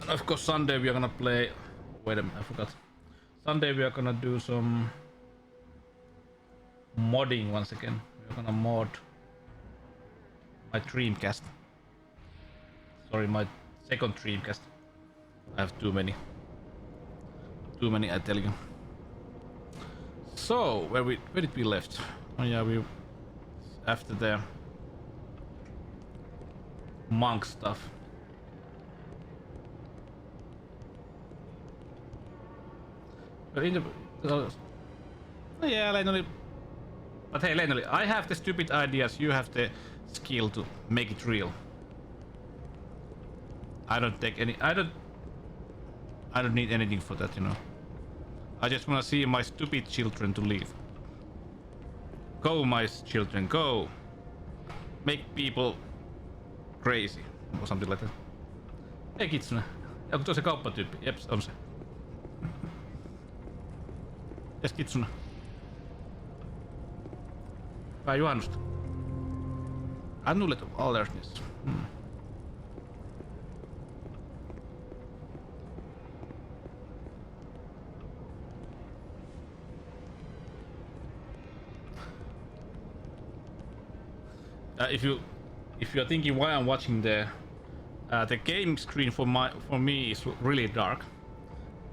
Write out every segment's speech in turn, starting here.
And of course, Sunday we are gonna play. Wait a minute, I forgot. Sunday we are gonna do some modding once again. We're gonna mod my Dreamcast. Sorry, my second Dreamcast. I have too many. Too many, I tell you. So, where did we left? Oh yeah, we after the monk stuff. But in the yeah, Leinoli. But hey, Leinoli, I have the stupid ideas. You have the skill to make it real. I don't take any. I don't need anything for that, you know. I just wanna see my stupid children to leave. Go, my children, go. Make people crazy. Or something like that. Hei Kitsune. Onko tuo se kauppatyyppi? Jeps, on se. Yes, Kitsune. Hyvää juhannusta. Amulet of alertness. If you are thinking why I'm watching the game screen for me is really dark,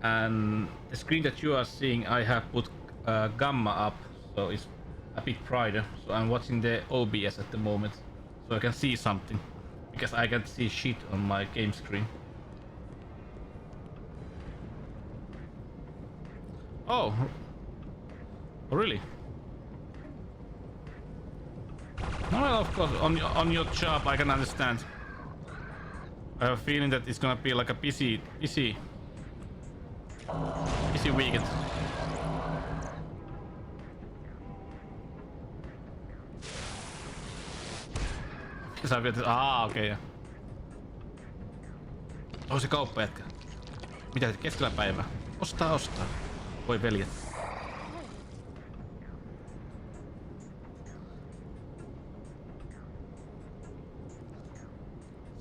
and the screen that you are seeing, I have put gamma up, so it's a bit brighter. So I'm watching the OBS at the moment, so I can see something, because I can't see shit on my game screen. Oh, really? No, well, of course, on your job, I can understand. I have a feeling that it's gonna be like a busy weekend. Okei. Okay. Oh, se kauppajätkä. Mitä keskellä päivää? Ostaa. Voi veljet.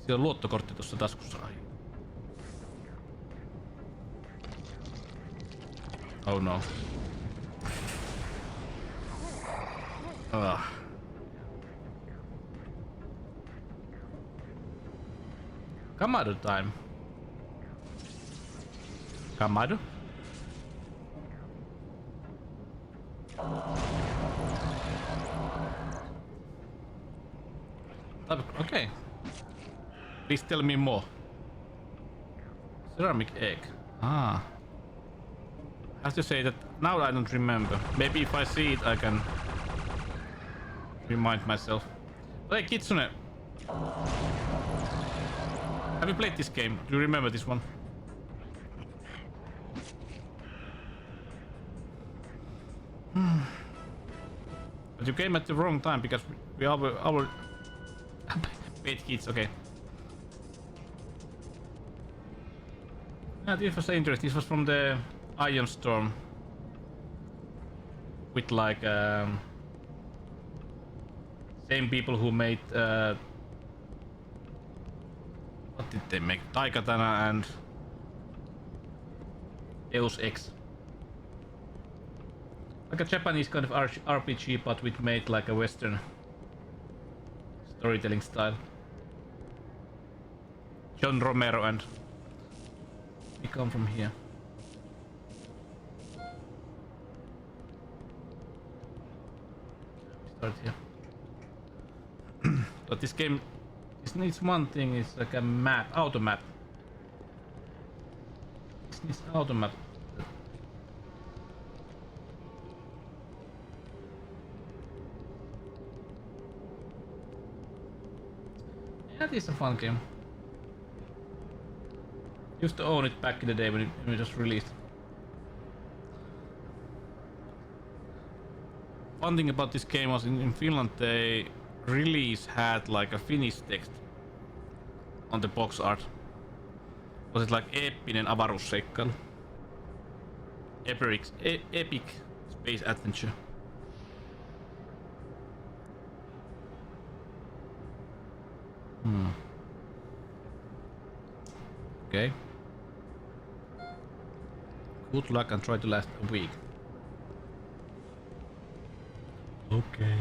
Siellä on luottokortti tuossa taskussa. Oh no. Kamado time. Kamado? Okay. Please tell me more. Ceramic egg. I have to say that now I don't remember. Maybe if I see it I can remind myself. Hey Kitsune, have you played this game? Do you remember this one? But you came at the wrong time because we are our pet kids. Okay. Yeah, this was interesting. This was from the Iron Storm with like same people who made what did they make? Daikatana and Deus Ex. Like a Japanese kind of RPG, but with made like a Western storytelling style. John Romero, and we come from here. Start here. But this game, this needs one thing, it's like a map, auto map. This needs auto map. That is a fun game. Used to own it back in the day when it was released. Fun thing about this game was in Finland the release had like a Finnish text on the box art. Was it like eeppinen avaruusseikkailu? Epic space adventure. Okay. Good luck and try to last a week. Okay.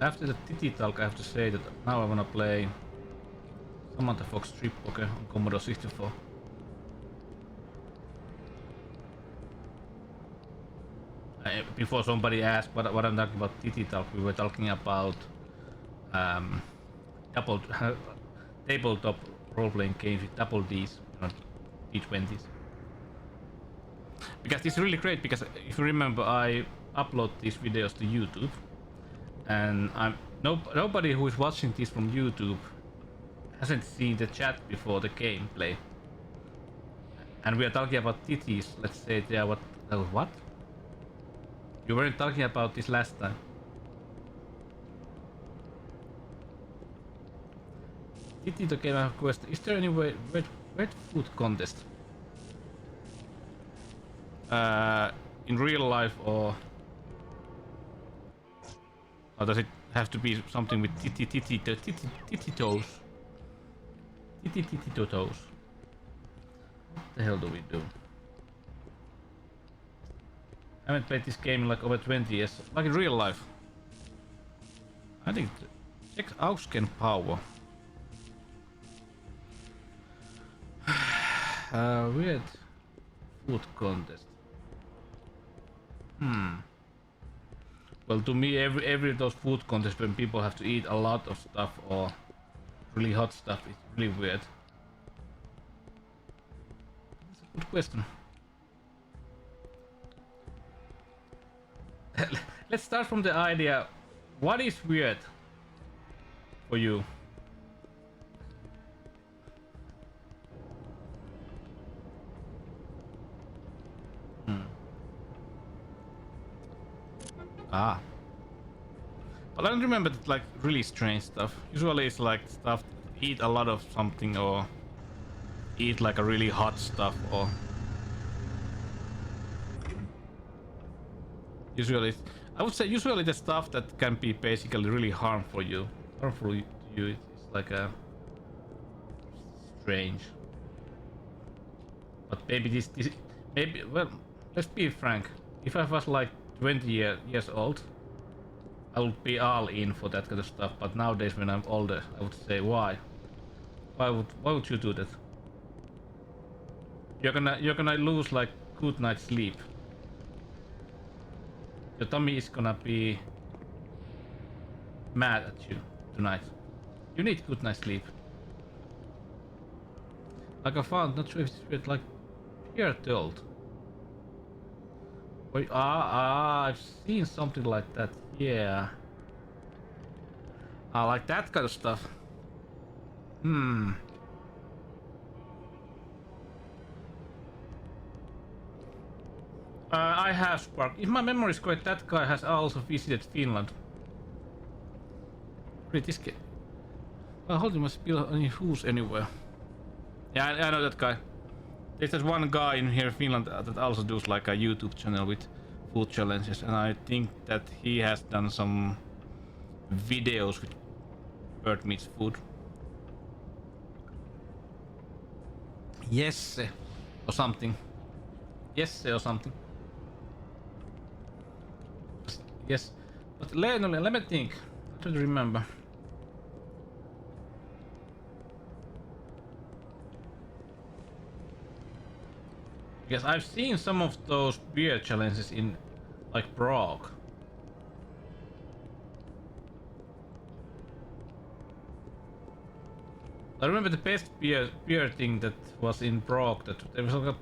After the Titty Talk, I have to say that now I wanna play Samantha Fox Strip Poker on Commodore 64. Before somebody asked what I'm talking about Titty Talk, we were talking about double tabletop role-playing games with double Ds, not D20s. Because it's really great, because if you remember, I upload these videos to YouTube, and nobody who is watching this from YouTube hasn't seen the chat before the gameplay. And we are talking about titties. Let's say they are what? You weren't talking about this last time. Titty the game, I have a question. Is there any way wet food contest? In real life, or does it have to be something with titty toes? Titty toes. What the hell do we do? I haven't played this game in like over 20 years, like in real life. I think check Ausken power. Weird food contest. Well, to me, every those food contests when people have to eat a lot of stuff or really hot stuff is really weird. That's a good question. Let's start from the idea. What is weird for you? But I don't remember like really strange stuff. Usually it's like stuff, eat a lot of something or eat like a really hot stuff, or usually I would say usually the stuff that can be basically really harmful to you it's like a strange. But maybe this maybe, well, let's be frank, if I was like 20 years old, I would be all in for that kind of stuff. But nowadays, when I'm older, I would say, why would you do that? You're gonna lose like good night's sleep. Your tummy is gonna be mad at you tonight. You need good night's sleep. Like I found, not sure if it's like here told. Wait, I've seen something like that. Yeah. I like that kind of stuff. I have Spark. If my memory is correct, that guy has also visited Finland. Wait, this guy. I hold him must be any who's anywhere. Yeah, I know that guy. There's that one guy in here in Finland that also does like a YouTube channel with food challenges, and I think that he has done some videos with bird meat food. Yes, or something. Yes, or something. Yes, but let me think. I don't remember. Because I've seen some of those beer challenges in like Prague. I remember the best beer thing that was in Prague, that there was like a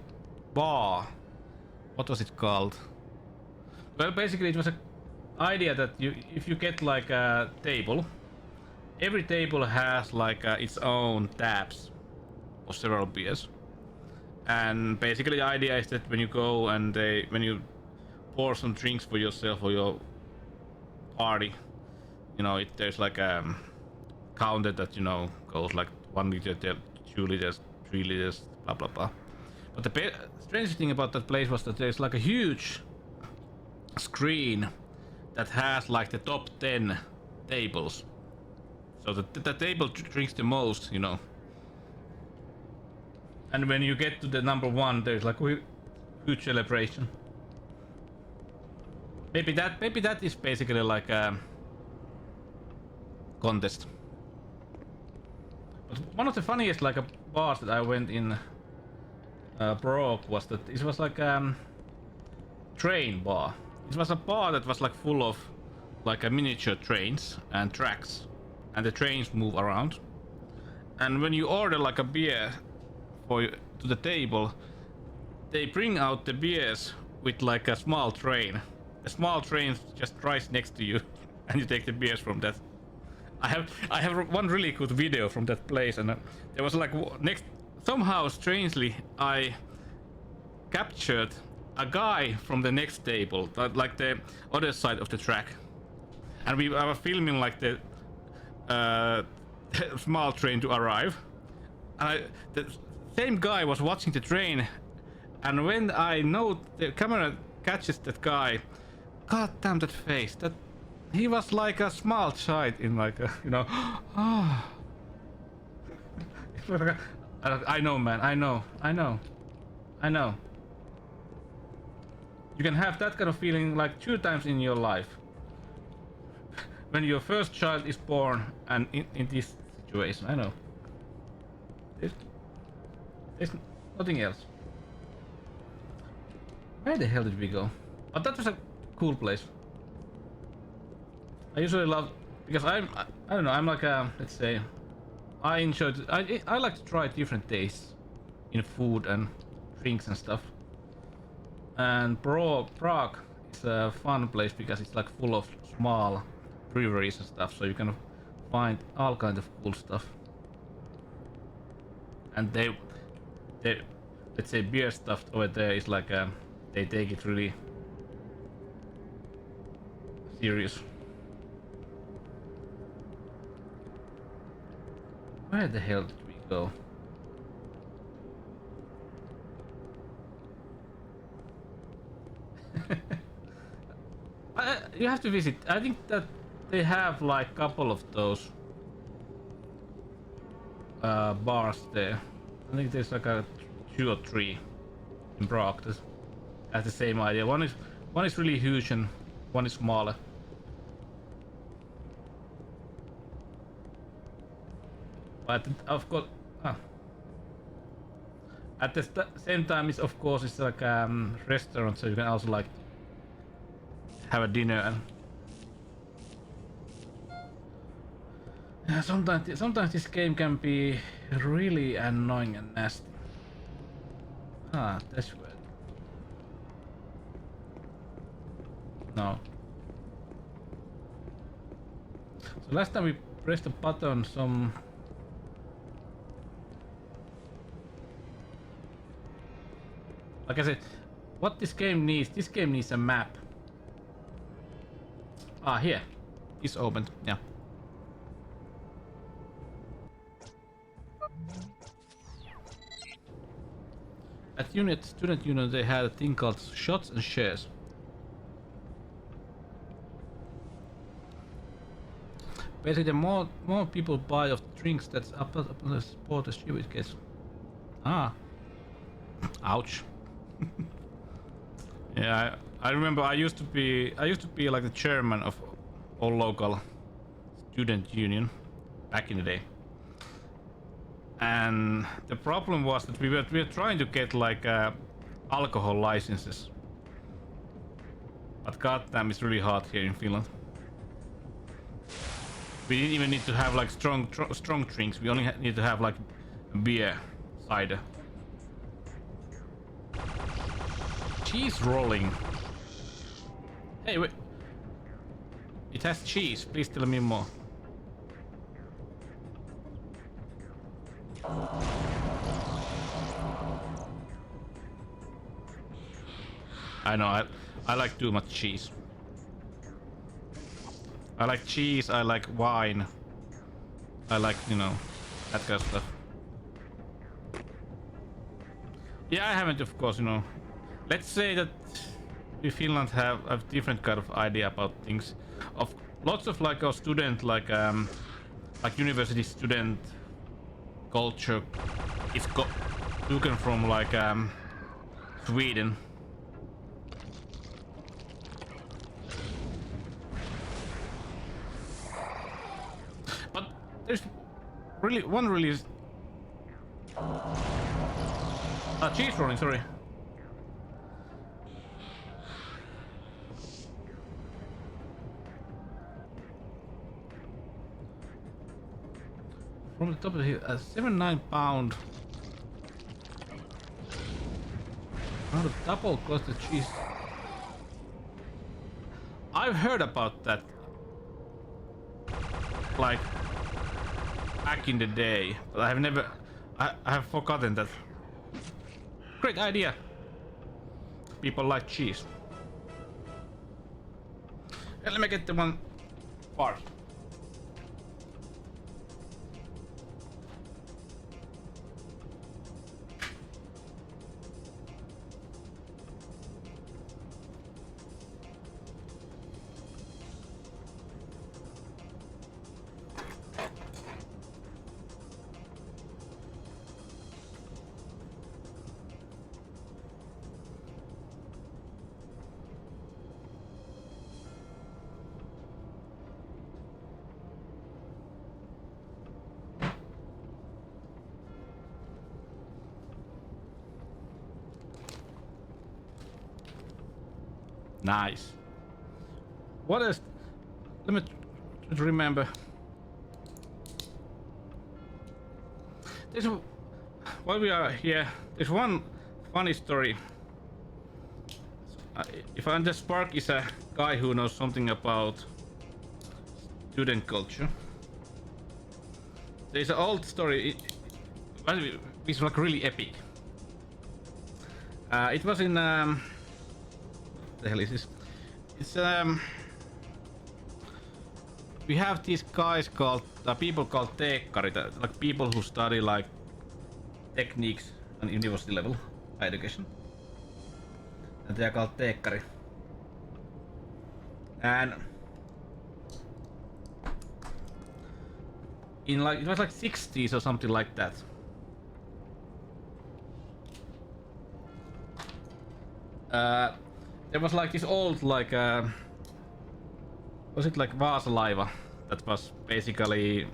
bar. What was it called? Well, basically it was a idea that if you get like a table, every table has like its own taps of several beers. And basically the idea is that when you go and when you pour some drinks for yourself or your party, you know, there's like a counter that, you know, goes like 1 liter, 2 liters, 3 liters, blah blah blah. But the strange thing about that place was that there's like a huge screen that has like the top 10 tables. So the table drinks the most, you know. And when you get to the number 1, there's like a huge celebration. Maybe that is basically like a contest. But one of the funniest like bars that I went in Prague was that it was like train bar. It was a bar that was like full of like a miniature trains and tracks, and the trains move around. And when you order like a beer to the table, they bring out the beers with like a small train. A small train just drives next to you, and you take the beers from that. I have one really good video from that place, and there was like somehow strangely I captured a guy from the next table, like the other side of the track, and I was filming like the small train to arrive, and the same guy was watching the train, and when I know the camera catches that guy, god damn that face, that he was like a small child in like a, you know. I know, man, I know. You can have that kind of feeling like 2 times in your life. When your first child is born and in this situation, I know. There's nothing else. Where the hell did we go? But that was a cool place. I usually love, because I don't know, I'm like a, let's say, I like to try different tastes in food and drinks and stuff. And Prague is a fun place because it's like full of small breweries and stuff, so you can find all kinds of cool stuff. And they let's say beer stuff over there is like they take it really serious. Where the hell did we go? You have to visit. I think that they have like couple of those bars there. I think there's like a 2 or 3 in Prague that has the same idea. One is really huge and one is smaller. But of course, at the same time, it's of course it's like restaurant, so you can also like have a dinner and sometimes this game can be really annoying and nasty. That's weird. No. So last time we pressed the button, like I said, what this game needs a map. Here. It's opened, yeah. At student union they had a thing called shots and shares. Basically, the more people buy of drinks, that's up on the support the stupid gets. Ouch. Yeah, I remember I used to be like the chairman of all local student union back in the day. And the problem was that we were trying to get like alcohol licenses. But goddamn, it's really hard here in Finland. We didn't even need to have like strong drinks. We only need to have like beer, cider. Cheese rolling. Hey, wait. It has cheese. Please tell me more. I know. I like too much cheese. I like cheese. I like wine. I like, you know, that kind of stuff. Yeah, I haven't, of course, you know. Let's say that we Finland have a different kind of idea about things. Of lots of like our student, like university student culture is taken from like Sweden. But there's really one really cheese rolling, sorry. From the top of the hill, a 7-9 pound. How to double cluster cheese. I've heard about that. Like back in the day, but I have never. I have forgotten that. Great idea. People like cheese. Yeah, let me get the one part. Nice. What is? Let me remember. There's while we are here, there's one funny story. If I understand, Spark is a guy who knows something about student culture. There's an old story. It's like really epic. It was in the hell is this? It's we have these guys called people called teekkarit, like people who study like techniques on university level education, and they are called teekkari. And in like it was like 60s or something like that. There was like this old like was it like Vaasa-laiva that was basically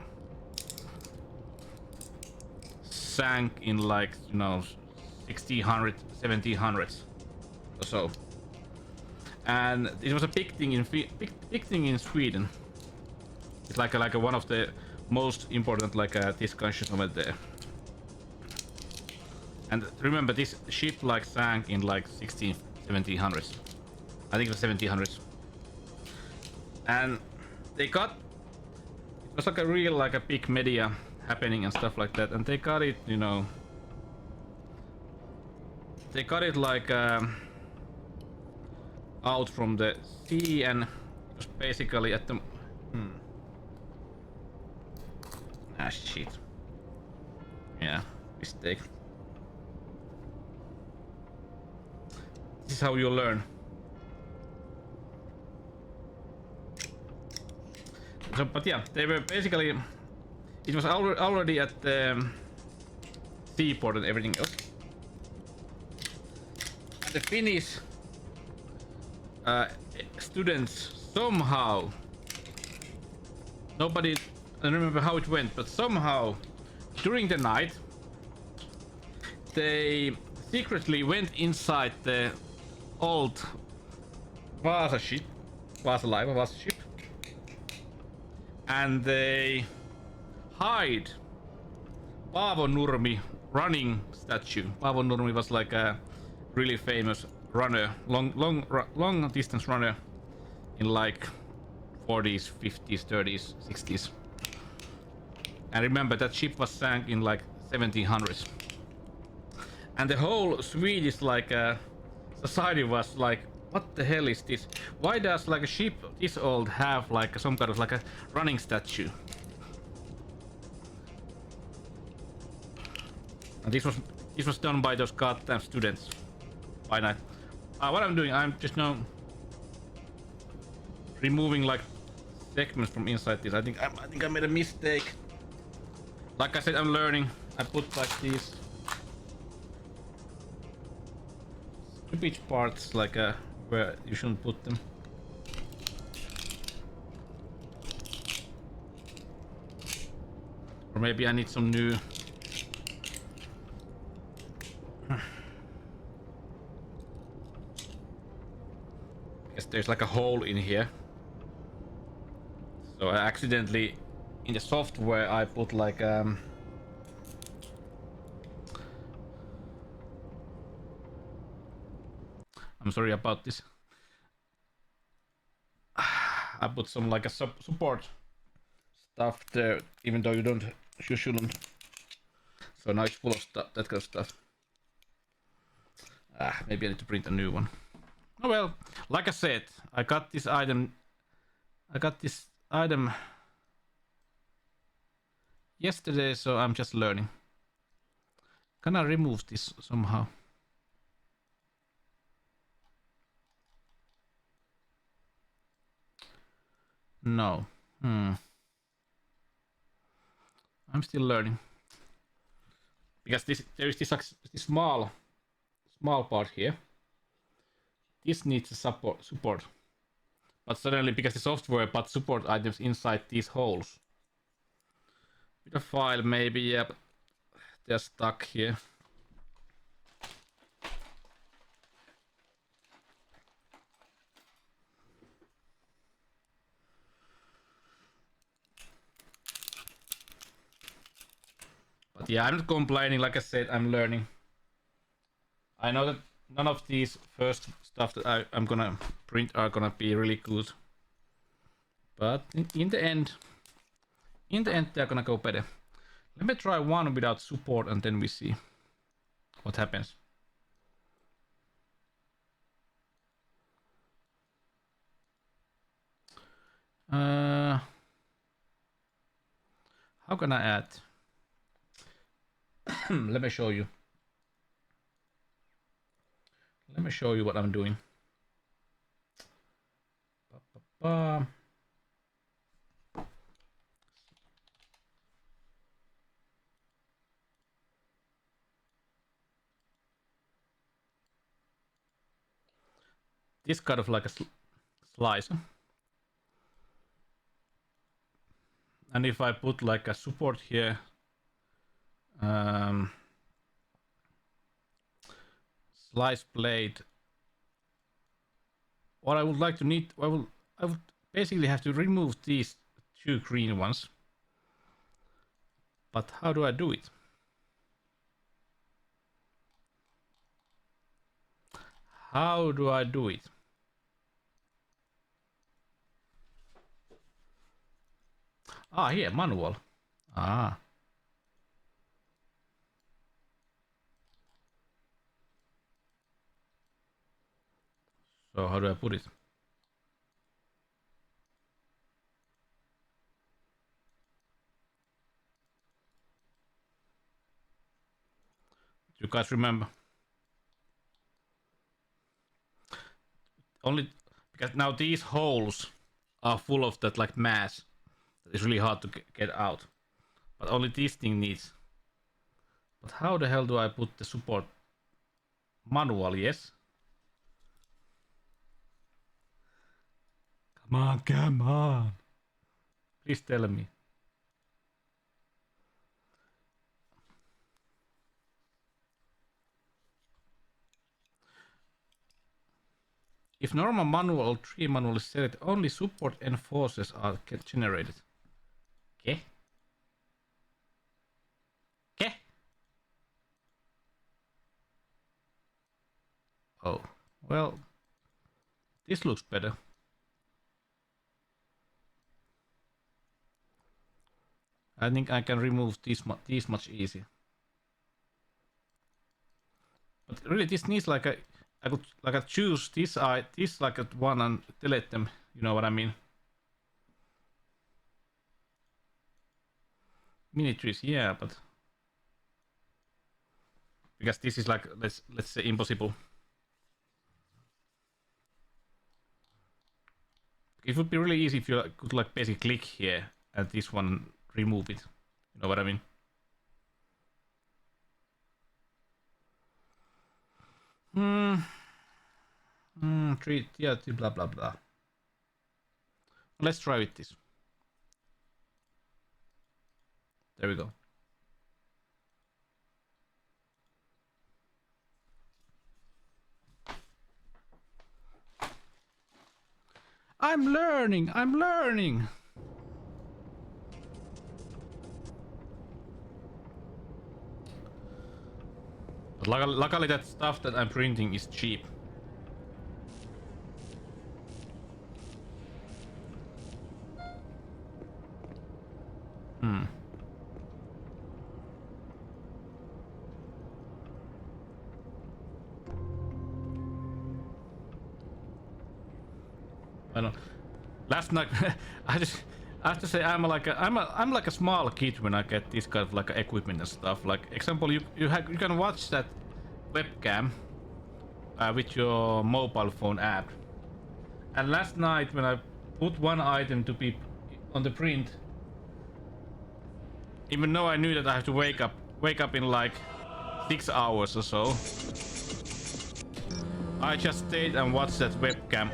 sank in like, you know, 1600 1700s or so, and it was a big thing in big thing in Sweden. It's like a one of the most important like discussions over there. And remember, this ship like sank in like 1700s. I think it was 1700s. And they got, it was like a real like a big media happening and stuff like that, and they got it, you know, they got it like out from the sea, and it was basically at the ah shit, yeah, mistake. This is how you learn. So, but yeah, they were basically, it was already at the seaport and everything else. And the Finnish students somehow, nobody, I don't remember how it went, but somehow during the night they secretly went inside the old Vaasa ship, Vaasa ship, and they hide Paavo Nurmi running statue. Paavo Nurmi was like a really famous runner, long distance runner in like 40s, 50s, 30s, 60s. And remember, that ship was sank in like 1700s. And the whole Swedish like society was like, what the hell is this? Why does like a ship this old have like some kind of like a running statue? And this was done by those goddamn students. By night. What I'm doing, I'm just now removing like segments from inside this. I think I made a mistake. Like I said, I'm learning. I put like these stupid parts like where you shouldn't put them. Or maybe I need some new. Guess there's like a hole in here. So I accidentally, in the software, I put like I'm sorry about this. I put some like a support stuff there, even though you shouldn't. So now it's full of stuff, that kind of stuff. Maybe I need to print a new one. Oh well, like I said, I got this item yesterday, so I'm just learning. Can I remove this somehow? No. I'm still learning. Because there is this small part here. This needs a support. But suddenly, because the software put support items inside these holes. With a file, maybe, yeah, but they're stuck here. But yeah, I'm not complaining. Like I said, I'm learning. I know that none of these first stuff that I'm gonna print are gonna be really good. But in the end, they're gonna go better. Let me try one without support and then we see what happens. How can I add? Let me show you. Let me show you what I'm doing. This kind of like a slicer. And if I put like a support here, slice blade, what I would like to need, I would basically have to remove these two green ones. But how do I do it? How do I do it? Here, manual. So how do I put it? You guys remember? Only because now these holes are full of that like mass. It's really hard to get out. But only this thing needs. But how the hell do I put the support? Manual, yes. Come on. Please tell me. If normal manual or tree manual is selected, only support enforcers are generated. Okay. Okay. Oh, well, this looks better. I think I can remove these much easier. But really, this needs like I could like choose this like one and delete them. You know what I mean? Mini trees, yeah, but because this is like let's say impossible. It would be really easy if you could like basically click here and this one remove it. You know what I mean? Treat yeah, blah blah blah. Let's try with this. There we go. I'm learning. I'm learning. But luckily that stuff that I'm printing is cheap. I don't. Last night, I have to say I'm like a small kid when I get this kind of like equipment and stuff. Like example, you can watch that webcam with your mobile phone app. And last night when I put one item to be on the print, even though I knew that I have to wake up in like 6 hours or so, I just stayed and watched that webcam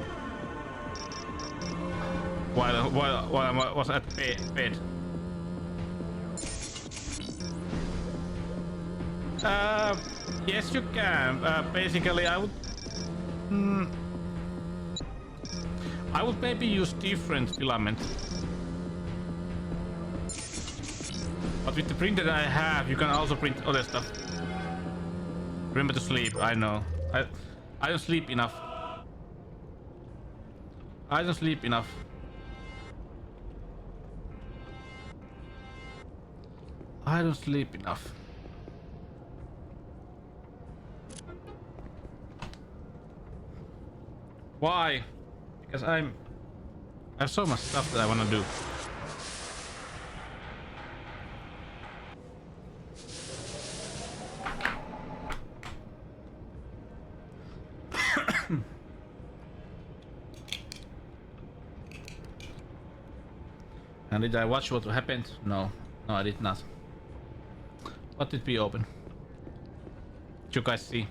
while I was at bed. Yes, you can. Basically, I would maybe use different filament. But with the printer that I have, you can also print other stuff. Remember to sleep. I know. I don't sleep enough. I don't sleep enough. I don't sleep enough. Why? Because I have so much stuff that I want to do. And did I watch what happened? No. No, I did not. What did we open? Did you guys see?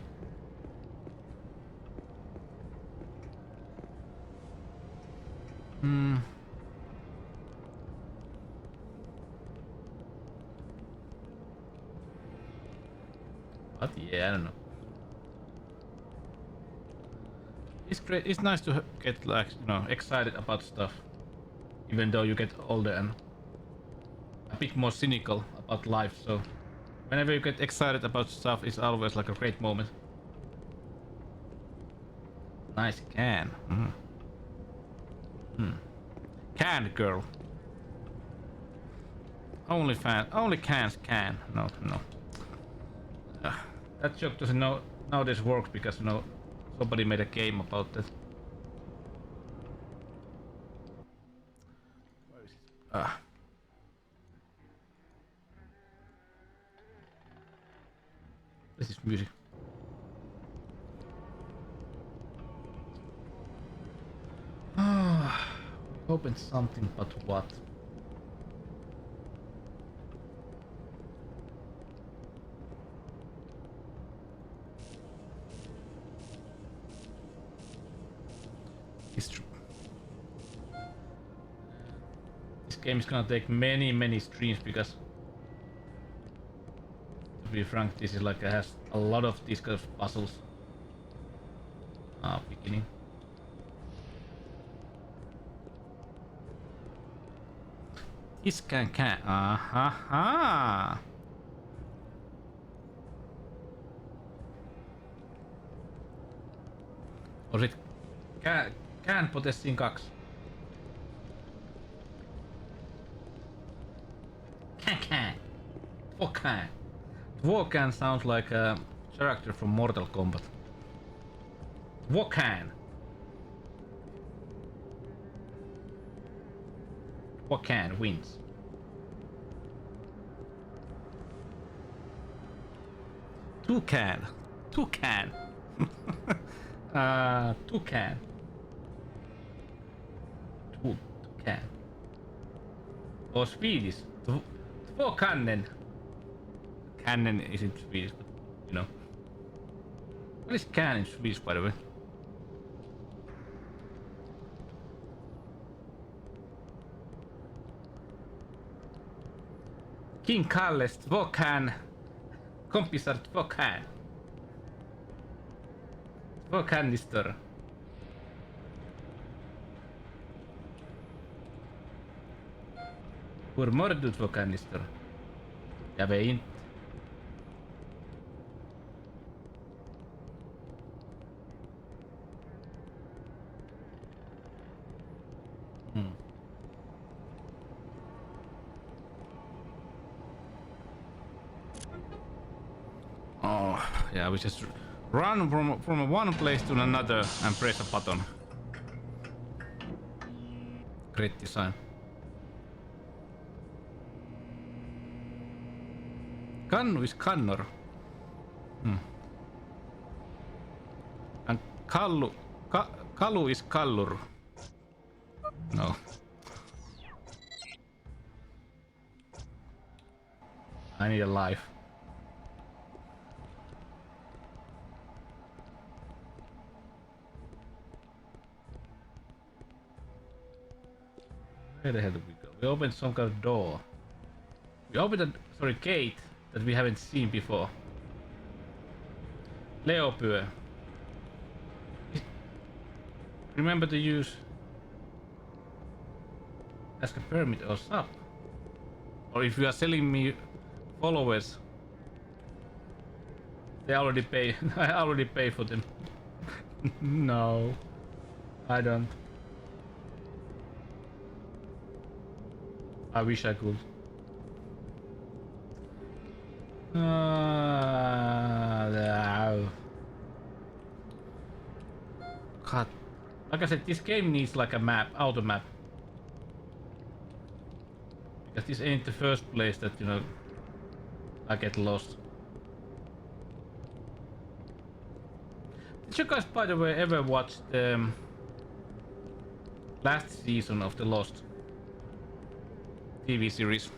But yeah, I don't know. It's great. It's nice to get like, you know, excited about stuff, even though you get older and a bit more cynical about life. So whenever you get excited about stuff, it's always like a great moment. Nice can. Can girl. Only cans can. No. That joke doesn't nowadays work because somebody made a game about that. Where is it? This is music. Open something, but what? It's true. This game is gonna take many streams because, to be frank, this is like it has a lot of these kind of puzzles. Beginning. This can. Or sit can potestiin 2. Can. Dwokan. Dwokan sounds like a character from Mortal Kombat. Dwokan. Dwokan wins. Toucan. Toucan. Toucan. Toucan. Or Swedish. Tvåkannen. Cannon isn't Swedish, but you know. What is can in Swedish, by the way? King Kalles tvåkan. Kompisar tvåkan. Tvåkanister. Hur mår du tvåkanister? Jag vet inte. Oh, yeah, we just run from one place to another and press a button. Great design. Kannu is kannor. And kalu is kallur. No. I need a life. Where the hell did we go? We opened some kind of door. We opened a gate that we haven't seen before. Leopyö. Remember to use ask a permit or sub. Or if you are selling me followers, they already pay. I already pay for them. No, I don't. I wish I could. God. Like I said, this game needs like a map, auto map. Because this ain't the first place that, you know, I get lost. Did you guys, by the way, ever watch the last season of the Lost TV series?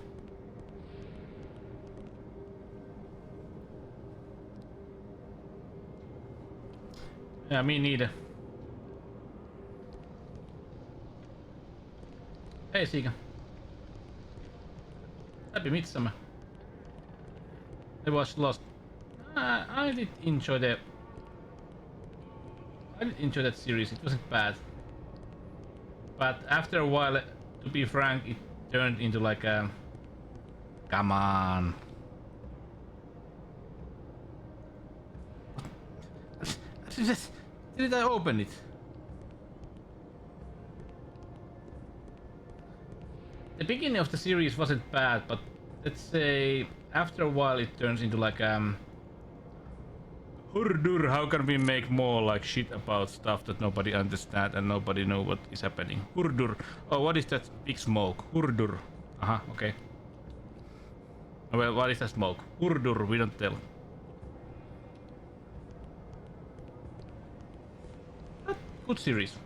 Yeah, me neither. Hey, Sika. Happy Midsummer. I watched Lost. I did enjoy that series. It wasn't bad. But after a while, to be frank, it turned into like a... Come on. Did I open it? The beginning of the series wasn't bad, but let's say after a while it turns into like Hurdur, how can we make more like shit about stuff that nobody understands and nobody know what is happening? Hurdur. Oh, what is that big smoke? Hurdur. Okay. Well, what is that smoke? Hurdur, we don't tell. But good series.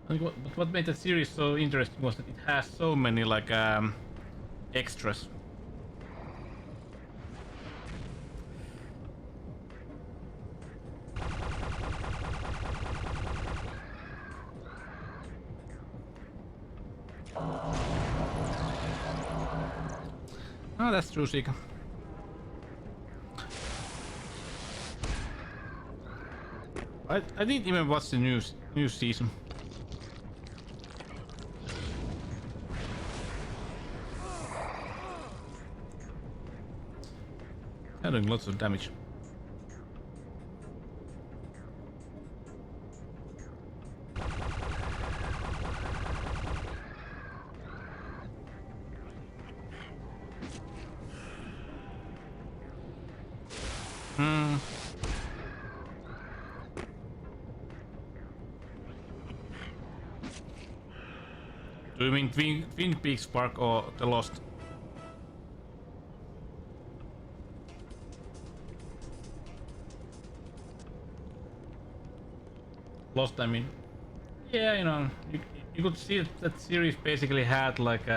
But what made that series so interesting was that it has so many like extras. Oh, that's true, Sika. I didn't even watch the new season. I'm doing lots of damage. Do you mean Twin Peaks Park or The Lost? Lost, I mean. Yeah, you know, you could see that series basically had like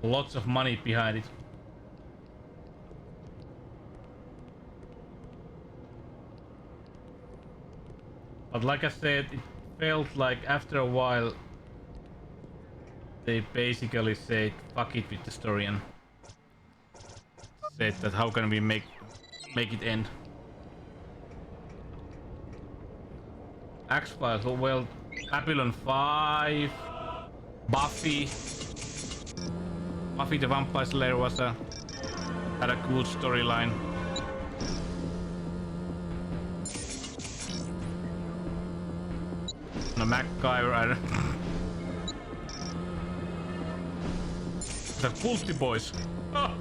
lots of money behind it. But like I said, it felt like after a while they basically said fuck it with the story and said that how can we make it end. X-Files, well, Babylon 5, Buffy the Vampire Slayer had a good storyline. No, MacGyver, the Pulty Boys. Oh.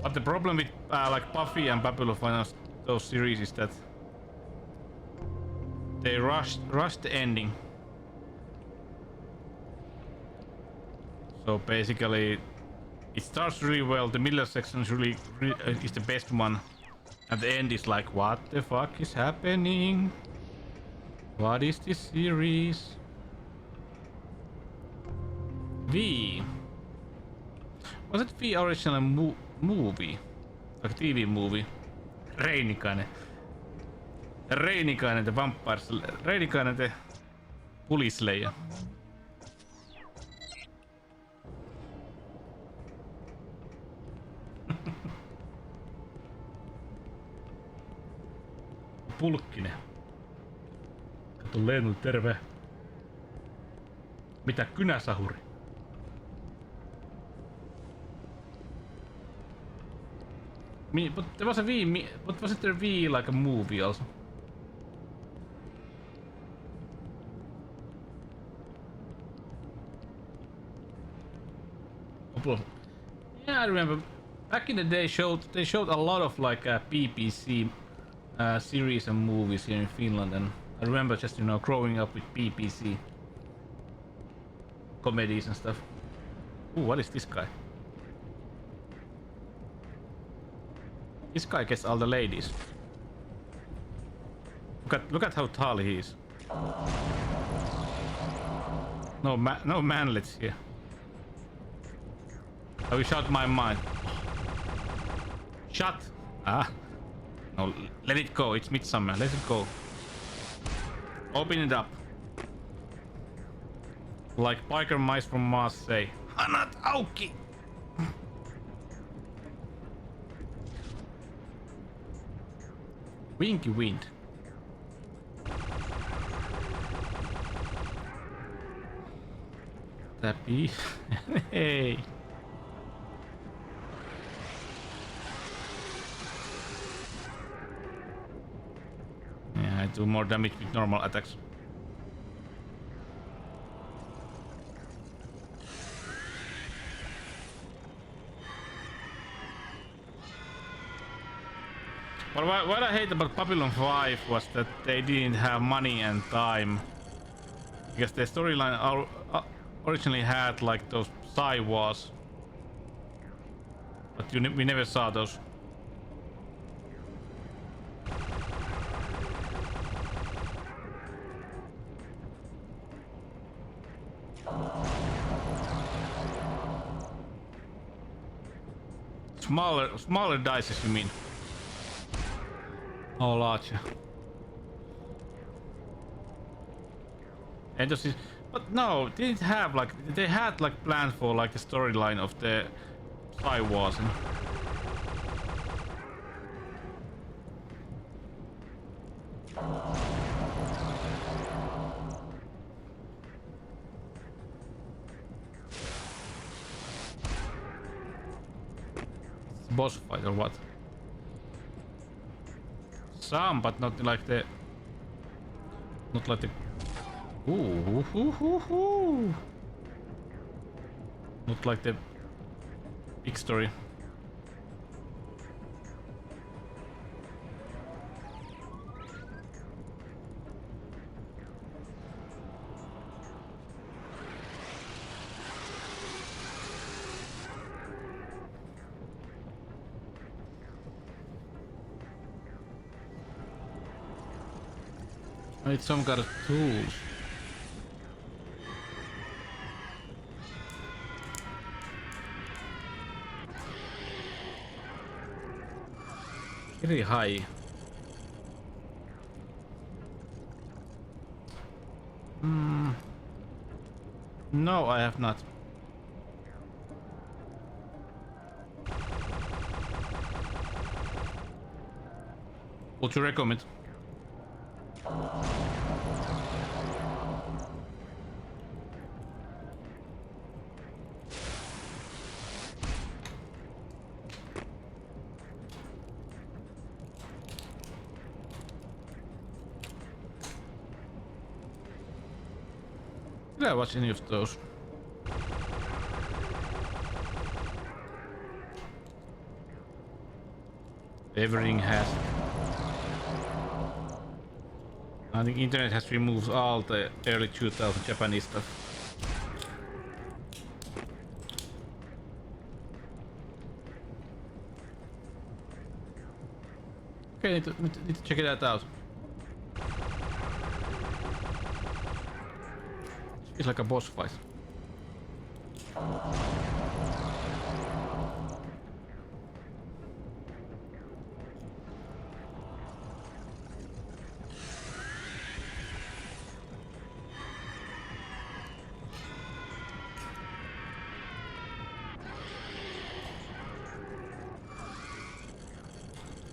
But the problem with like Buffy and Babylon 5, those series, is that they rushed the ending. So basically, it starts really well. The middle section is really is the best one. At the end is like, what the fuck is happening? What is this series? V. Was it the original movie? Like TV movie? Reinikainen, the Vampire Slayer. Reinikainen, the Police Slayer. Pulkkinen. Kato Leenu, terve. Mitä kynäsahuri? But there was a V, but wasn't there V like a movie also? Yeah, I remember back in the day they showed a lot of like BBC series and movies here in Finland, and I remember just, you know, growing up with BBC comedies and stuff. Ooh, what is this guy? This guy gets all the ladies. Look at how tall he is. No manlets here. I will shout my mind. Shut! Ah. No, let it go. It's midsummer. Let it go. Open it up. Like biker mice from Mars say. Hanat auki! Winky wind. Tappy. Hey. Yeah, I do more damage with normal attacks. But what I hate about Babylon 5 was that they didn't have money and time, because the storyline originally had like those sci wars, but we never saw those. Smaller dice, you mean? Oh, larger. And just, but no, they didn't have like, they had like plans for like the storyline of the Sci Wars and boss fight or what? Some, but not like the. Not like the. Ooh. Not like the big story. It's some kind of tools. Very high. No, I have not. Would you recommend? Did I watch any of those? Everything has. I think internet has removed all the early 2000 Japanese stuff. Okay, need to check that out. It's like a boss fight.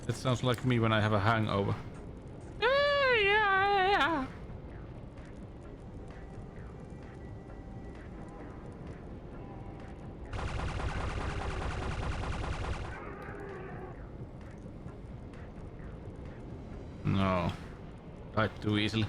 That sounds like me when I have a hangover. Yeah. No. Died too easily.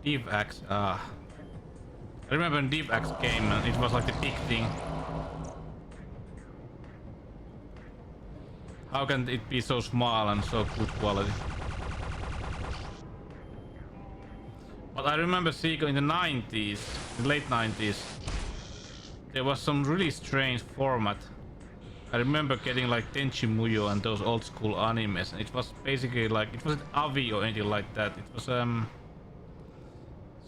DivX, I remember when DivX came and it was like the big thing. How can it be so small and so good quality? But I remember seeing in the 90s, late 90s, there was some really strange format. I remember getting like Tenchi Muyo and those old school animes, and it was basically like, it wasn't AVI or anything like that. It was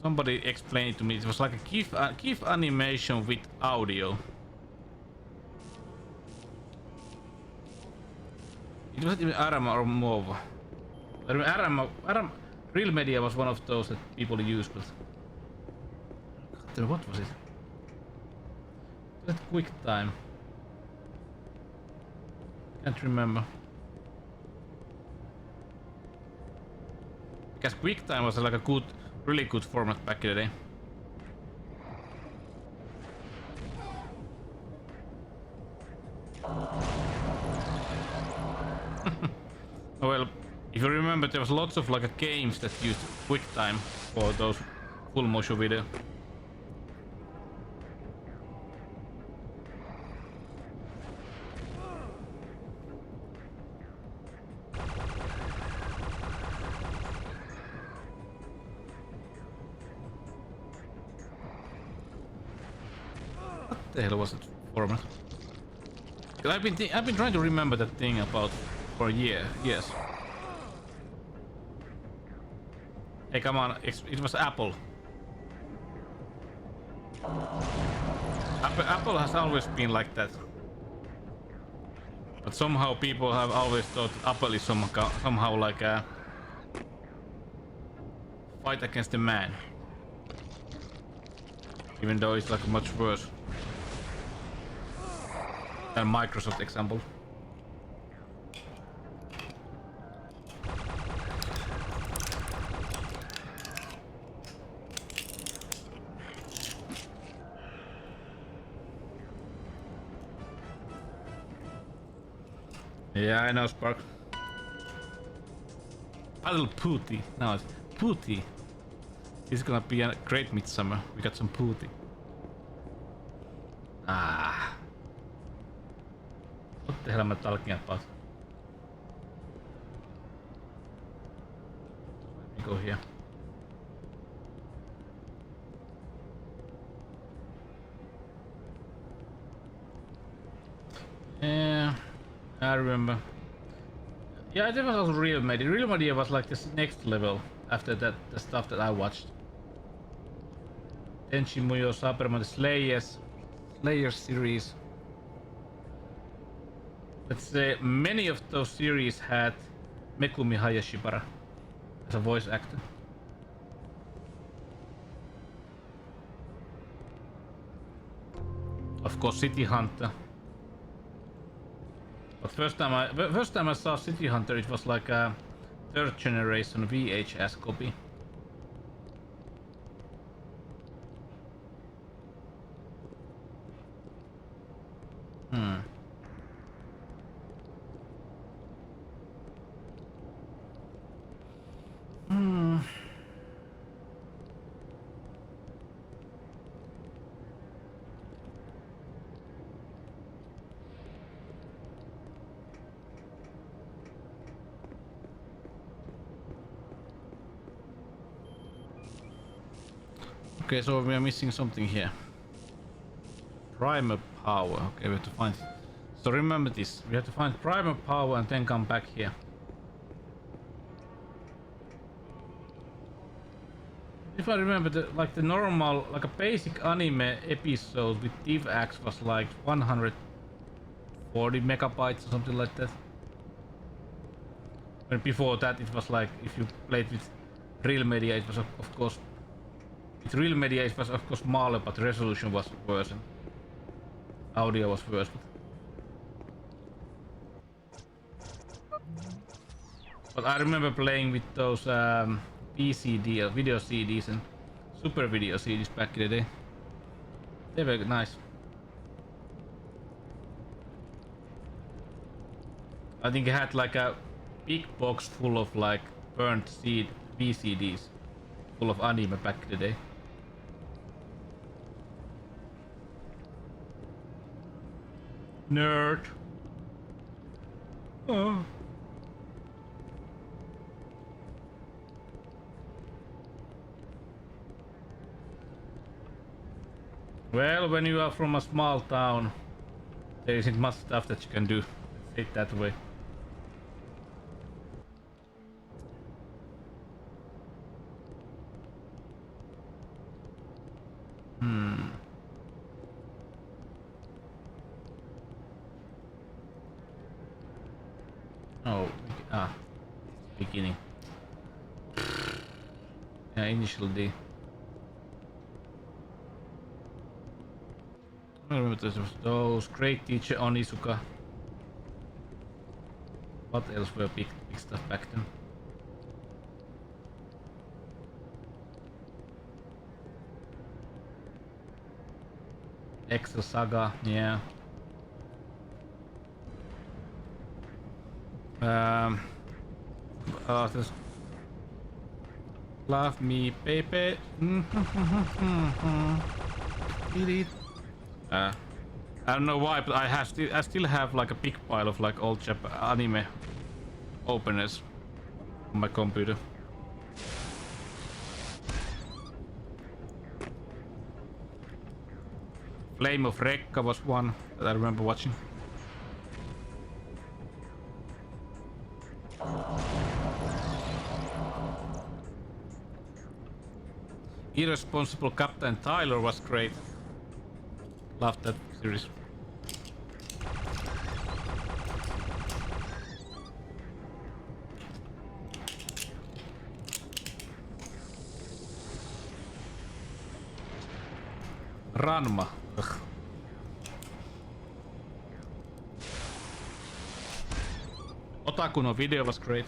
somebody explained it to me. It was like a GIF animation with audio. It wasn't even Arama or Mova. I remember Arama, Real Media was one of those that people used, but God, what was it? Was it Quick Time? Can't remember. Because Quick Time was like a good, really good format back in the day. Well, if you remember, there was lots of like games that used QuickTime for those full motion video. What the hell was it format? I've been trying to remember that thing about for a year. Yes. Hey, come on! It was Apple. Apple has always been like that. But somehow people have always thought Apple is somehow like a fight against the man. Even though it's like much worse than Microsoft example. Yeah, I know, Spark. Paddle Pooty. Now it's Pooty. This is gonna be a great midsummer. We got some Pooty. Ah. What the hell am I talking about? Let me go here. Yeah, I remember. Yeah, there was also Real Media. Real Media was like this next level after that, the stuff that I watched. Tenchi Muyo, Superman, the Slayers series. Let's say many of those series had Megumi Hayashibara as a voice actor. Of course, City Hunter. But first time I saw City Hunter, it was like a third generation VHS copy. Okay, so we are missing something here. Primer power. Okay, we have to find. So remember this. We have to find primer power and then come back here. If I remember, the normal, like a basic anime episode with DivX was like 140 megabytes or something like that. And before that, it was like if you played with Real Media, it was of course. With Real Media, it was of course smaller, but resolution was worse. And audio was worse. But I remember playing with those VCD or video CDs and super video CDs back in the day. They were nice. I think I had like a big box full of like burnt VCDs full of anime back in the day. Nerd. Oh. Well, when you are from a small town, there isn't much stuff that you can do. Let's say it that way. Oh, beginning. Yeah, initial D. I remember those great teacher Onizuka. What else were big stuff back then? Excel Saga, yeah. This Love Me Baby. I don't know why, but I still have like a big pile of like old anime openers on my computer. Flame of Rekka was one that I remember watching. Irresponsible Captain Tyler was great. Loved that series. Ranma. Ugh. Otaku no Video was great.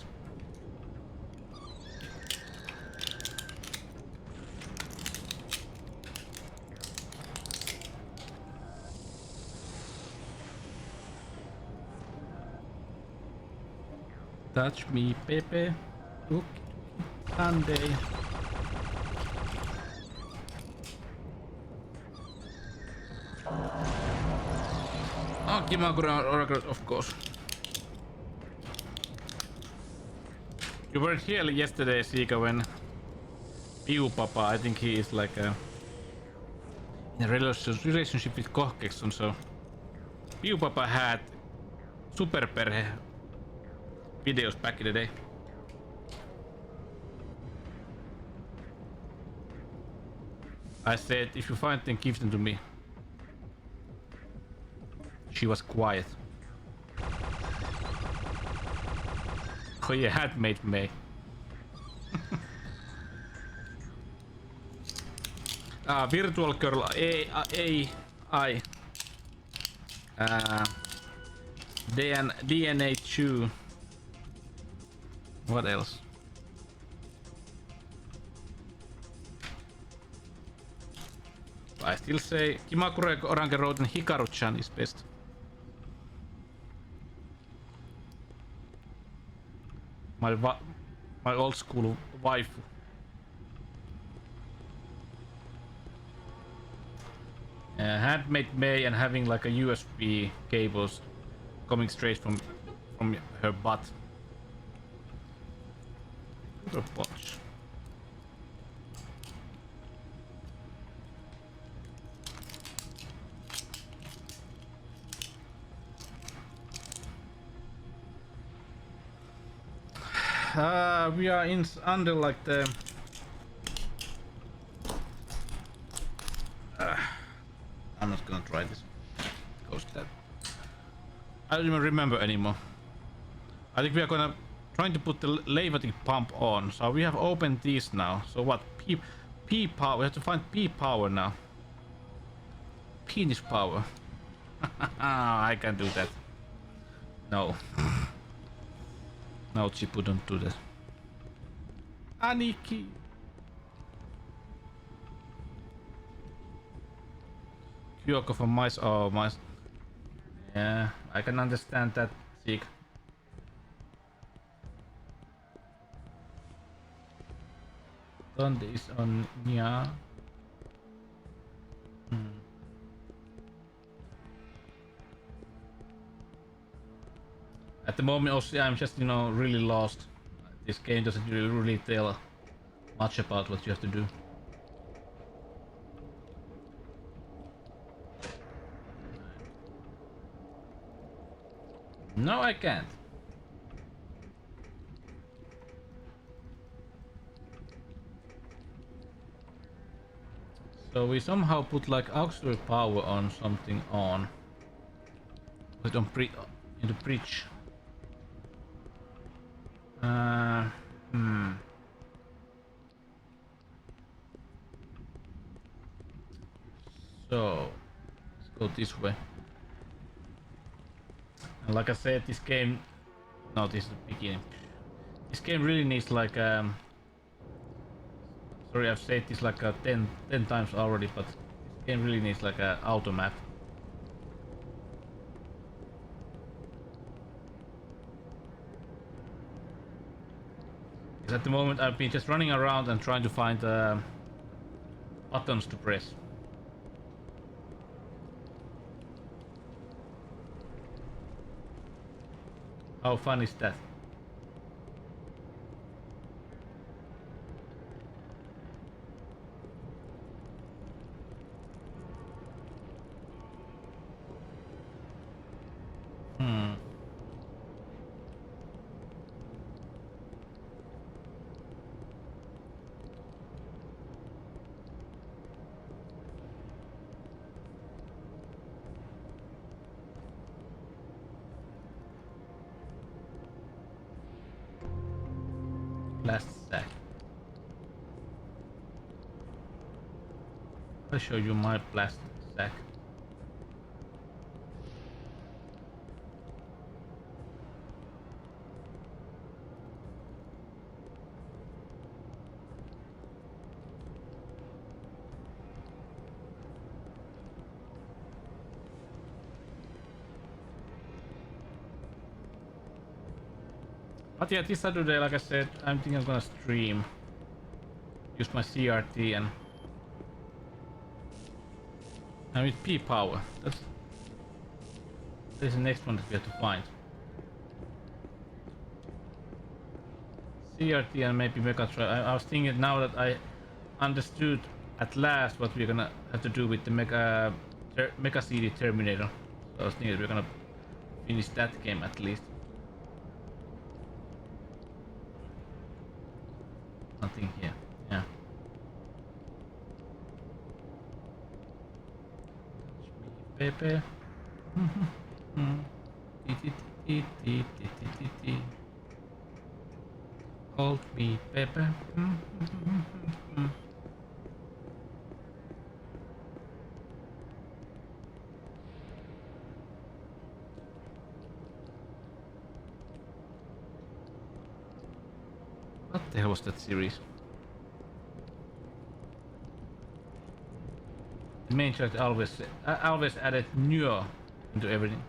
Touch Me Pepe. Okay. Sunday. Oh, Kimakura Oracle, of course. You weren't here yesterday, Sika, when Piu Papa, I think he is like in a relationship with Kohkekson, so Piu Papa had Super Perhe videos back in the day. I said, if you find them, give them to me. She was quiet. Oh yeah, handmade May. Virtual Girl AI. DNA2. What else? I still say Kimakure Orange Road and Hikaru-chan is best. My old school waifu. Handmade May and having like a USB cables coming straight from her butt. Good watch. We are in under like the I'm not gonna try this. Goes that. I don't even remember anymore. I think we are gonna trying to put the levating pump on. So we have opened these now. So what? P power. We have to find P power now. Penis power. I can do that. No. No, Chipu, don't do that. Aniki. Kyoko for mice. Oh, mice. Yeah, I can understand that, Zeke. Donde is on Nya. At the moment, also, I'm just, you know, really lost. This game doesn't really tell much about what you have to do. No, I can't. So we somehow put like auxiliary power on something on. Put on in the bridge. So let's go this way. And like I said, this game. No, this is the beginning. This game really needs like sorry, I've said this like 10 times already, but this game really needs like a auto map. Because at the moment I've been just running around and trying to find buttons to press. How fun is that? Last sack. I'll show you my plastic sack. But yeah, this Saturday, like I said, I think I'm gonna stream. Use my CRT and with P power. That's the next one that we have to find. CRT and maybe Megatron. I was thinking now that I understood at last what we're gonna have to do with the Mega CD Terminator. So I was thinking we're gonna finish that game at least. Nothing here. Yeah. Pepe. Hold me, Pepe. What the hell was that series? The main character always added newer into everything.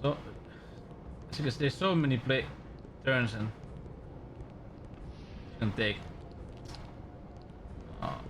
So, because there's so many play turns and you can take. Fuck.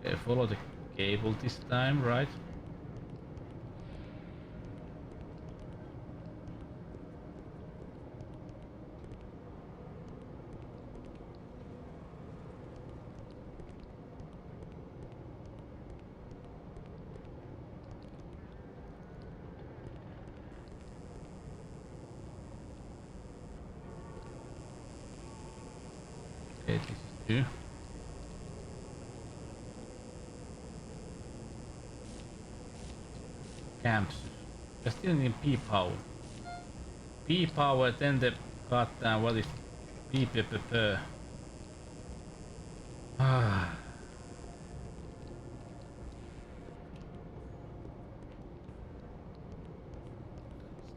Okay, follow the cable this time, right? Okay, this is two. Camps. I still need P power. P power, then the cut down. What is P? Ah.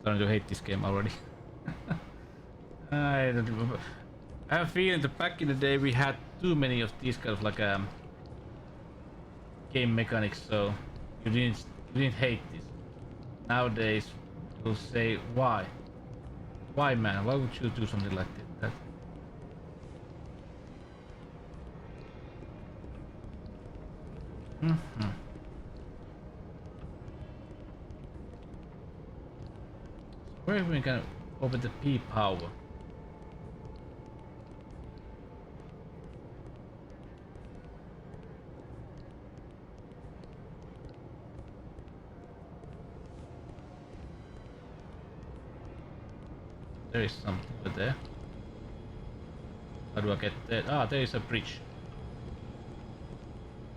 Starting to hate this game already. I don't remember. I have a feeling that back in the day we had too many of these kind of like game mechanics, so you didn't hate this. Nowadays, you'll say why? Why, man? Why would you do something like that? Where are we gonna open the P power? There is something over there. How do I get there? Ah, there is a bridge.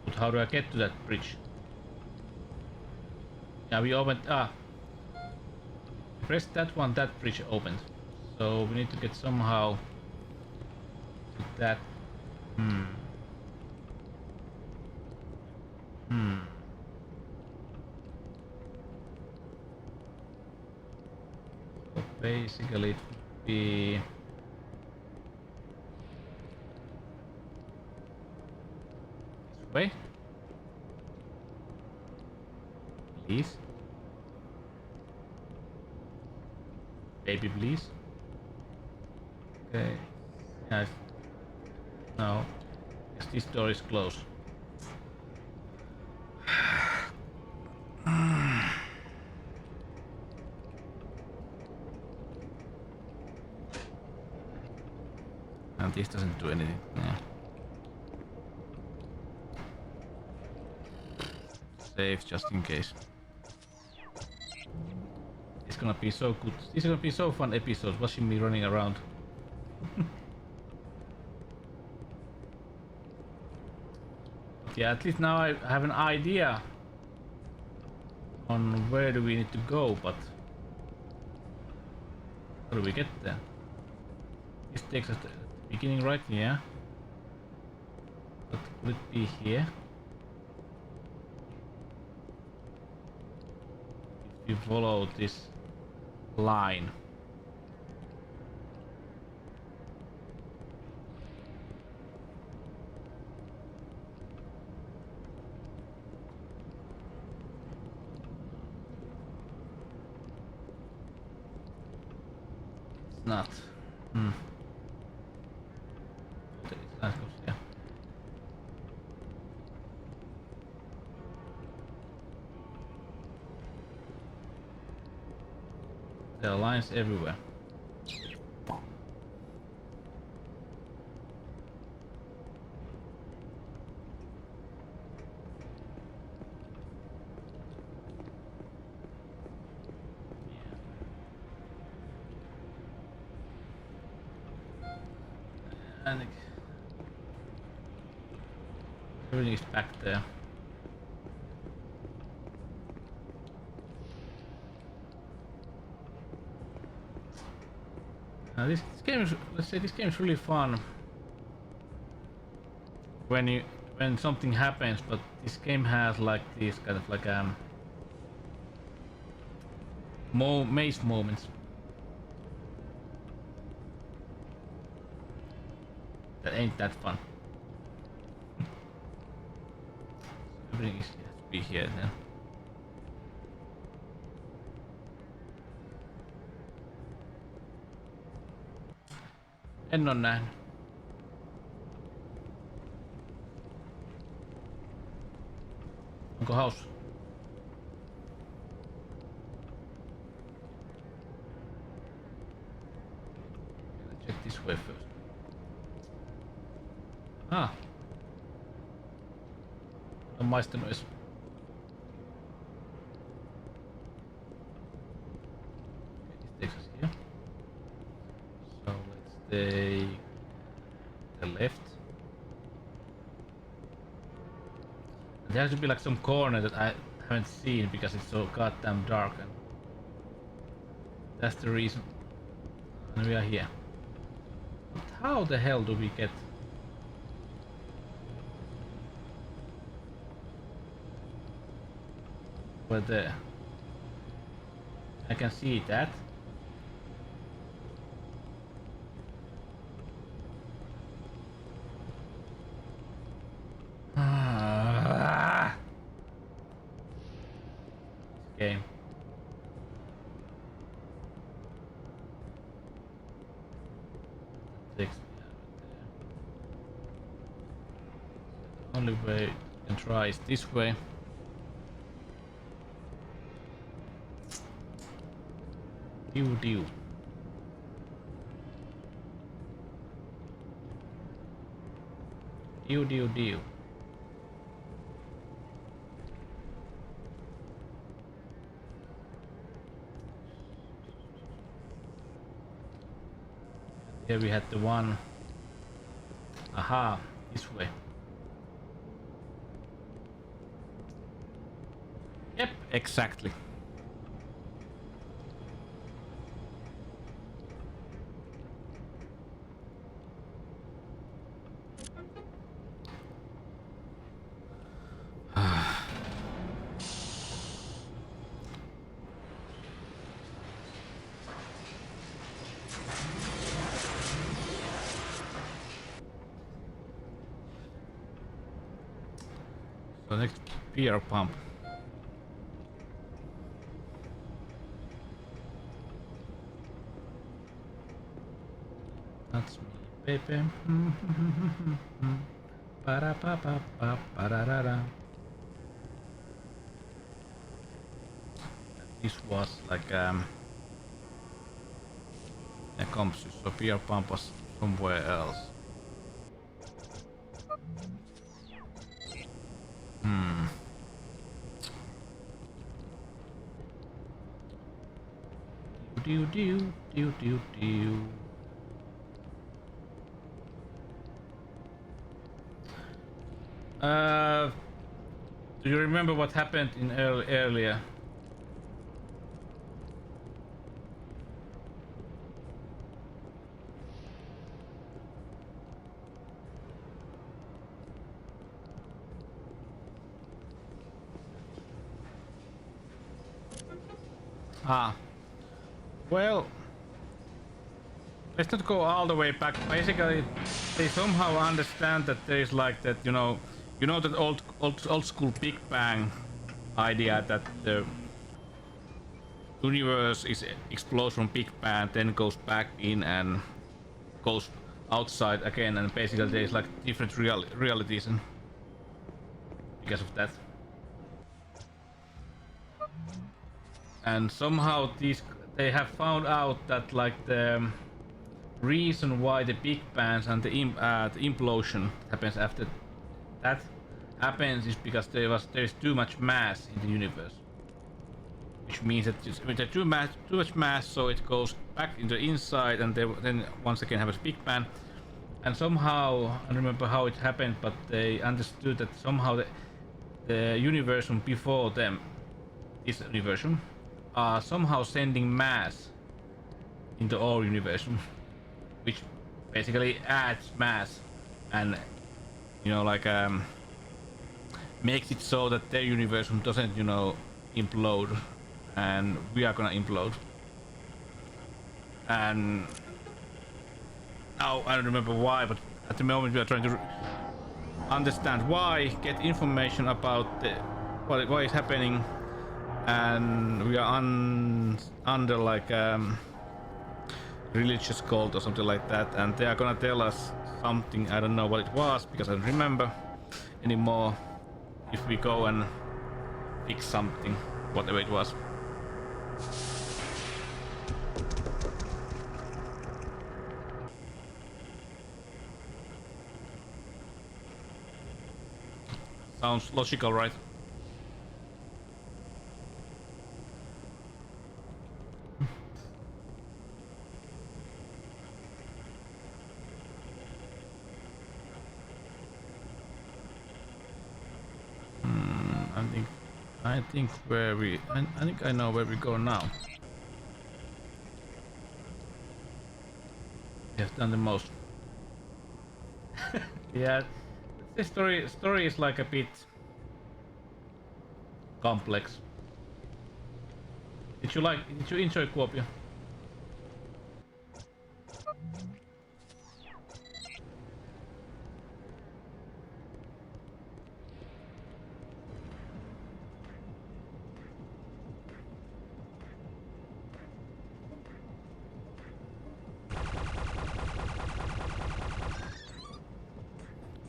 But how do I get to that bridge? Yeah, we opened. Ah, press that one. That bridge opened. So we need to get somehow to that. So basically, it would be. This way. Please. Baby, please. Okay. Yes. No. Yes, this door is closed. this doesn't do anything. Yeah. Save just in case. It's gonna be so good. This is gonna be so fun episodes watching me running around. Yeah, at least now I have an idea on where do we need to go, but how do we get there? This takes us to the beginning, right? Yeah. But would it be here? If we follow this line. It's not. Let's go here. There are lines everywhere. And everything is back there. This game is, let's say, this game is really fun when something happens, but this game has like these kind of like maze moments that ain't that fun. Everything has to be here then. En on nähnyt. Onko haussa? Check this way first. Ah. On maistanut edes. This takes us here. So let's take the left. There has to be like some corner that I haven't seen because it's so goddamn dark, and that's the reason. And we are here. But how the hell do we get? We're there. I can see that. Game. Takes me out there. The only way you can try is this way. Dew. Dew. Here we had the one. Aha, this way. Yep, exactly. So next beer pump. That's me, baby. Ba-da-ba-ba-ba-ba-da-da-da. This was like a compsus, so beer pump was somewhere else. Hmm. Do do do do do. Uh, do you remember what happened in earlier? Ah, well, let's not go all the way back. Basically, they somehow understand that there is like that, you know that old school Big Bang idea that the universe is explodes from Big Bang, then goes back in and goes outside again, and basically there's like different realities, and because of that, and somehow they have found out that like the reason why the Big Bangs and the implosion happens after that happens is because there's too much mass in the universe, which means that there's too much mass, so it goes back into the inside, and then once again have a Big Bang. And somehow, I don't remember how it happened, but they understood that somehow the universe before them, this universe, are somehow sending mass into our universe, which basically adds mass, and like makes it so that their universe doesn't implode, and we are gonna implode. And now I don't remember why, but at the moment we are trying to understand why, get information about what is happening, and we are under like religious cult or something like that, and they are gonna tell us something. I don't know what it was because I don't remember anymore. If we go and fix something, whatever it was. Sounds logical, right? I think I think I know where we go now. We have done the most. Yeah, this story is like a bit complex. Did you enjoy Kuopio?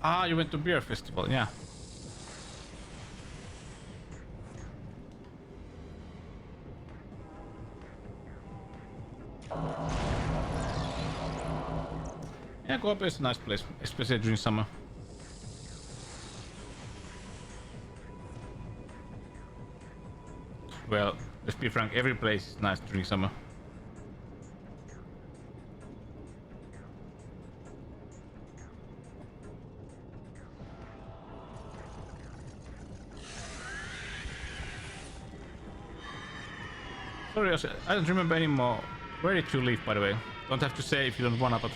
Ah, you went to beer festival, yeah. Yeah, Kuopio is a nice place, especially during summer. Well, let's be frank, every place is nice during summer. Sorry, I don't remember anymore. Where did you leave, by the way? Don't have to say if you don't wanna, but...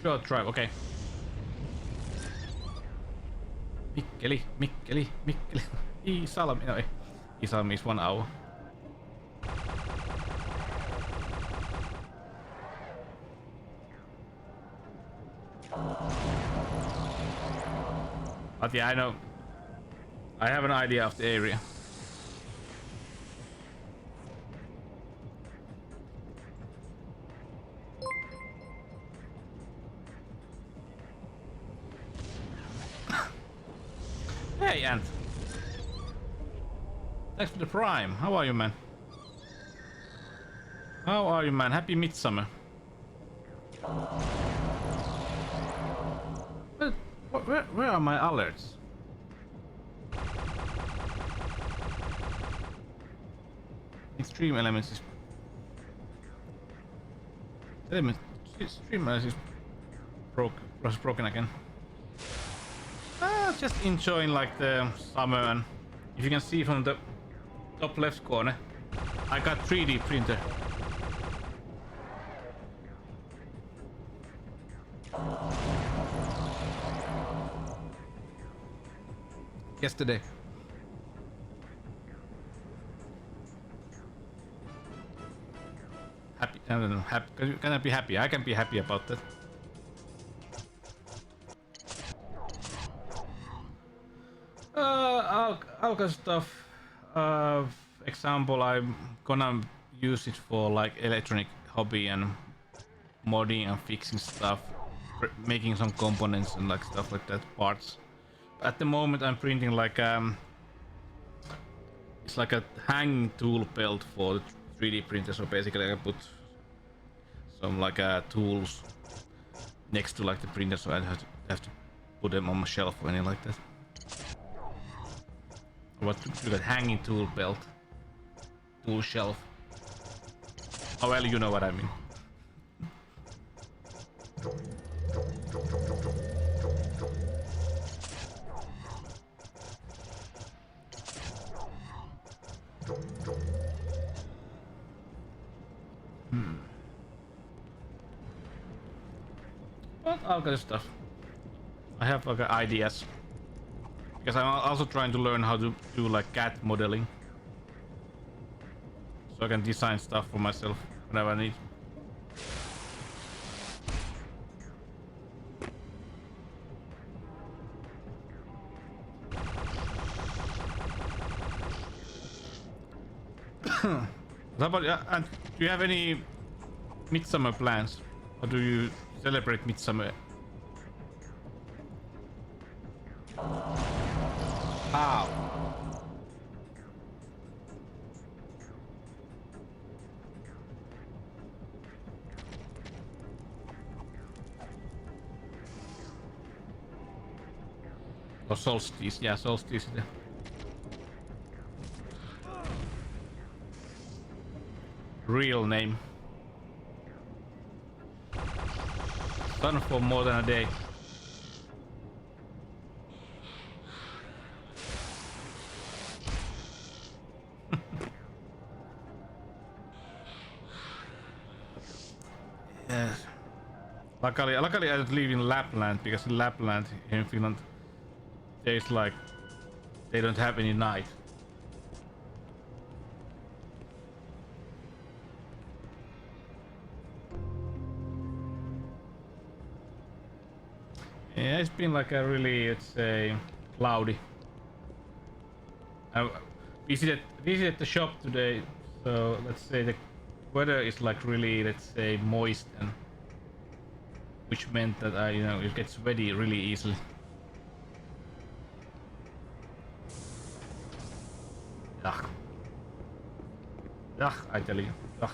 Short drive, okay. Mikkeli. Iisalmi, no ei. Iisalmi is 1 hour. But yeah, I know. I have an idea of the area. Hey, Ant. Thanks for the prime. How are you, man? How are you, man? Happy Midsummer. Where are my alerts? Stream elements is stream elements is broken again. Just enjoying like the summer, and if you can see from the top left corner, I got 3D printer. Yesterday. Happy, I don't know, happy. Can I be happy? I can be happy about that. Alka stuff. Example, I'm gonna use it for like electronic hobby and modding and fixing stuff, making some components and like stuff like that, parts. At the moment, I'm printing like it's like a hanging tool belt for the 3D printer. So basically, I can put some like tools next to like the printer, so I have to put them on my shelf or anything like that. What to that hanging tool belt, tool shelf. Oh well, you know what I mean. But all kind of stuff. I have like ideas. Because I'm also trying to learn how to do like CAD modeling. So I can design stuff for myself whenever I need. How about, and do you have any midsummer plans? Or do you celebrate midsummer? Ow. Or solstice, yeah, solstice. Real name. Sun for more than a day. Yes. Luckily I don't live in Lapland, because in Lapland in Finland there's like they don't have any night. Yeah, it's been like a really, let's say, cloudy. I visited the shop today, so let's say the weather is like really, let's say, moist, and which meant that it gets sweaty really easily. Ugh. Ugh, I tell you. Ugh.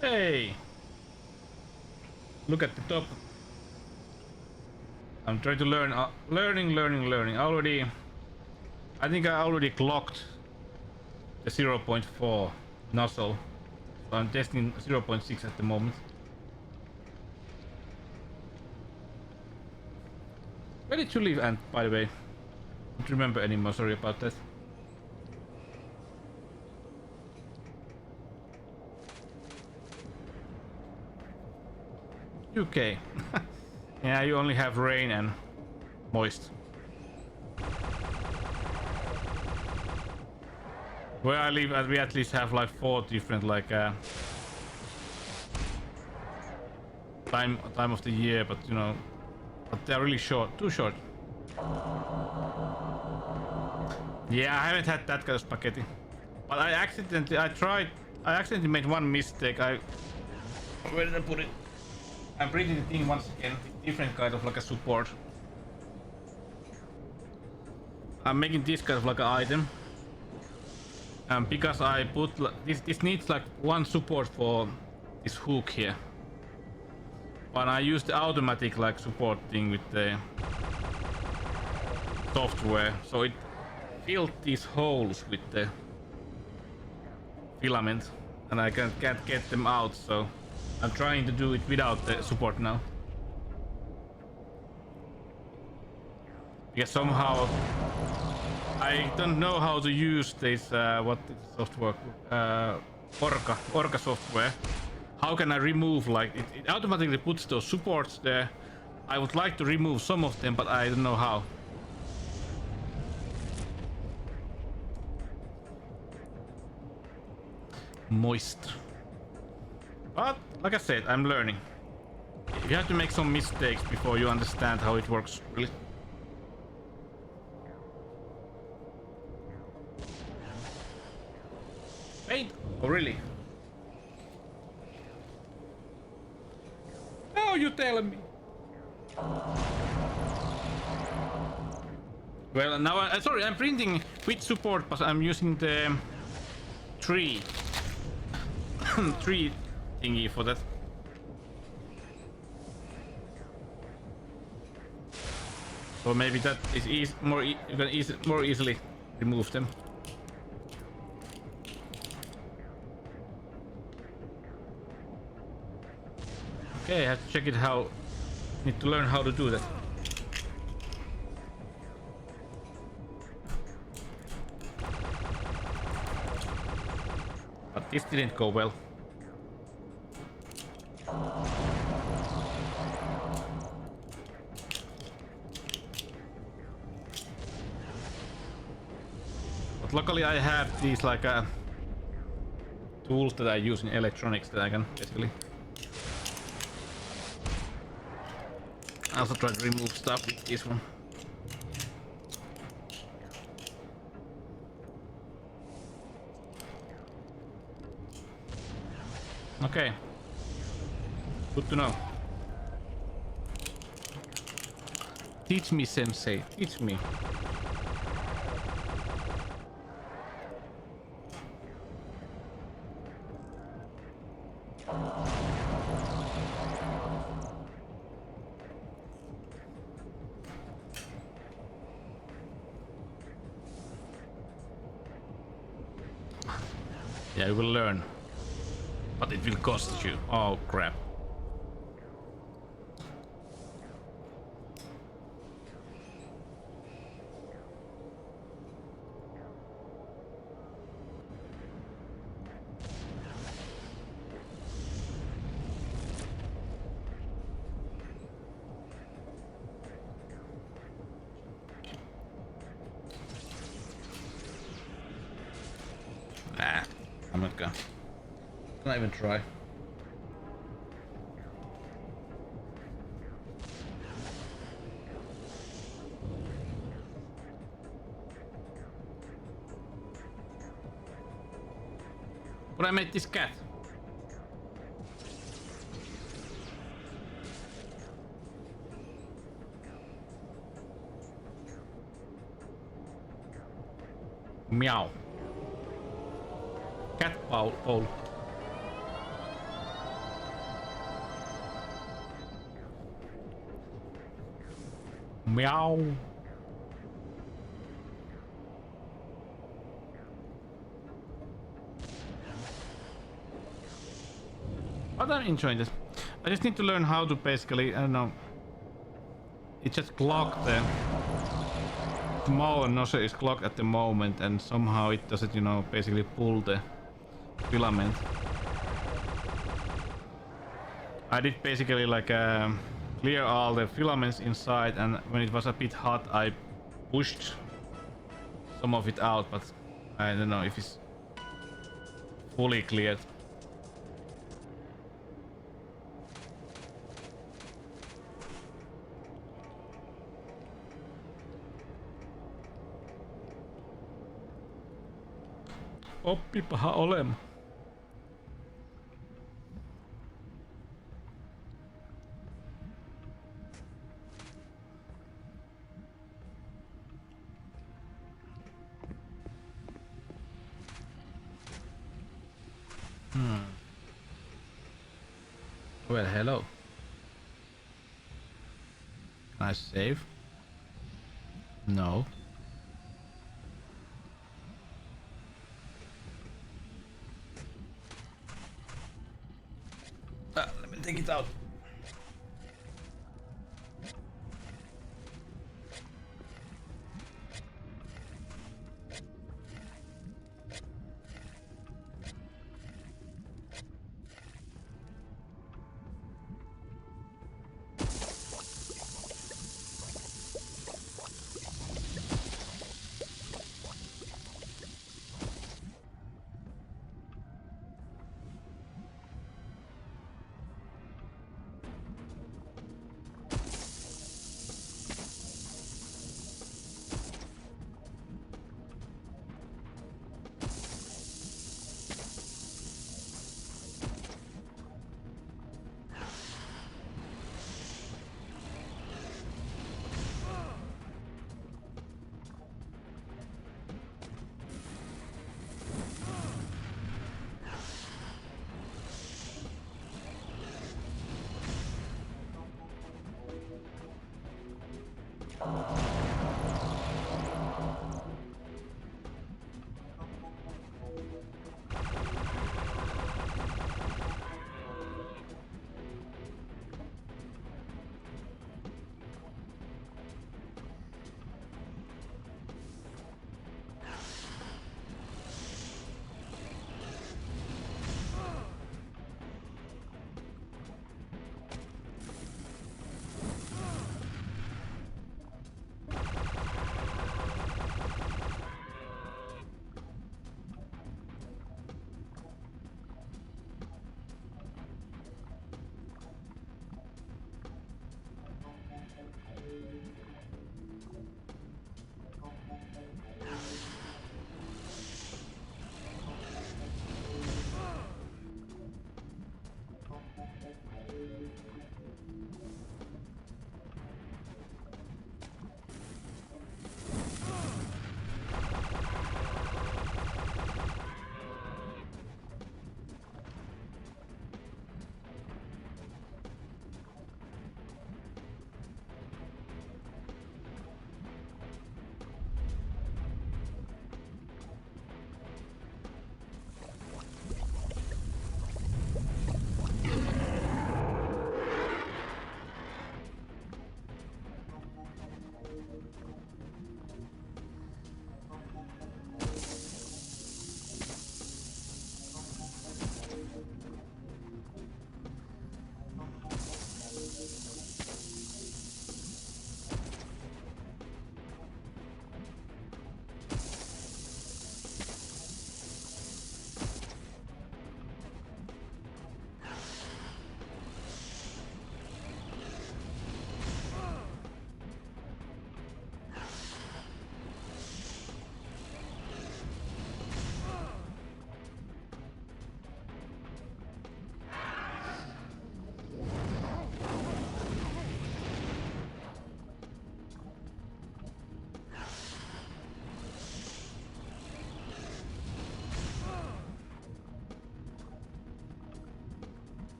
Hey! Look at the top. I'm trying to learn, learning. I think I already clocked the 0.4 nozzle. So I'm testing 0.6 at the moment. Where did you live, Ant, by the way? I don't remember anymore, sorry about that. UK. Yeah, you only have rain and moist. Where I live, we at least have like 4 different like time of the year, but but they're really short, too short. Yeah, I haven't had that kind of spaghetti, but I accidentally made one mistake. Where did I put it? I'm printing the thing once again. different kind of like a support. I'm making this kind of like an item. Because I put this needs like one support for this hook here. But I use the automatic like support thing with the software, so it filled these holes with the filament, and I can't get them out. So I'm trying to do it without the support now. Because somehow I don't know how to use this what software Orca software. How can I remove like it automatically puts those supports there. I would like to remove some of them, but I don't know how. Moist. But like I said, I'm learning. You have to make some mistakes before you understand how it works really. Paint? Oh really? Now you telling me. Well, now sorry, I'm printing with support, but I'm using the tree thingy for that. So maybe that is you can more easily remove them. Okay, I have to check it how. Need to learn how to do that. But this didn't go well. But luckily I have these like tools that I use in electronics that I can basically also try to remove stuff with this one. Okay. Good to know. Teach me, sensei. Teach me. Yeah, you will learn. But it will cost you. Oh crap. Nah, I'm not gonna even try. But I made this cat. Meow. Cat bowl. Meow. But I'm enjoying this. I just need to learn how to basically, I don't know. It just clogged the small nozzle is clogged at the moment, and somehow it doesn't, you know, basically pull the filament. I did basically like clear all the filaments inside, and when it was a bit hot I pushed some of it out, but I don't know if it's fully cleared. Oppipaha olema. Well, hello. Can I save? No. Let me take it out.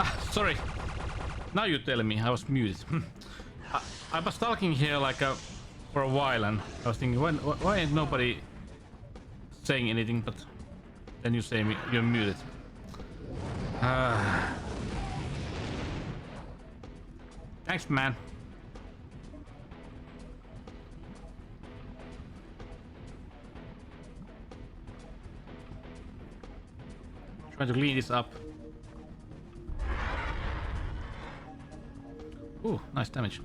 Ah, sorry. Now you tell me I was muted. I was talking here like for a while, and I was thinking, why ain't nobody saying anything? But then you say you're muted. Thanks, man. Trying to clean this up. Ooh, nice damage.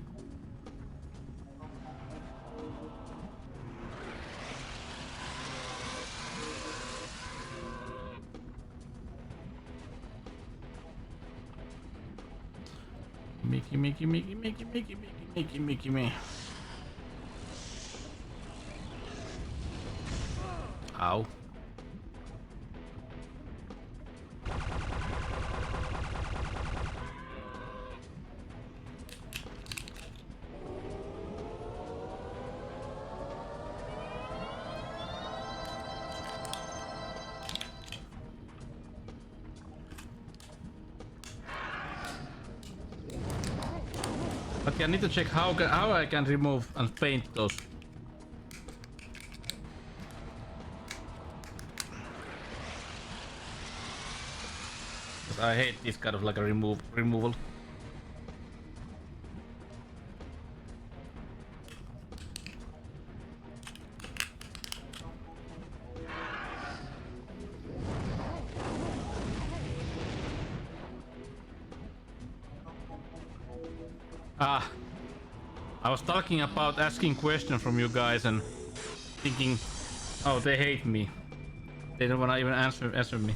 Mickey, me. Ow. But I need to check how I can remove and paint those. I hate this kind of like a removal. Ah, I was talking about asking questions from you guys and thinking, oh, they hate me. They don't want to even answer me.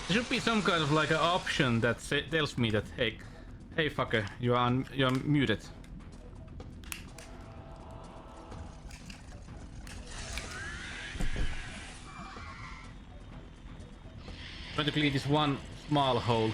There should be some kind of like an option that tells me that hey fucker, you're muted. Trying to clean this one small hole.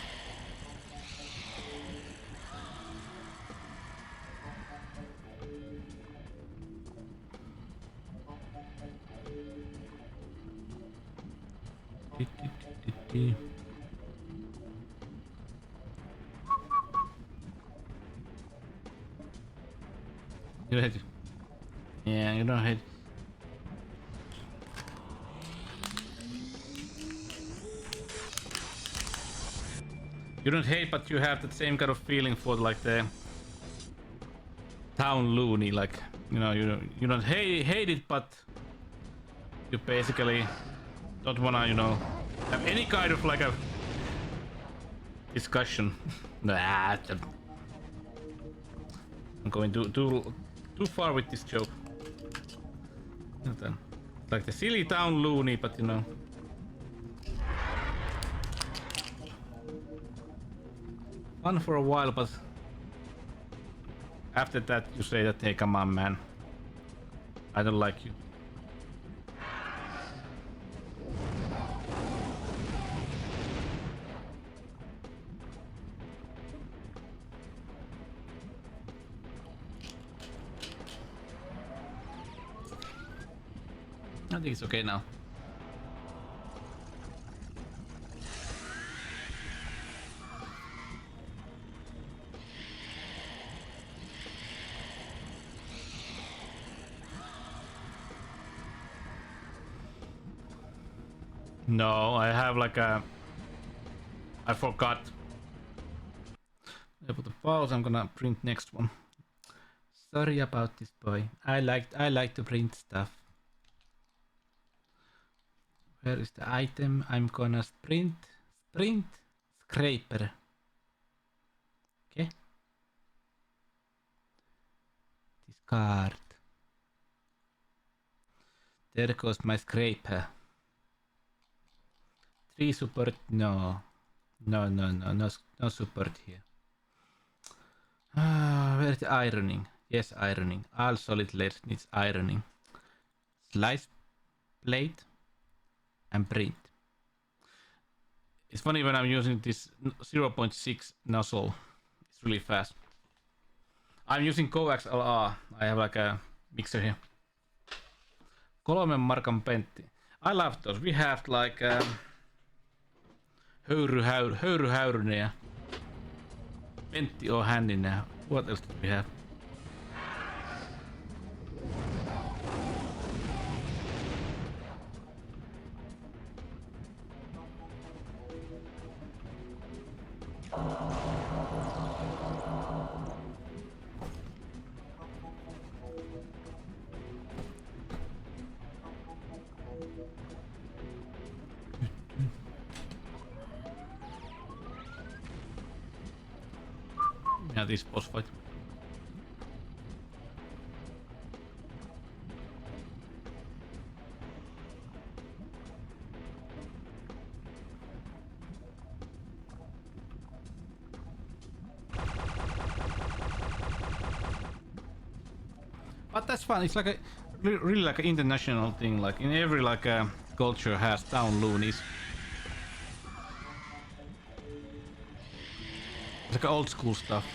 You hate it. Yeah, you don't hate. You don't hate, but you have the same kind of feeling for like the town loony, like you know, you don't hate it, but you basically don't wanna, you know, have any kind of like a discussion. Nah, I'm going too far with this joke. Like the silly town loony, but you know. Fun for a while, but after that you say that, hey, come on, man. I don't like you. I think it's okay now. No, I have like a... I forgot. I put the pause, I'm gonna print next one. Sorry about this, boy. I like to print stuff. Where is the item? I'm gonna print scraper. Okay. Discard. There goes my scraper. 3 support, no support here. Where's the ironing? Yes, ironing. All solid lead needs ironing. Slice plate and print. It's funny when I'm using this 0.6 nozzle. It's really fast. I'm using coax LR. I have like a mixer here. 3 markan pentti. I love those. We have like höyryhäyrynen ja pentti on hänninen. What else do we have? Yeah, this boss fight. But that's fun. It's like a really like an international thing. Like in every like culture has town loonies. It's like old school stuff.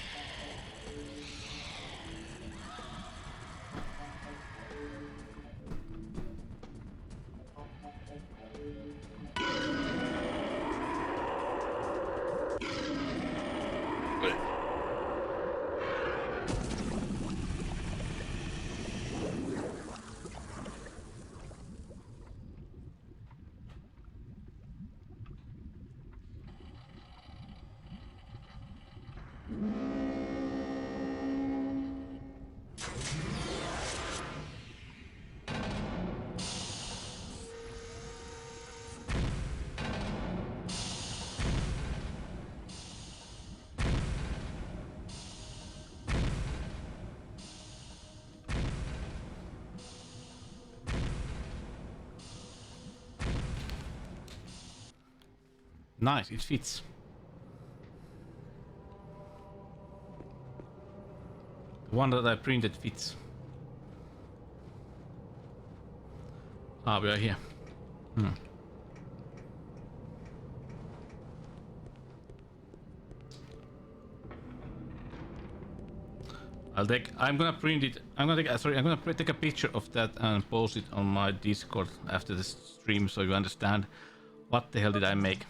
Nice, it fits. The one that I printed fits. Ah, we are here. I'm gonna print it. I'm gonna take a picture of that and post it on my Discord after the stream so you understand what the hell did I make.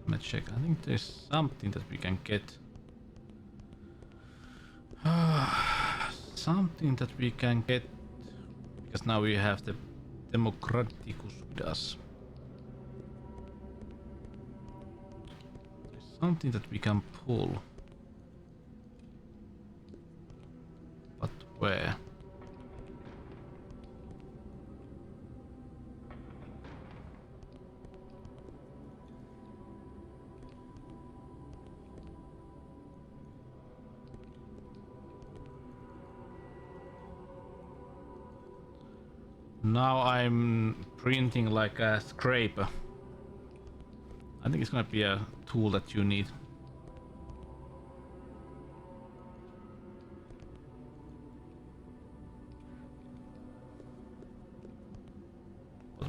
Let's check. I think there's something that we can get. Something that we can get because now we have the Democraticus with us. There's something that we can pull. But where? Now I'm printing like a scraper. I think it's gonna be a tool that you need.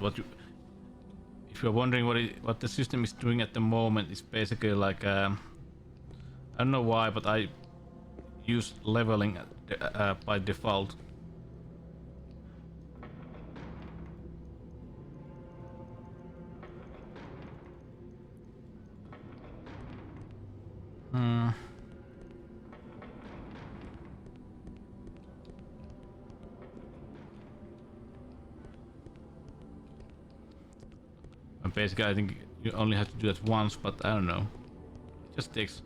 But if you're wondering what the system is doing at the moment, it's basically like I don't know why, but I use leveling by default. And basically, I think you only have to do that once, but I don't know. It just takes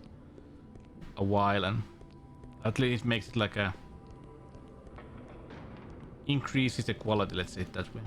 a while, and at least it makes it like a increases the quality. Let's say it that way.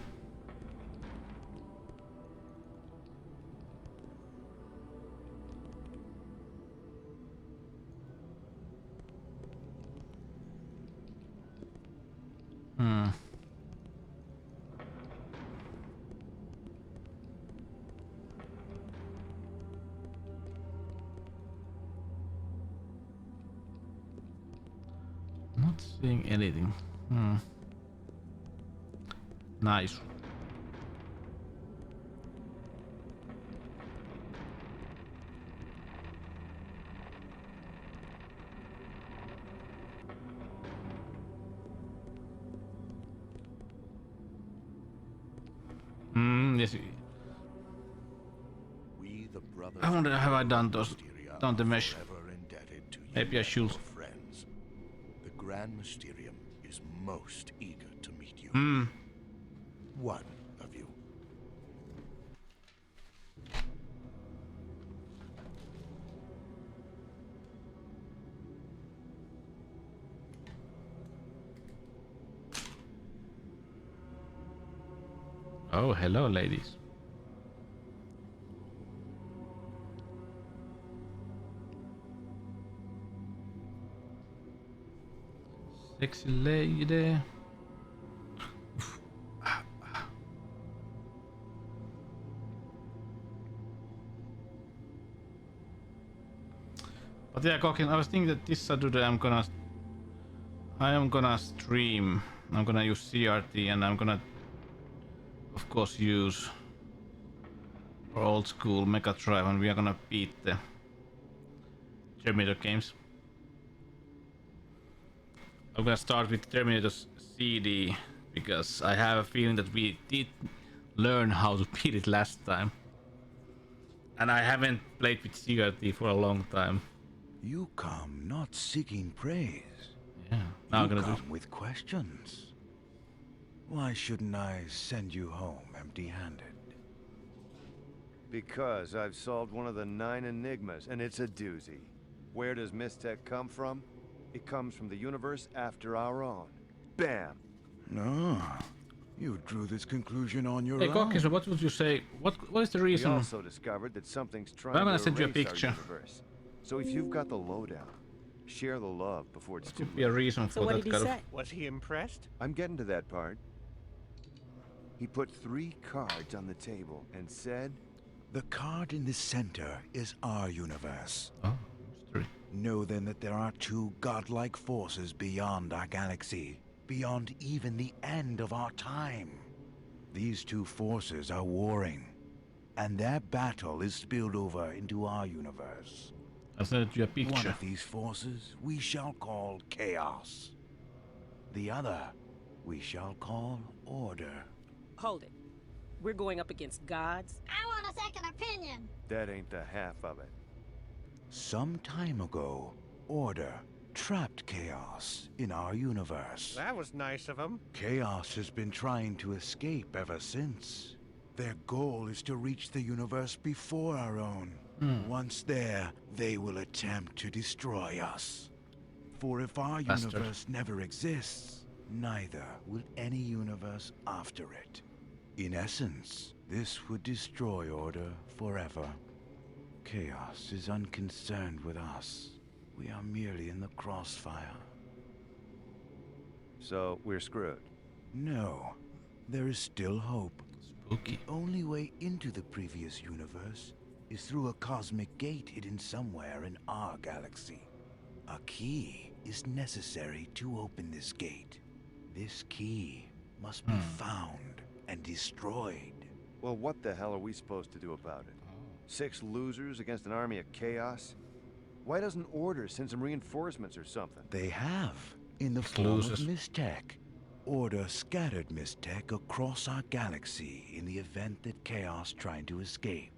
seeing anything. Hmm. Nice. Yes. We, the brothers I wonder, have I done of those? Mysteria, Done the are mesh? forever indebted to you Maybe I and should. your friends. The Grand Mysterium is most eager to meet you. One of you. Oh, hello, ladies. Sexy lady. But yeah, Cooking, I was thinking that this Saturday I am gonna stream. I'm gonna use CRT and I'm gonna, of course, use our old school Mega Drive, and we are gonna beat the Terminator games. I'm gonna start with Terminator CD because I have a feeling that we did learn how to beat it last time. And I haven't played with CRT for a long time. You come not seeking praise. Yeah, now I'm You gonna do. come with questions. Why shouldn't I send you home empty-handed? Because I've solved one of the 9 enigmas, and it's a doozy. Where does Mystech come from? It comes from the universe after our own. Bam! No, you drew this conclusion on your Hey, own. Cocky, so what would you say? What is the We reason? also discovered that something's trying I'm gonna to send you a erase our picture. universe. So if you've got the lowdown, share the love before it's What too could be a late. reason So for what that did he kind say? of? Was he impressed? I'm getting to that part. He put 3 cards on the table and said, The card in the center is our universe. Oh, mystery. Know then that there are 2 godlike forces beyond our galaxy, beyond even the end of our time. These 2 forces are warring, and their battle is spilled over into our universe. I'll send you a One picture. of these forces we shall call Chaos. The other we shall call Order. Hold it. We're going up against gods? I want a second opinion. that ain't the half of it. Some time ago, Order trapped Chaos in our universe. That was nice of him. Chaos has been trying to escape ever since. Their goal is to reach the universe before our own. Once there, they will attempt to destroy us. For if our Bastard. universe never exists, neither will any universe after it. In essence, this would destroy Order forever. Chaos is unconcerned with us. We are merely in the crossfire. So we're screwed. No, there is still hope. Spooky. The only way into the previous universe is through a cosmic gate hidden somewhere in our galaxy. A key is necessary to open this gate. This key must be found and destroyed. Well, what the hell are we supposed to do about it? 6 losers against an army of chaos? Why doesn't Order send some reinforcements or something? They have, in the Just form losers. of Mystech. Order scattered Mystech across our galaxy in the event that Chaos tried to escape.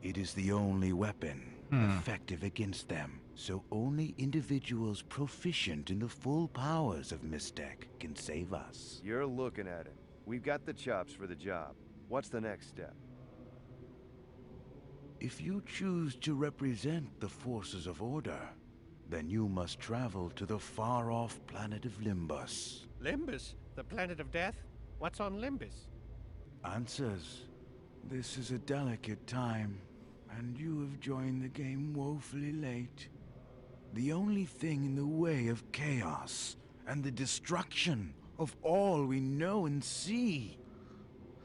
It is the only weapon effective against them, so only individuals proficient in the full powers of Mystech can save us. You're looking at it. We've got the chops for the job. What's the next step? If you choose to represent the forces of Order, then you must travel to the far-off planet of Limbus. Limbus, the planet of death? What's on Limbus? Answers. This is a delicate time, and you have joined the game woefully late. The only thing in the way of chaos and the destruction of all we know and see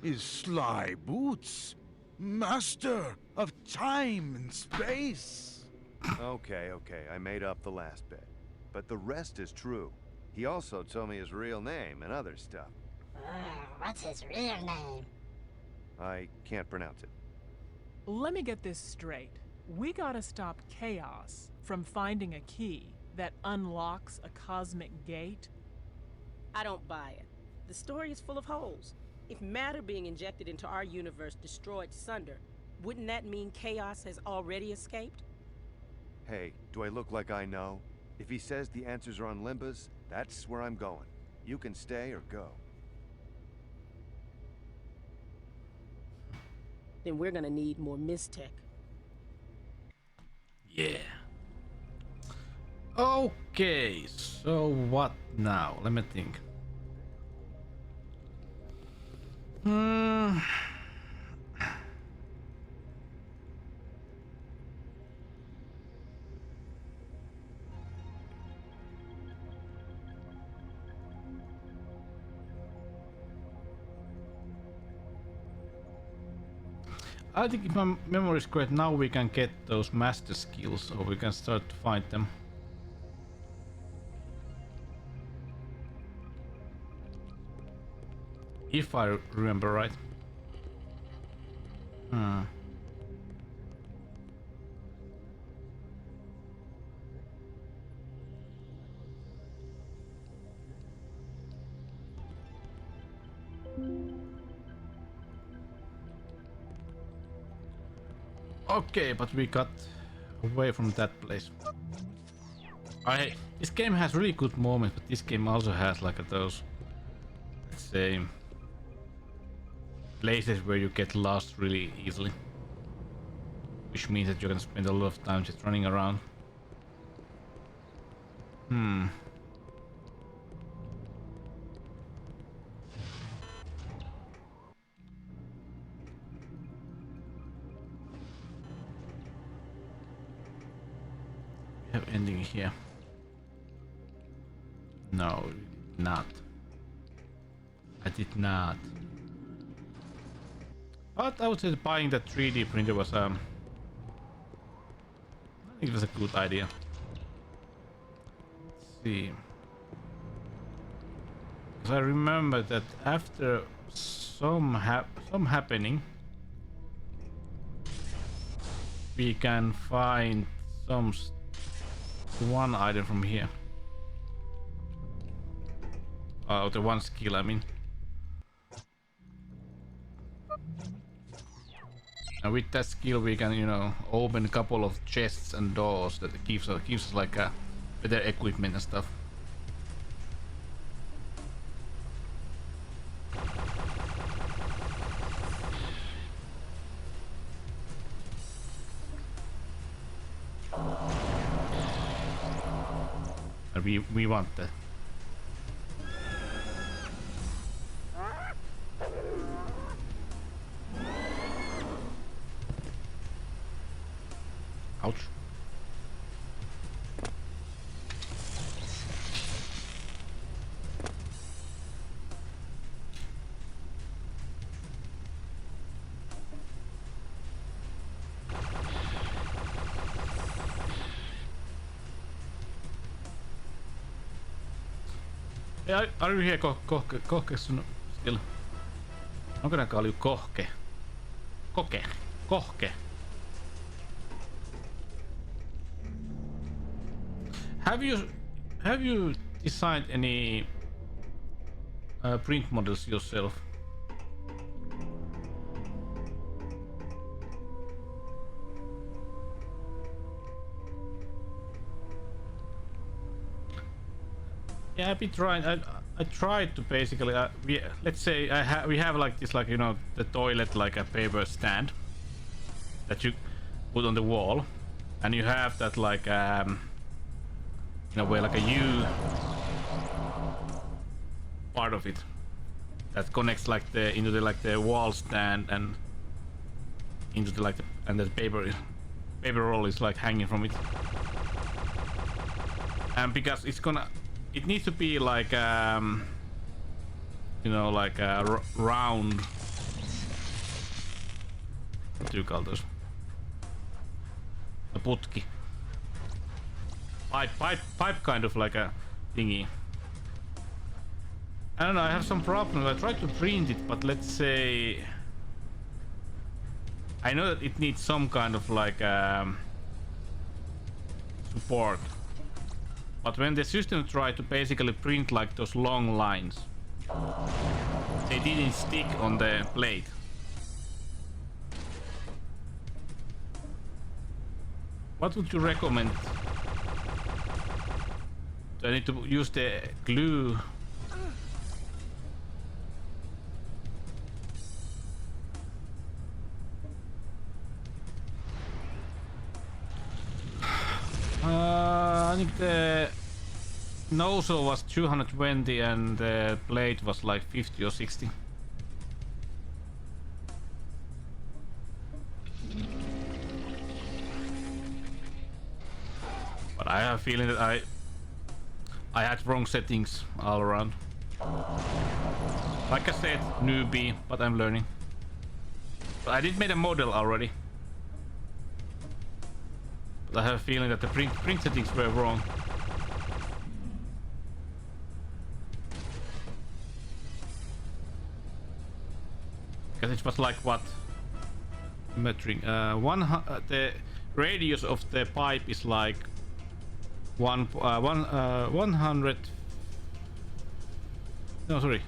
is Sly Boots, master of time and space. Okay, I made up the last bit. But the rest is true. He also told me his real name and other stuff. What's his real name? I can't pronounce it. Let me get this straight. We gotta stop Chaos from finding a key that unlocks a cosmic gate? I don't buy it. The story is full of holes. If matter being injected into our universe destroyed Sunder, wouldn't that mean Chaos has already escaped? Hey, do I look like I know? If he says the answers are on Limbus, that's where I'm going. You can stay or go. Then we're gonna need more Mystech. Yeah. Okay, so what now? Let me think. I think if my memory is correct, now we can get those master skills, or we can start to find them. If I remember right. Okay, but we got away from that place. This game has really good moments, but this game also has like those, let's say, places where you get lost really easily, which means that you're gonna spend a lot of time just running around. We have ending here. No, not. I did not. But I would say that buying that 3D printer was I think it was a good idea. Let's see. Because I remember that after some happening, we can find one item from here. Oh, the one skill, I mean. And with that skill we can, you know, open a couple of chests and doors that gives us like a better equipment and stuff. And we want that. Ouch. Hey, are you here, Kohke still? I'm gonna call you Kohke. Kohke. Have you designed any print models yourself? Yeah, I've been trying. I tried to basically. Let's say we have like this, like, you know, the toilet, like a paper stand that you put on the wall, and you have that like in a way like a U part of it that connects like into the wall stand and into the and the paper roll is like hanging from it. And because it needs to be like you know, like a round, what do you call those? A putki. Pipe kind of like a thingy. I don't know, I have some problems. I tried to print it, but let's say I know that it needs some kind of like support. But when the system tried to basically print like those long lines, they didn't stick on the plate. What would you recommend? Do I need to use the glue? I think the nozzle was 220 and the blade was like 50 or 60. But I have a feeling that I had wrong settings all around. Like I said, newbie, but I'm learning. But I did make a model already. But I have a feeling that the print settings were wrong. Because it was like what? Measuring the radius of the pipe is like 100. No, sorry.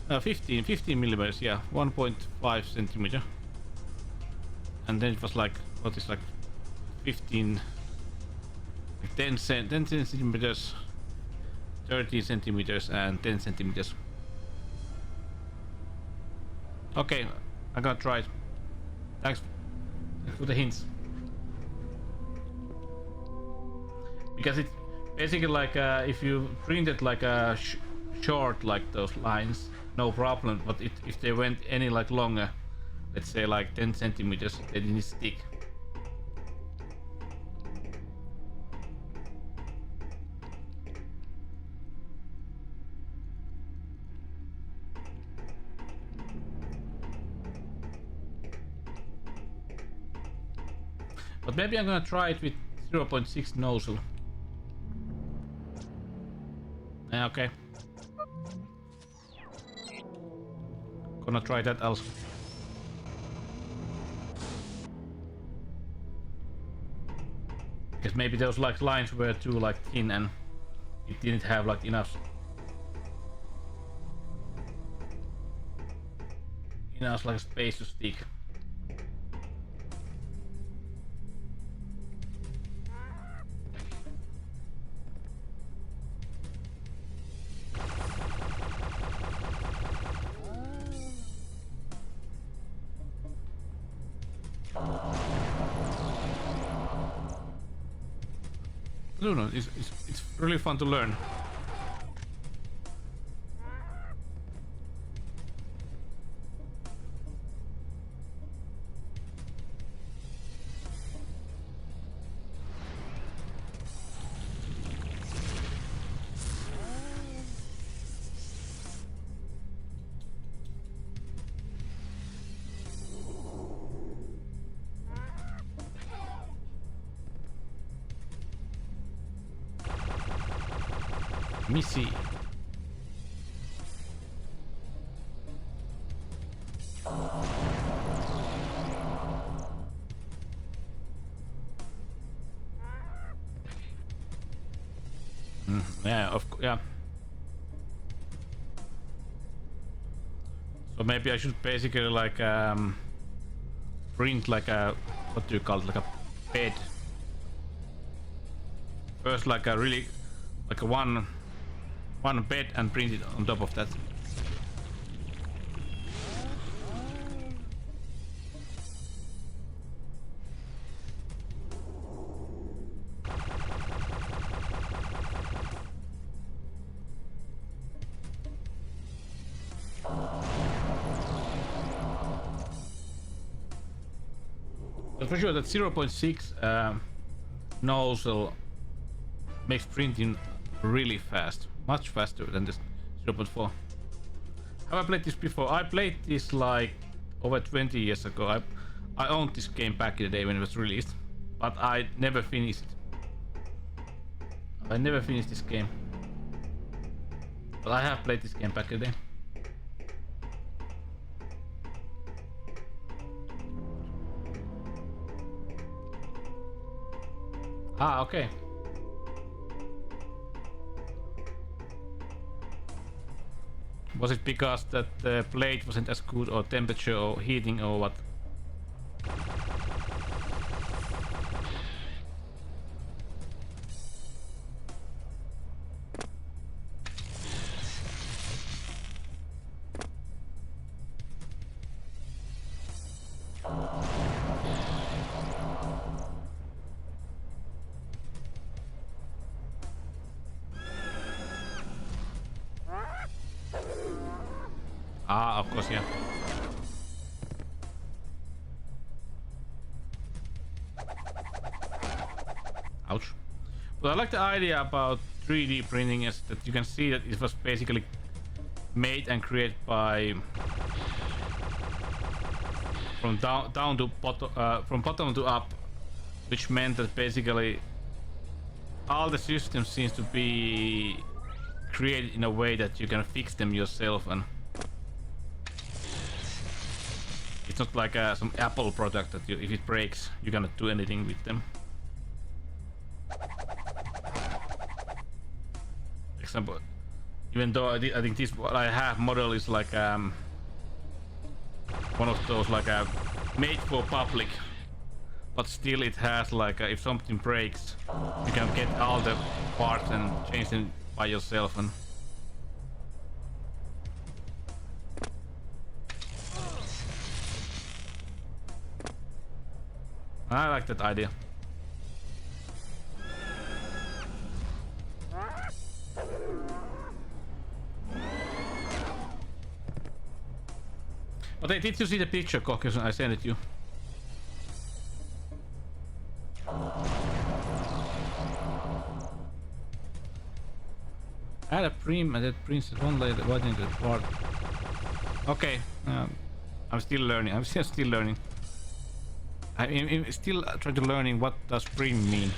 Uh, 15 millimeters, yeah, 1.5 centimeter. And then it was like, what is like 15, like 10 centimeters, 30 centimeters, and 10 centimeters. Okay, I'm gonna try it. Thanks for the hints. Because it's basically like if you printed like a short like those lines, no problem. But if they went any like longer, let's say like 10 centimeters, they didn't stick. But maybe I'm gonna try it with 0.6 nozzle. Yeah, okay. Gonna try that also. Because maybe those like lines were too like thin and it didn't have like enough like space to stick. I don't know, it's really fun to learn. Let me see. Yeah, of course, yeah. So maybe I should basically like print like a, what do you call it, like a bed. First like a really like a one bed and print it on top of that. But for sure that 0.6 nozzle makes printing really fast, much faster than this 0.4. Have I played this before? I played this like over 20 years ago. I owned this game back in the day when it was released, but I never finished it. I never finished this game. But I have played this game back in the day. Ah, okay. Was it because that the blade wasn't as good, or temperature, or heating, or what? Ah, of course, yeah. Ouch. But I like the idea about 3D printing is that you can see that it was basically made and created by from down to bottom, from bottom to up, which meant that basically all the systems seems to be created in a way that you can fix them yourself, and it's not like some Apple product that if it breaks, you cannot do anything with them. Example, even though I think this what I have model is like one of those like made for public, but still it has like if something breaks, you can get all the parts and change them by yourself, and I like that idea. But hey, did you see the picture, Caucus? I sent it to you. Add a prim and that prints one layer widening the part. Okay, I'm still learning. I'm still learning. I'm still trying to learning what does prim mean.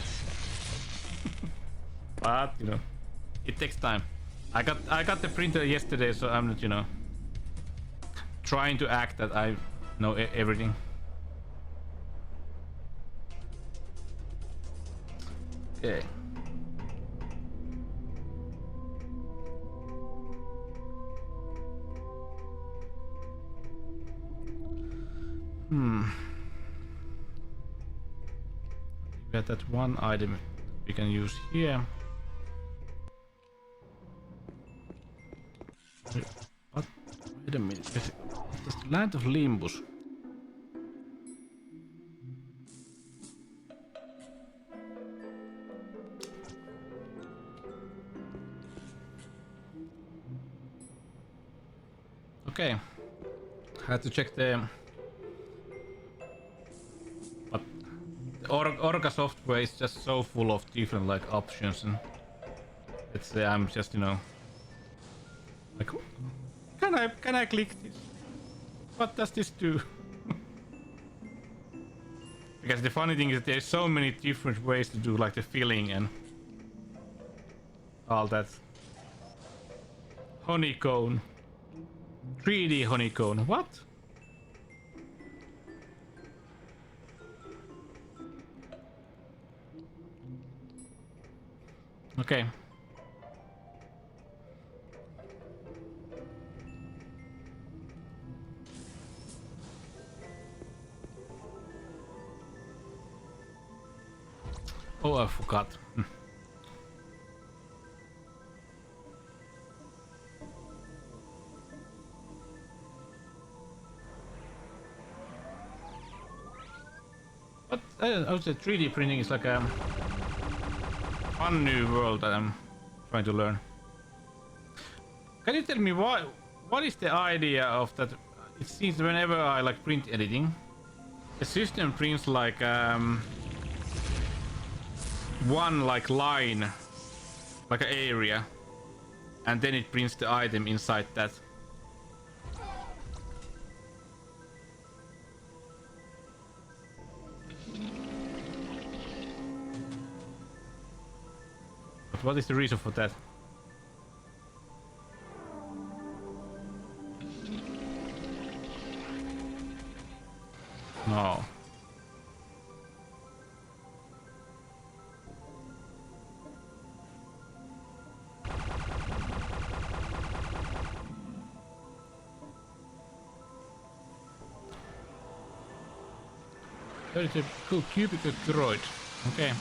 But you know, it takes time. I got the printer yesterday, so I'm not, you know, trying to act that I know everything. Okay. We got that one item we can use here. What? Wait a minute. It's the land of Limbus. Okay. I had to check the Orca software is just so full of different like options, and let's say I'm just, you know, like, can I click this? What does this do? Because the funny thing is that there's so many different ways to do like the filling and all that. Honeycomb. 3D honeycomb. What? Okay. Oh, I forgot. But I would say 3D printing is like a fun new world that I'm trying to learn. Can you tell me what is the idea of that? It seems whenever I like print editing, the system prints like one like line, like an area, and then it prints the item inside that. what is the reason for that? No. There is a cool cubicle droid. Okay.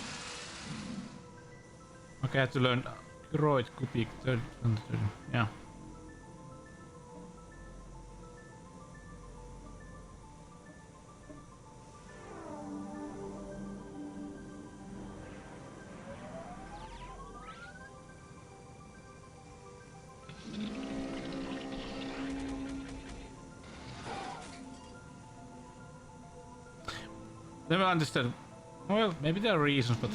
Okay, I have to learn droid cubic. Yeah. Never understand. Well, maybe there are reasons, but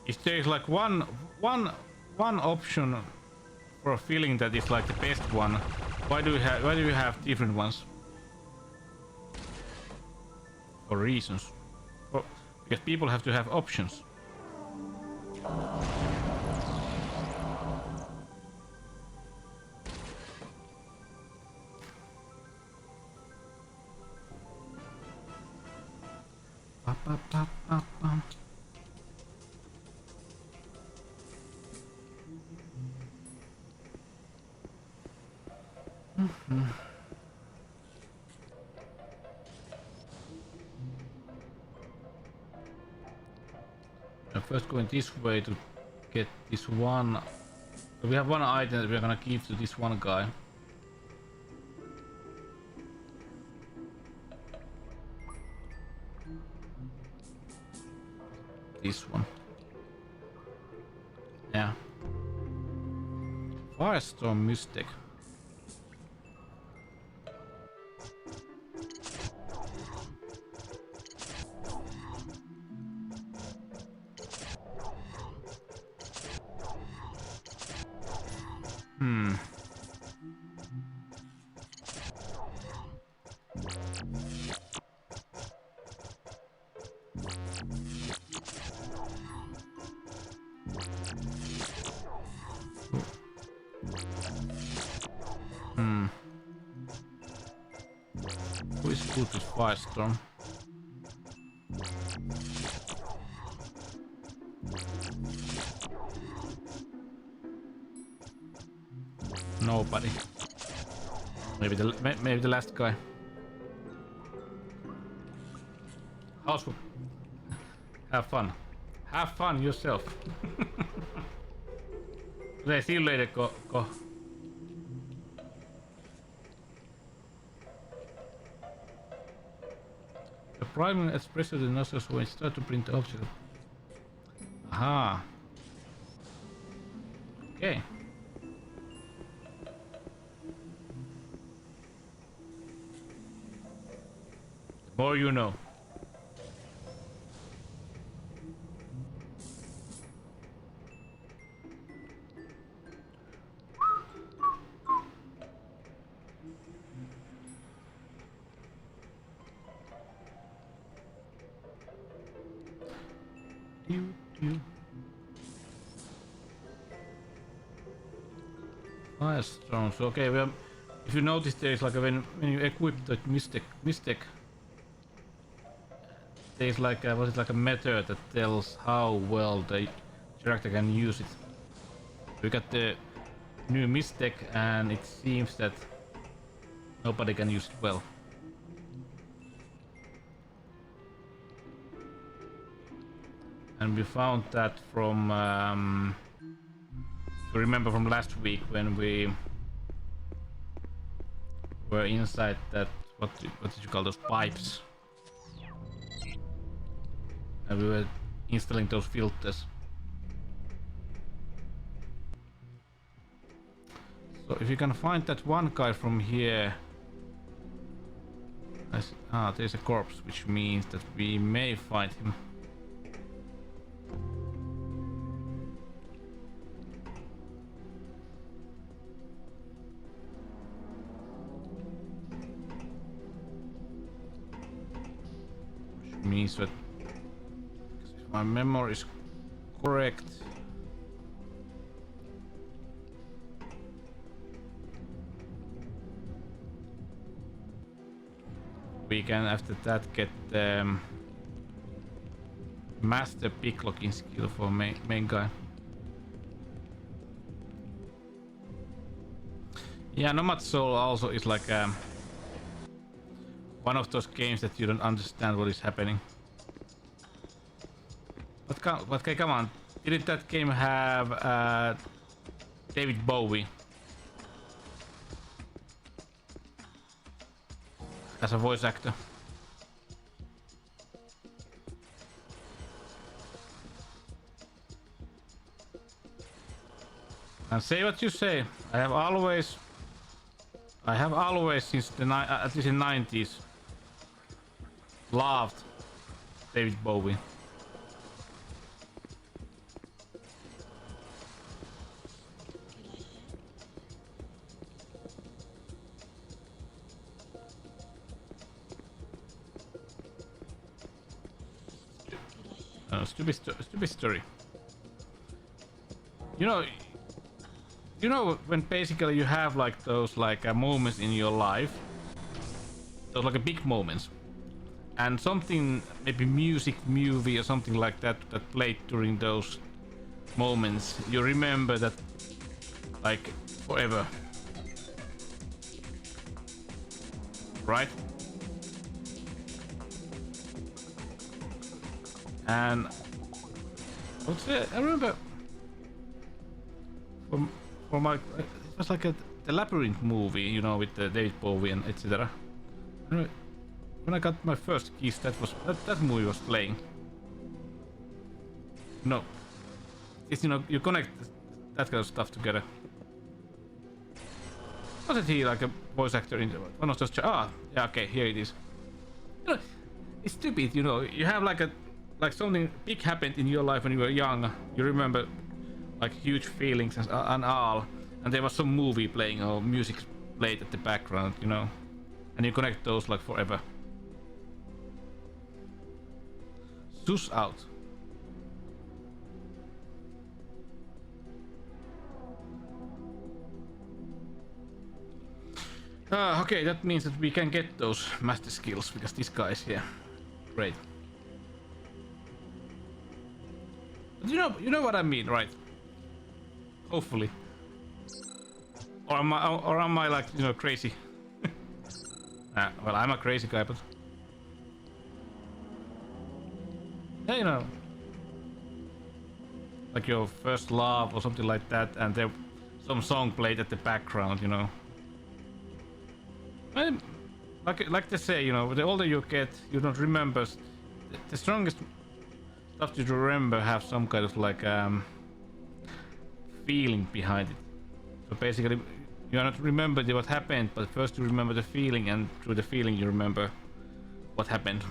if there is like one option for a feeling that is like the best one, why do you have different ones? For reasons. Well, because people have to have options. I'm first going this way to get this one. We have one item that we're gonna give to this one guy. This one. Yeah. Firestorm Mystic. Who is good with Firestorm? Nobody. Maybe the last guy. Housebook. Have fun. Have fun yourself. Okay, see you later, go. The primary espresso the nozzles when it starts to print the object. Aha. Okay. The more you know. Firestorm. So okay, well, if you notice, there is like when you equip the mystic, there's like what is like a method that tells how well the character can use it. We got the new mystic, and it seems that nobody can use it well. And we found that from if you remember from last week when we were inside that what did you call those pipes? And we were installing those filters. So if you can find that one guy from here, there's a corpse, which means that we may find him. Which means that my memory is correct, we can after that get the master picklocking skill for main guy. Yeah, Nomad Soul also is like one of those games that you don't understand what is happening. But come on, didn't that game have David Bowie as a voice actor? And say what you say, I have always since the at least in the 90s loved David Bowie. Stupid story. You know when basically you have like those like moments in your life, those like big moments, and something, maybe music, movie or something like that played during those moments, you remember that like forever, right? And I remember for my, it was like the Labyrinth movie, you know, with the David Bowie and etc. When I got my first keys, that movie was playing. No, it's, you know, you connect that kind of stuff together. Wasn't he like a voice actor in one of those? Yeah, okay, here it is. You know, it's stupid, you know. You have like something big happened in your life when you were young. You remember like huge feelings and all, and there was some movie playing or music played at the background, you know, and you connect those like forever. Sus out. Okay, that means that we can get those master skills because this guy is here. Great. But you know what I mean, right? Hopefully. Or am I like, you know, crazy? Well, I'm a crazy guy, but yeah, you know, like your first love or something like that, and there some song played at the background, you know. And like they say, you know, the older you get, you don't remember. The strongest stuff you remember have some kind of like feeling behind it. So basically, you are not remember what happened, but first you remember the feeling, and through the feeling you remember what happened.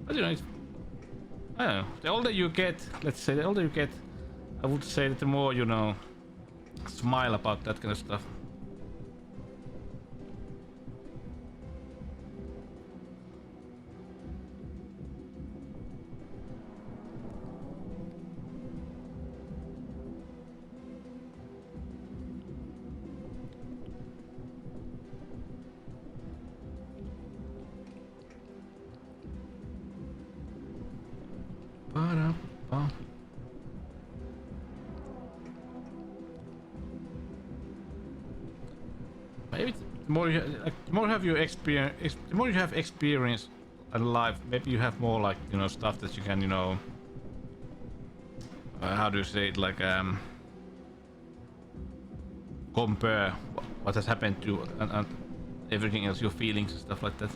But you know, I don't know. The older you get, let's say, the older you get, I would say that the more, you know, smile about that kind of stuff. Maybe the more you have experience in life, maybe you have more like, you know, stuff that you can, you know, how do you say it, like compare what has happened to and everything else, your feelings and stuff like that.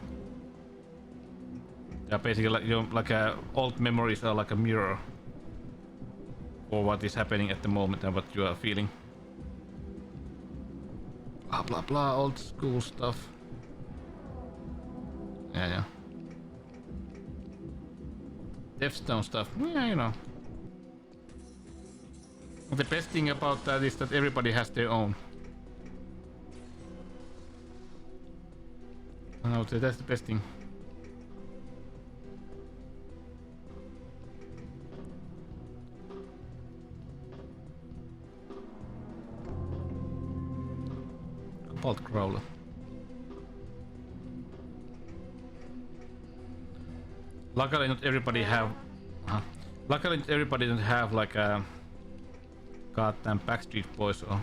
Yeah, basically, like, you know, like old memories are like a mirror for what is happening at the moment and what you are feeling. Blah blah blah, old school stuff. Yeah. Deathstone stuff. Yeah, you know. The best thing about that is that everybody has their own. I would say that's the best thing. Cobalt crawler. Luckily, not everybody have. Luckily, not everybody doesn't have like a goddamn Backstreet Boys or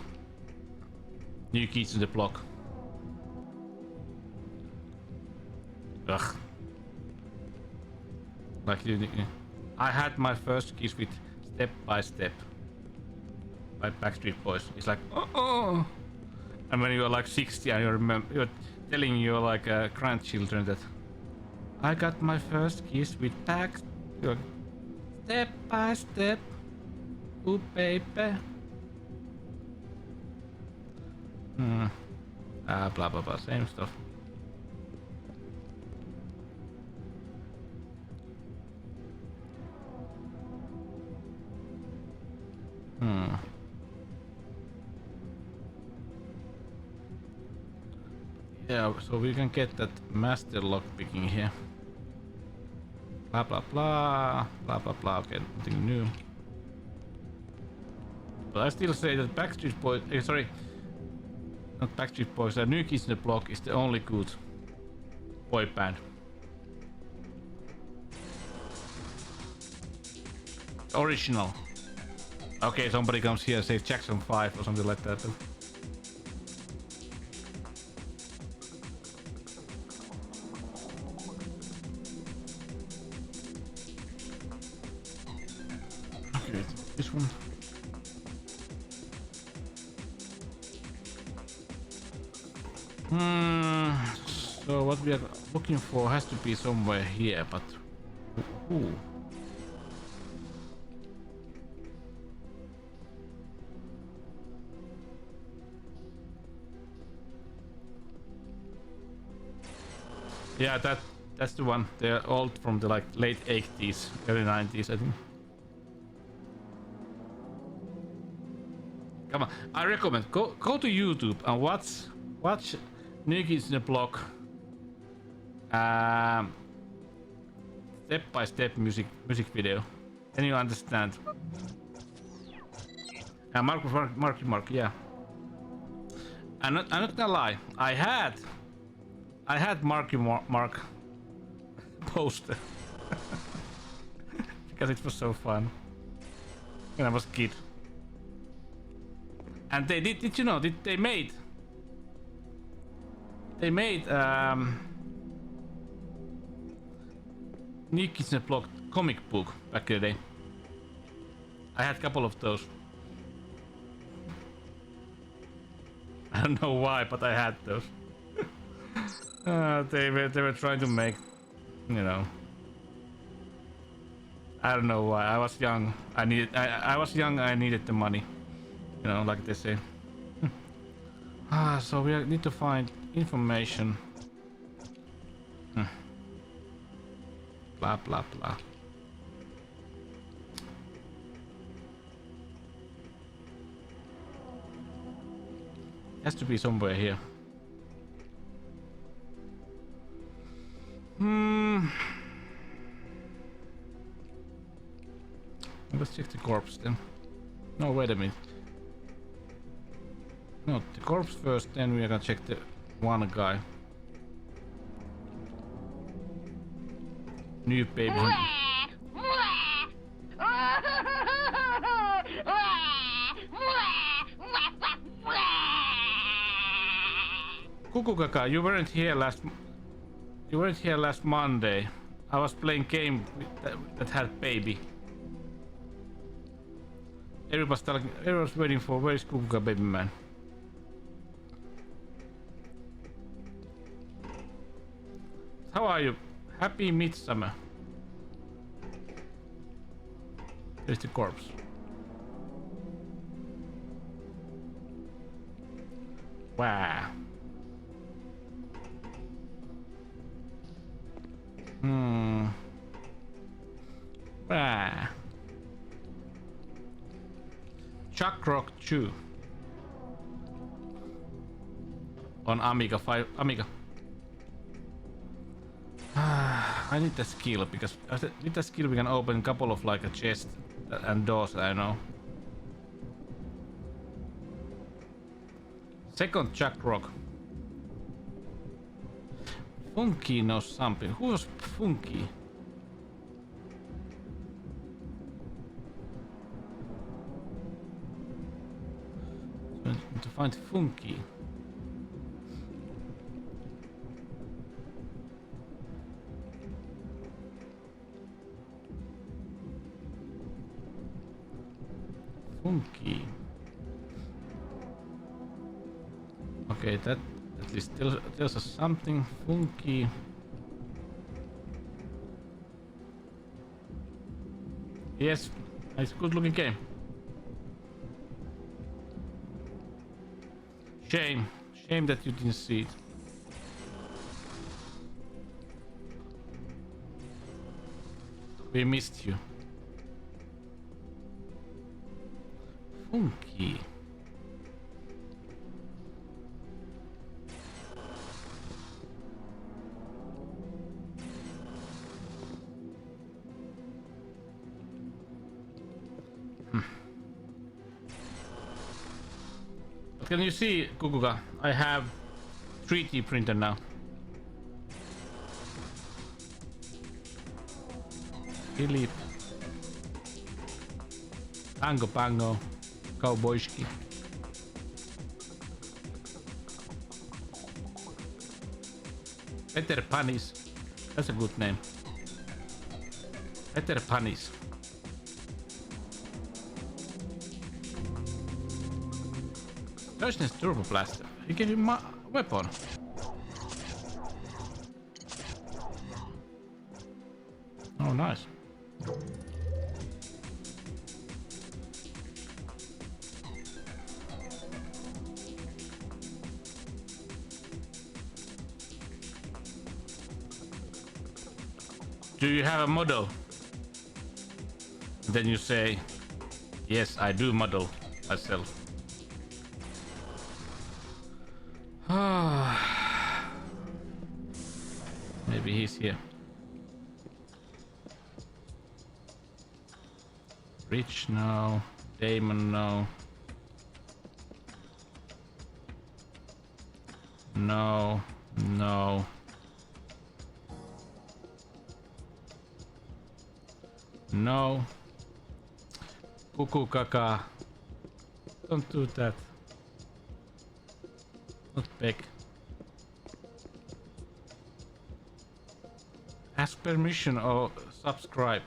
New Kids on the Block. Ugh. Like I had my first kiss with Step by Step by Backstreet Boys. It's like oh. And when you're like 60 and you're telling your like grandchildren that I got my first kiss with Step by Step. Ooh baby. Blah blah blah, same stuff. Yeah, so we can get that master lock picking here. Blah blah blah, blah blah blah. Okay, nothing new. But I still say that Backstreet Boys, sorry, not Backstreet Boys, New Kids on the Block is the only good boy band. Original. Okay, somebody comes here and says Jackson 5 or something like that. Okay, this one. So what we are looking for has to be somewhere here, but ooh. Yeah, that's the one. They're all from the like late 80s, early 90s, I think. Come on, I recommend go to YouTube and watch New Kids on the Block step by step music video. Then you understand. Mark, yeah. I'm not gonna lie. I had Mark poster because it was so fun when I was a kid. And they did you know? They made New Kids on the Block comic book back in the day. I had a couple of those. I don't know why, but I had those. They were trying to make, you know. I don't know why. I was young. I was young. I needed the money. You know, like they say. So we need to find information. Blah blah blah. Has to be somewhere here. Let's check the corpse then. No, wait a minute. No, the corpse first, then we are gonna check the one guy. New baby. Kukukaka, you weren't here last Monday. I was playing game that had baby. Everyone's waiting for where is Kukukaka baby man? How are you? Happy midsummer. There's the corpse. Wow. Chuck Rock 2 on Amiga 5 Amiga. I need the skill because with the skill we can open a couple of like a chest and doors. I know. Second Chuck Rock. Funky knows something. Who was Funky? To find Funky. Funky. Okay, that at least tells us something. Funky. Yes, it's a good looking game. Shame that you didn't see it. We missed you. Funky. But can you see, Kukuga? I have 3D printer now. Philip. Tango Pango. Cowboyski. Peter Panis. That's a good name. Peter Panis. Thirstiness Turbo Blaster. He gave you my weapon. Oh, nice. Do you have a model? Then you say, yes, I do model myself. Maybe he's here. Rich, no. Damon, no. No. No. No. Cuckoo Kaka. Don't do that. Not beg. Ask permission or subscribe.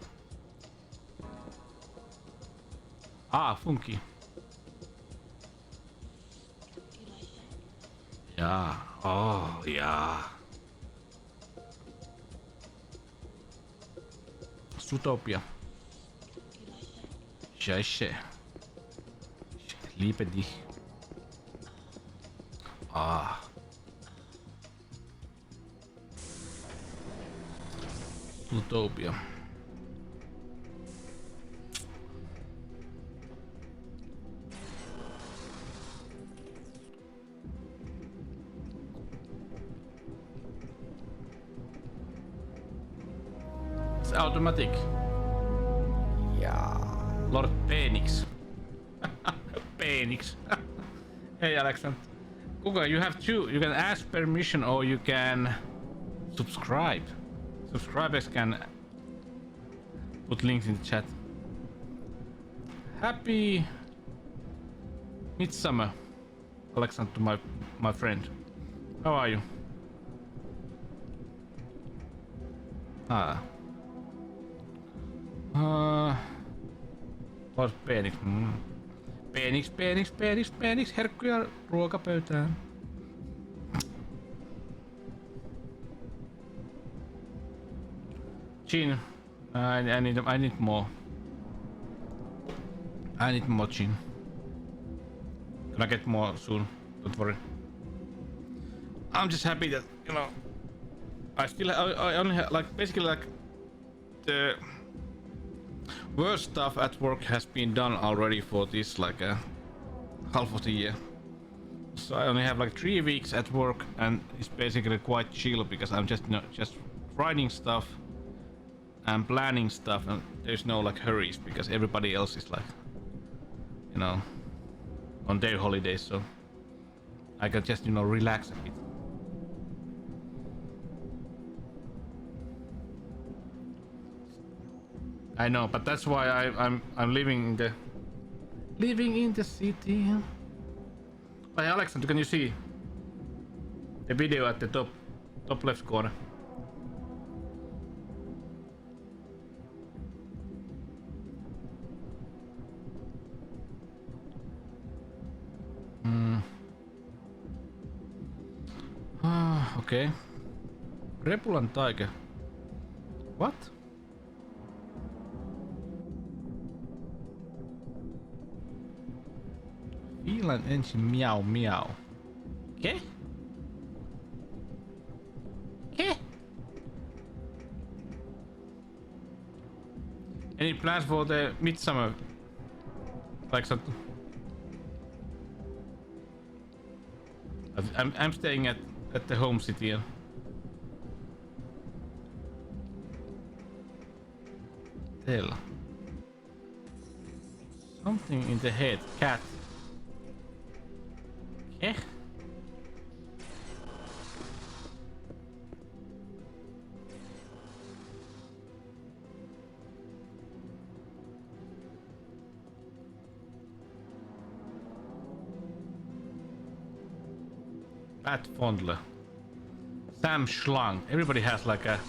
Ah, Funky. Yeah. Oh, yeah. Zootopia. Scheiße. Ich liebe dich. Ah. Zootopia. It's automatic. Yeah. Lord Phoenix. Phoenix. Hey, Alexander. Google, you have two. You can ask permission or you can subscribe. Subscribers can put links in the chat. Happy Midsummer, Alexander, to my friend. How are you? Lord Phoenix. Phoenix, herkkuja ruokapöytään. Chin, I need more. I need more Chin. Gonna get more soon. Don't worry. I'm just happy that, you know, I only have like basically like the worst stuff at work has been done already for this like half of the year. So I only have like 3 weeks at work, and it's basically quite chill because I'm just just writing stuff and planning stuff, and there's no like hurries because everybody else is like, you know, on their holidays, so I can just, you know, relax a bit. I know, but that's why I'm living in the city. Hey Alexander, can you see the video at the top left corner? Okay. Repulan Tiger. What? Feline engine meow meow. Okay? Okay? Any plans for the midsummer? Like something? I'm staying at the home city. Tell. Something in the head. Cat. Okay. Pat Fondler. Sam Schlang. Everybody has like a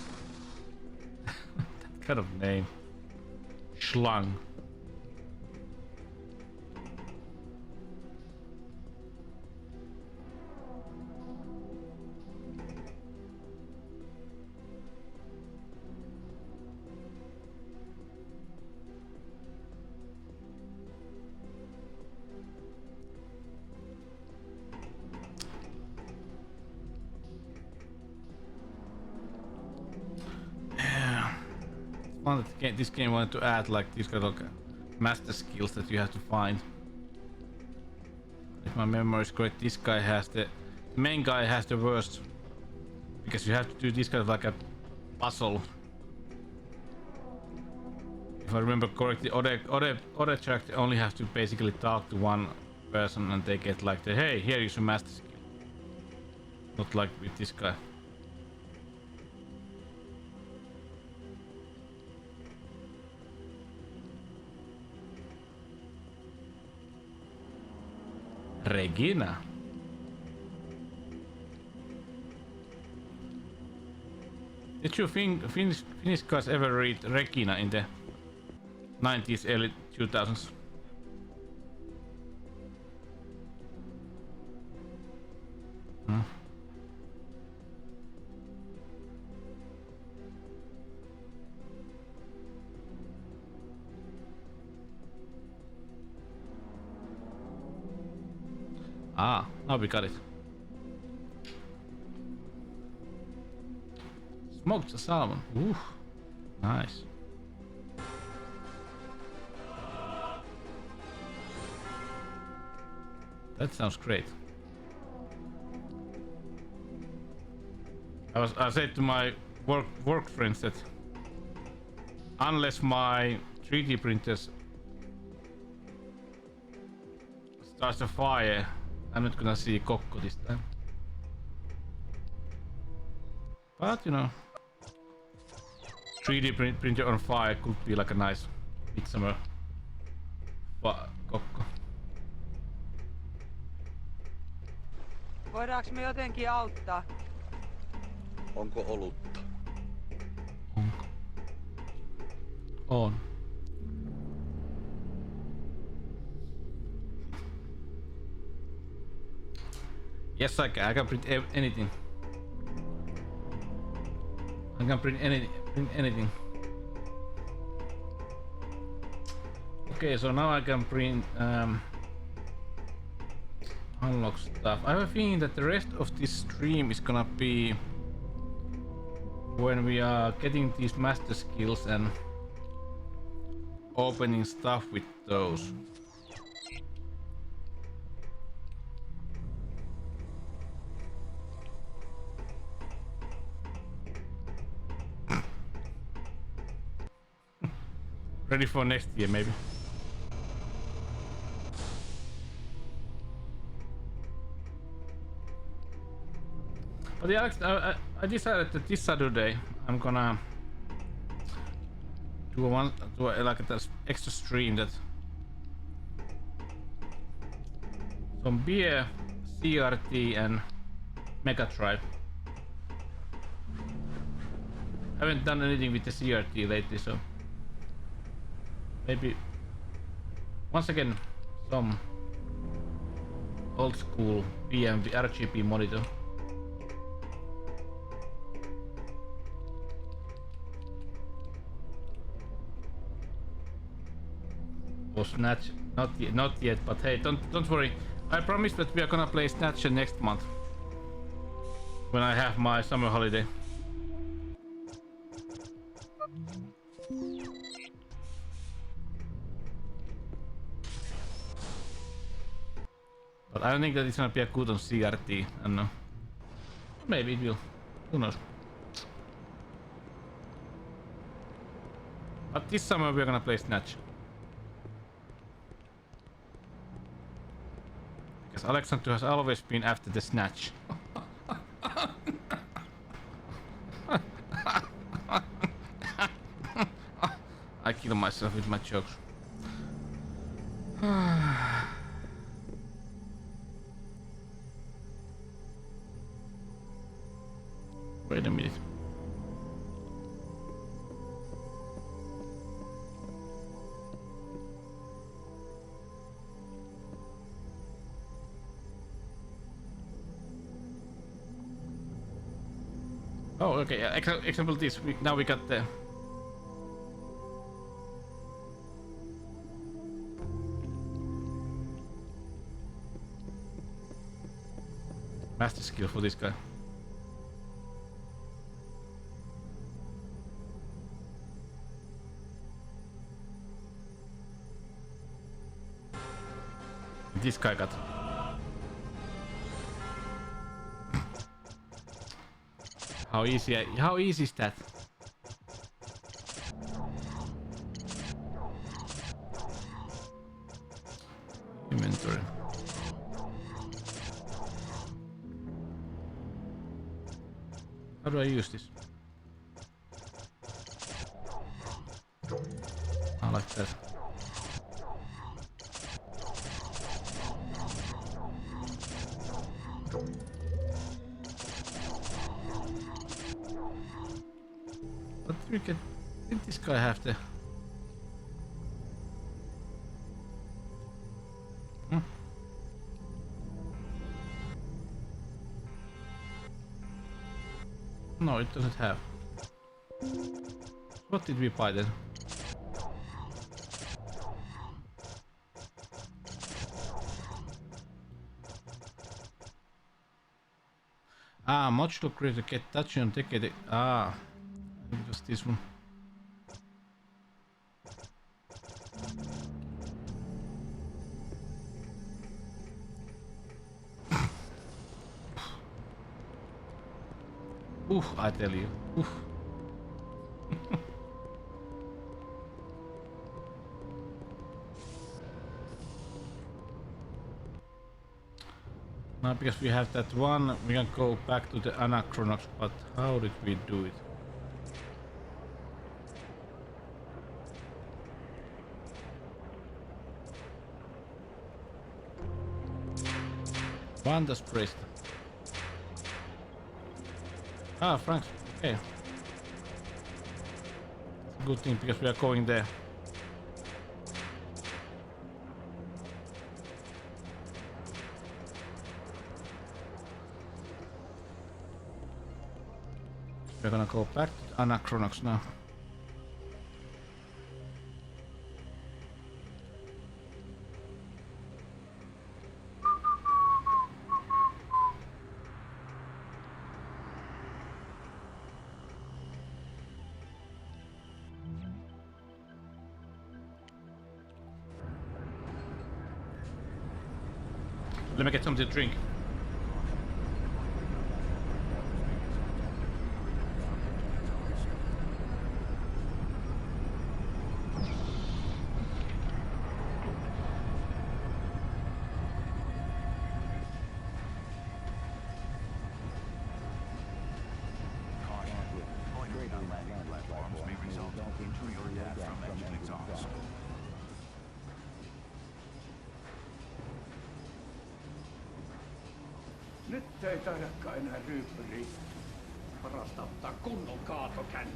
that kind of name. Schlang. This game wanted to add like these kind of master skills that you have to find. If my memory is correct, this guy has the main guy has the worst, because you have to do this kind of like a puzzle. If I remember correctly, other track only have to basically talk to one person and they get like the hey, here is a master skill. Not like with this guy. Regina. Did you think Finnish guys ever read Regina in the 90s, early 2000s? Hmm. Ah, now we got it. Smoked salmon. Ooh, nice. That sounds great. I said to my work friends that unless my 3D printers starts a fire, I'm not gonna see Kokko this time. But you know, 3D printer on fire could be like a nice midsummer Kokko. Voidaanko me jotenkin auttaa? Onko olutta? Onko? On. Yes, I can print anything. I can print anything. Okay, so now I can print unlock stuff. I have a feeling that the rest of this stream is gonna be when we are getting these master skills and opening stuff with those. Ready for next year, maybe. But yeah, Alex, I decided that this Saturday I'm gonna do like an extra stream that some beer, CRT, and Mega Drive. Haven't done anything with the CRT lately, so maybe once again some old school BMV RGB monitor. Or Snatch, not yet, but hey, don't worry. I promise that we are gonna play Snatch next month when I have my summer holiday. But I don't think that it's gonna be a good on CRT. I don't know. Maybe it will. Who knows? But this summer we're gonna play Snatch. Because Alexander has always been after the Snatch. I kill myself with my jokes. Wait a minute. Oh, okay. Example this. Now we got the master skill for this guy. This guy got. How easy is that? Inventory. How do I use this? I like that. But we can. Did this guy have the? No, it doesn't have. What did we buy then? Ah, modular creator get touch on take it. Ah, just this one. Oof, I tell you. Oof. Now because we have that one, we can go back to the Anachronox, but how did we do it? Bandas priest. Ah, Frank. Okay. Good thing because we are going there. We're gonna go back to Anachronox now. Let me get something to drink. Nyt ei taidakaan enää ryyppy riittää. Parasta ottaa kunnon kaatokänni.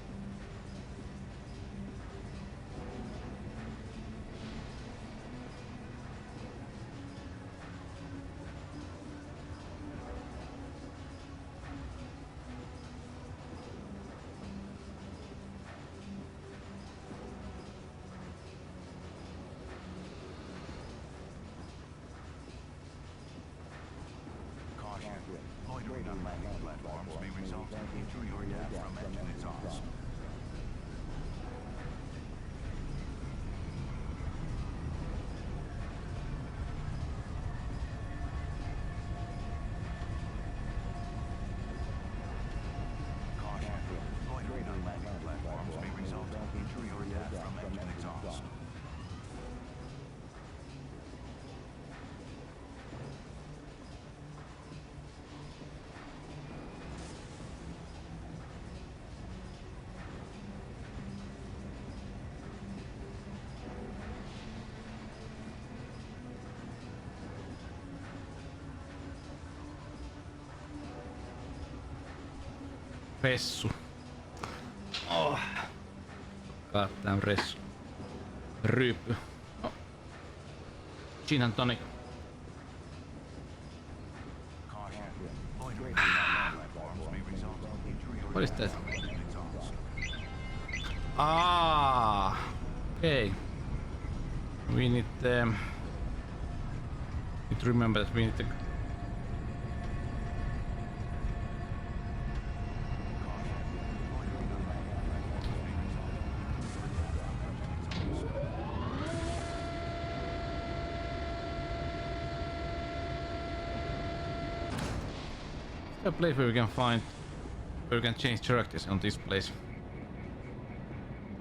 Ressu. Oh. Tää on ressu. Ryyppy. Oh. Gin and tonic. What is that? Ah, okay. We need to remember that we need to. A place where we can find, where we can change characters on this place.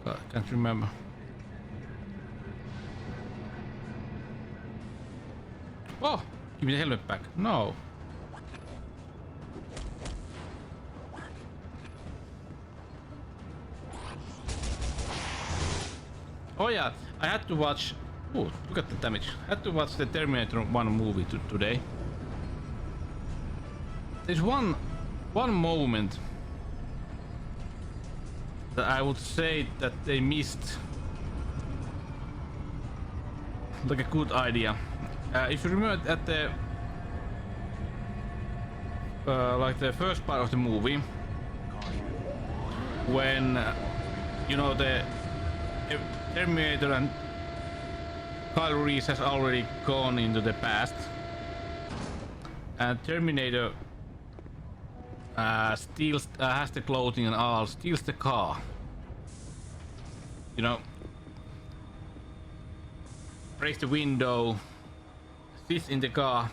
I can't remember. Oh, give me the helmet back. No. Oh yeah, I had to watch. Oh, look at the damage. I had to watch the Terminator 1 movie today. There's one moment that I would say that they missed, like a good idea. If you remember at the like the first part of the movie, when you know the Terminator and Kyle Reese has already gone into the past, and Terminator steals, has the clothing and all, steals the car. You know, breaks the window, sits in the car.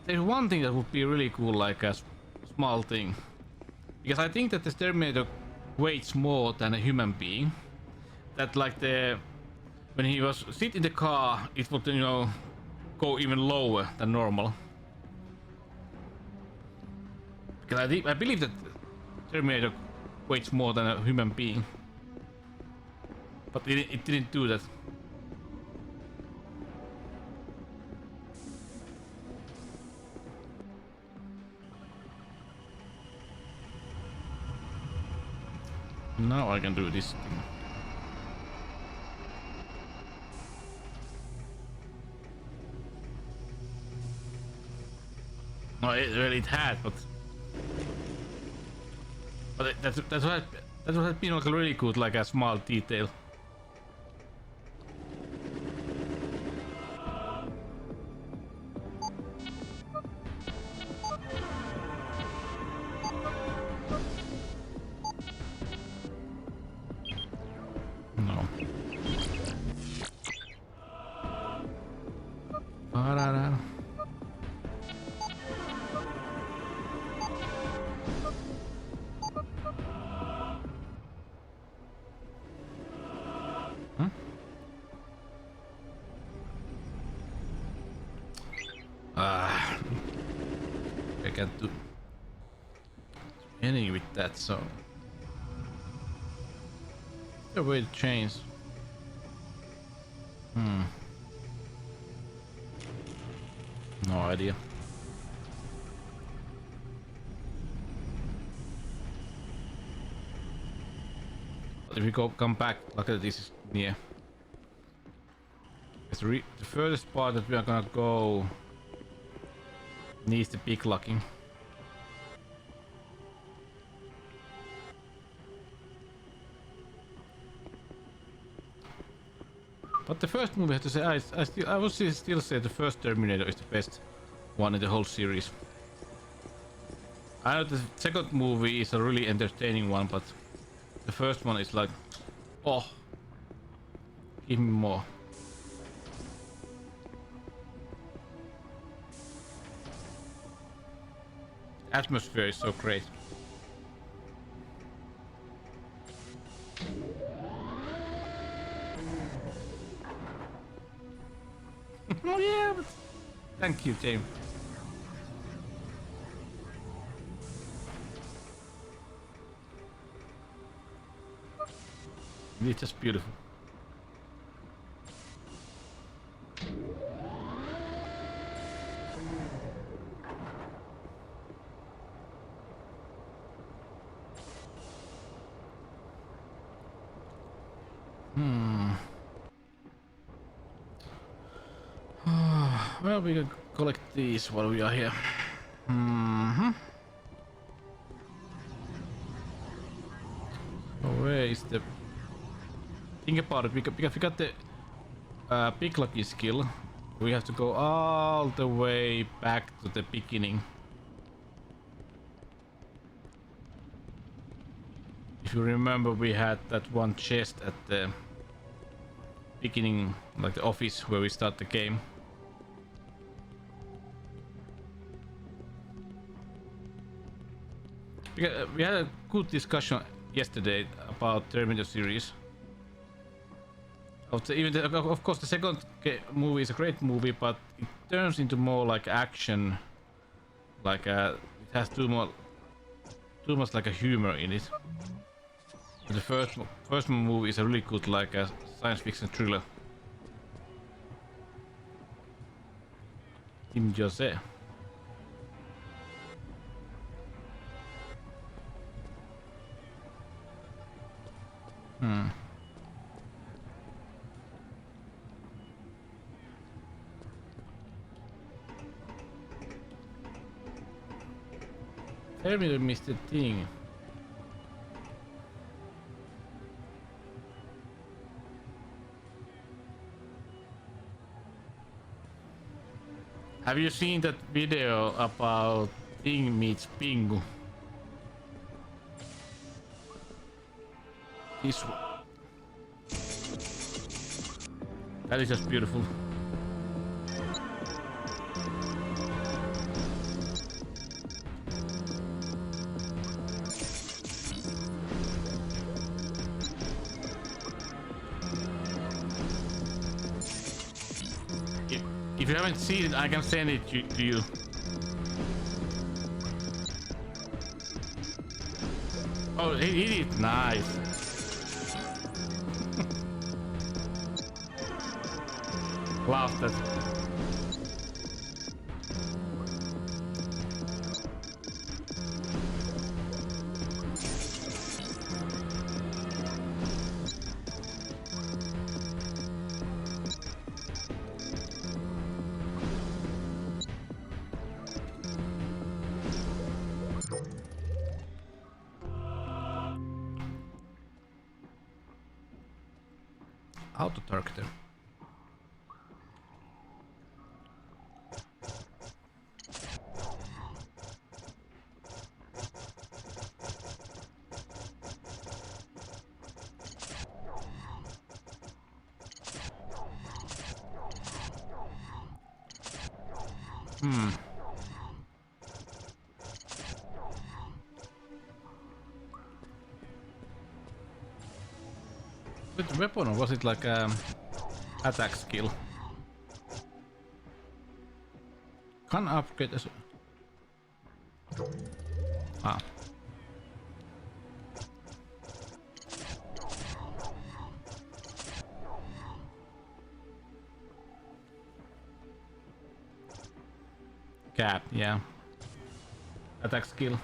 There's one thing that would be really cool, like a small thing, because I think that the Terminator weighs more than a human being. That like when he was sit in the car, it would, you know, go even lower than normal. Because I believe that Terminator weighs more than a human being, but it didn't do that. Now I can do this thing. No, it had, but that's what has been like really good, like a small detail. No. can't do anything with that, so the way to change. No idea. If we come back, look at this is near. It's the furthest part that we are gonna go needs the big locking. But the first movie, I have to say, I would still say the first Terminator is the best one in the whole series. I know the second movie is a really entertaining one, but the first one is like, oh, give me more. Atmosphere is so great. Oh yeah, but thank you, James. It's just beautiful. Well, we can collect these while we are here. So where is the... Think about it, because we got the picklocky skill. We have to go all the way back to the beginning. If you remember, we had that one chest at the beginning, like the office where we start the game. We had a good discussion yesterday about Terminator series. Of course, the second movie is a great movie, but it turns into more like action. Like it has too much like a humor in it. The first movie is a really good like a science fiction thriller. Tim Jose. Terminator missed the thing. Have you seen that video about Thing meets Pingu? This one. That is just beautiful. If you haven't seen it, I can send it to you. Oh, he did nice. Love that. Auto targeter. With the weapon, or was it like attack skill? Can upgrade as Ah. Cap, yeah. Attack skill.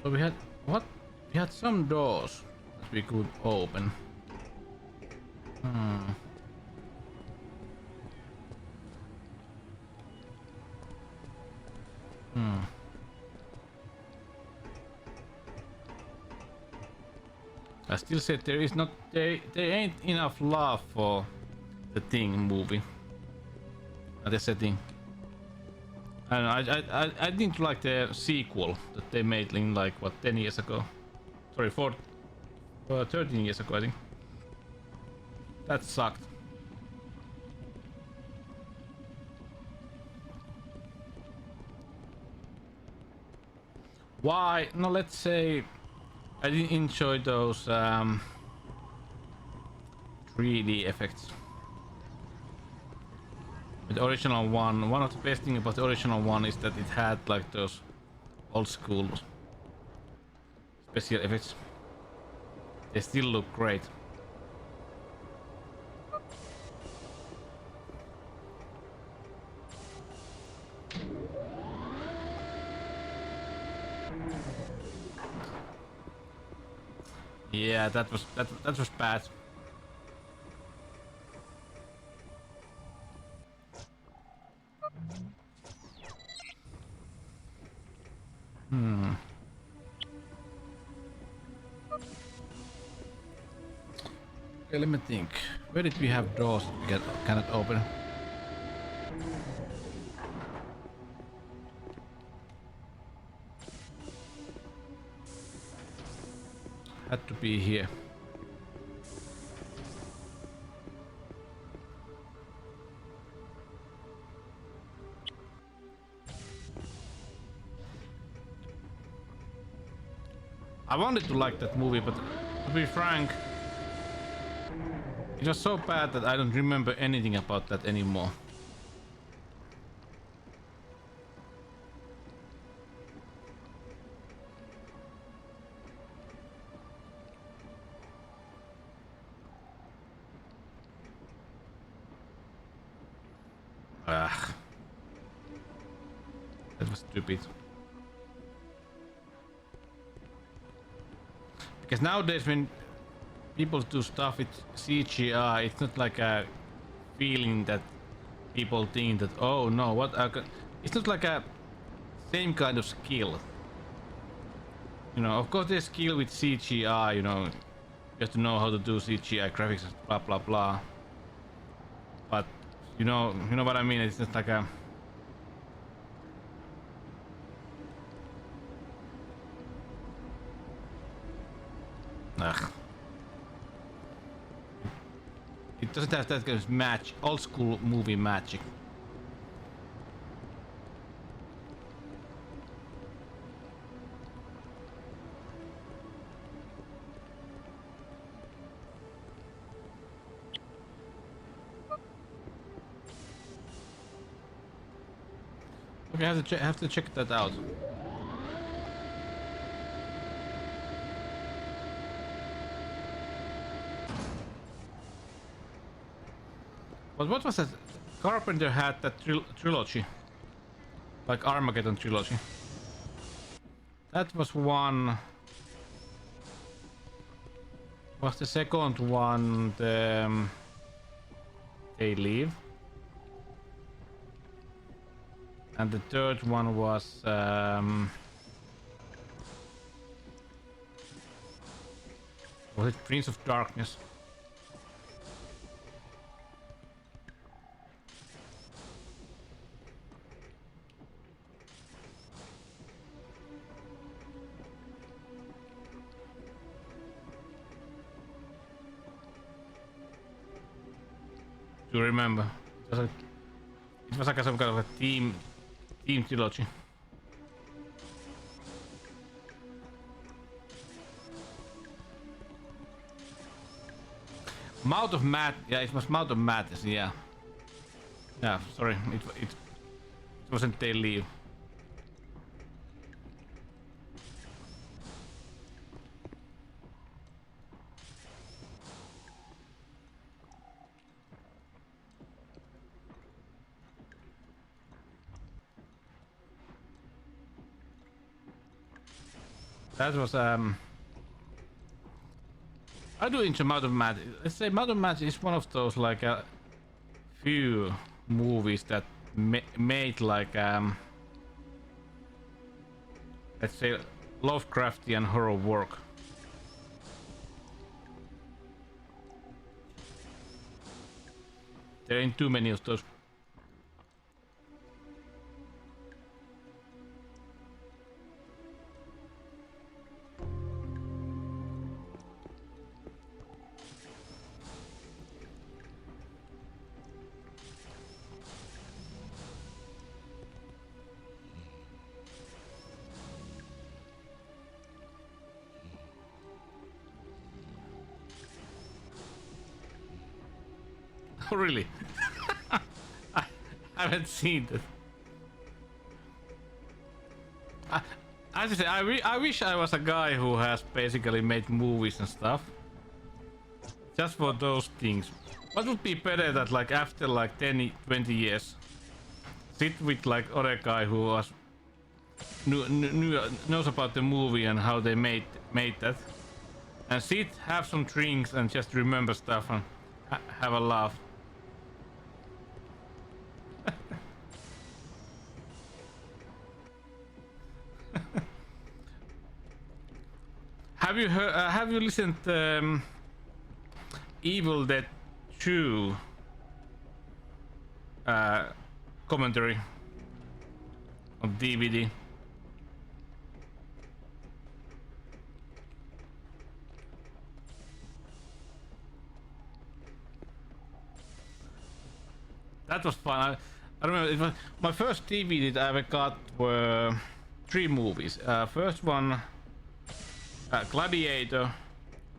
So we had what? We had some doors that we could open. Hmm. Hmm. I still said there is not there ain't enough love for the Thing movie. The setting. And I didn't like the sequel that they made in like what 10 years ago. Sorry, 13 years ago I think. That sucked. Why? No, let's say I didn't enjoy those 3D effects. The original one of the best thing about the original one is that it had like those old school special effects. They still look great. Yeah, that was bad. Hmm. Okay, let me think. Where did we have doors that cannot open? Had to be here. I wanted to like that movie, but to be frank, it was so bad that I don't remember anything about that anymore. Ugh. That was stupid. Because nowadays when people do stuff with CGI, it's not like a feeling that people think that, oh no, what it's not like a same kind of skill. You know, of course there's skill with CGI, you know, you have to know how to do CGI graphics, blah blah blah. But you know what I mean. It's just like a ugh. It doesn't have that kind of match, old school movie magic. Okay, I have to check that out. But what was that? Carpenter had that trilogy, like Armageddon trilogy. That was one. Was the second one the They Leave? And the third one was it Prince of Darkness? Do you remember? It was like some kind of a team trilogy. Mouth of Mad, yeah, it was Mouth of Madness, yeah. Yeah, sorry, it Wasn't they leave? That was I do enjoy Modern Magic. Let's say Modern Magic is one of those like few movies that made like let's say Lovecraftian horror work. There ain't too many of those. Oh, really? I haven't seen that. As I say, I wish I was a guy who has basically made movies and stuff. Just for those things. What would be better that like after like 10, 20 years, sit with like other guy who was knows about the movie and how they made that, and sit, have some drinks, and just remember stuff and have a laugh. Have you heard? Have you listened Evil Dead 2 commentary on DVD? That was fun. I remember it was my first DVD that I ever got were 3 movies. First one, Gladiator,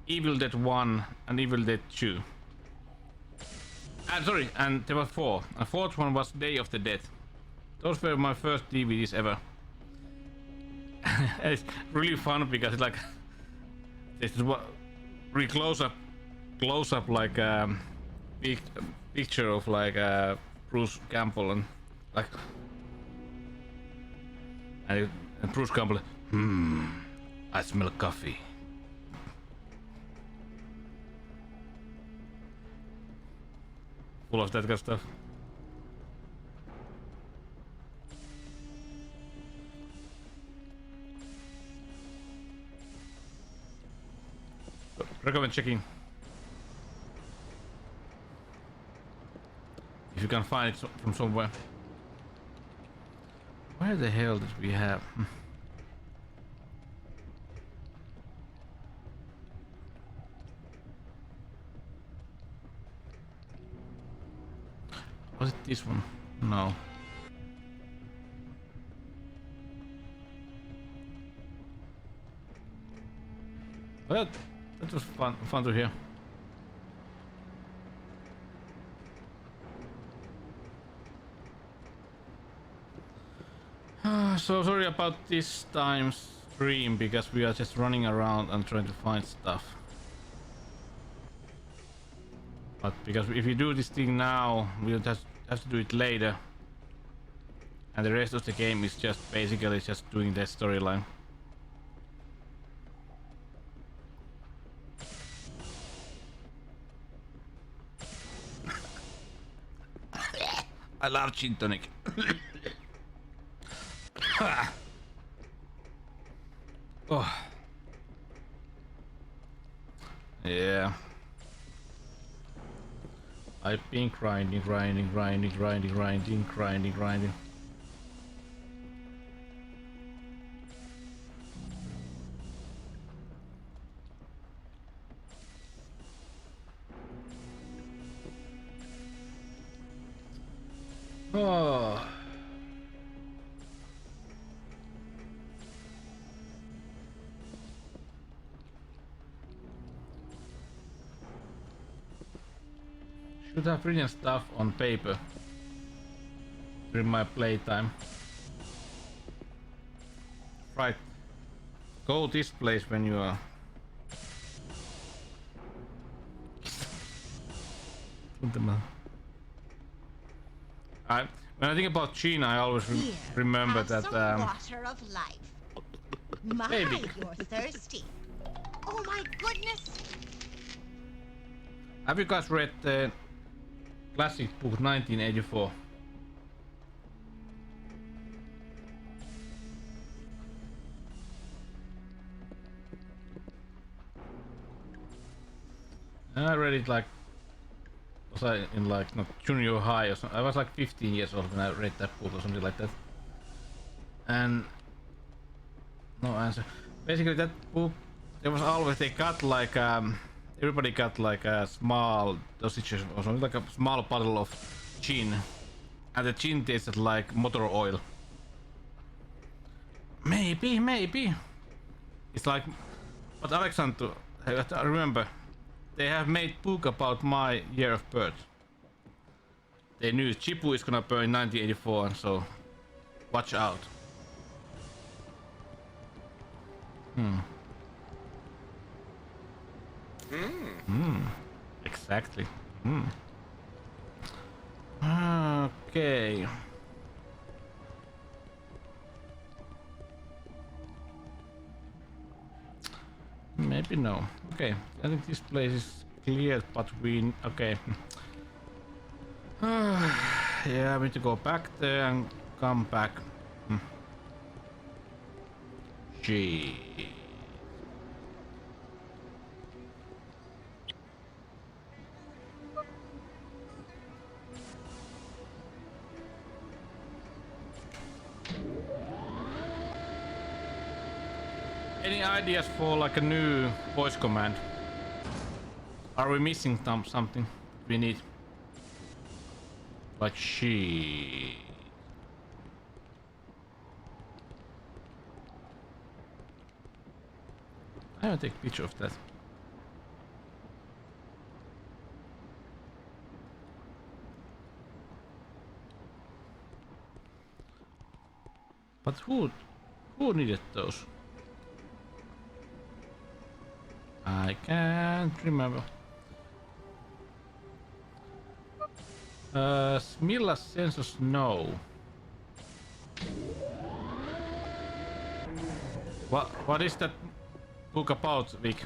Evil Dead 1, and Evil Dead 2. Sorry, and there were 4. The fourth one was Day of the Dead. Those were my first DVDs ever. It's really fun because it's like this is what really close up like big picture of like Bruce Campbell and like and Bruce Campbell. I smell coffee. Full of that kind of stuff. Recommend checking if you can find it from somewhere. Where the hell did we have? Was it this one? No. Well, that was fun to hear. So sorry about this time's stream because we are just running around and trying to find stuff. But because if we do this thing now, we'll just have to do it later. And the rest of the game is just basically just doing the storyline. I love gin tonic. Oh. Yeah. I've been grinding. Oh. Should have written stuff on paper. during my playtime. Right. Go this place when you are. When I think about China, I always remember that. Some water of life. My, Baby. you're thirsty. Oh my goodness! Have you guys read the classic book 1984? I read it like, was I in like not junior high or something? I was like 15 years old when I read that book or something like that. And no answer. Basically, that book, there was always they got like everybody got like a small dosage or something, like a small bottle of gin, and the gin tasted like motor oil. Maybe. It's like, but Alexander, I remember. They have made book about my year of birth. They knew TZIBU is gonna burn in 1984, so watch out. Exactly. Okay. Maybe no. Okay, I think this place is cleared, but we... Okay. Yeah, I need to go back there and come back. Gee. Any ideas for like a new voice command? Are we missing something we need? Like she. I will take a picture of that. But who needed those? I can't remember. Smilla Census no. What is that book about, Vic?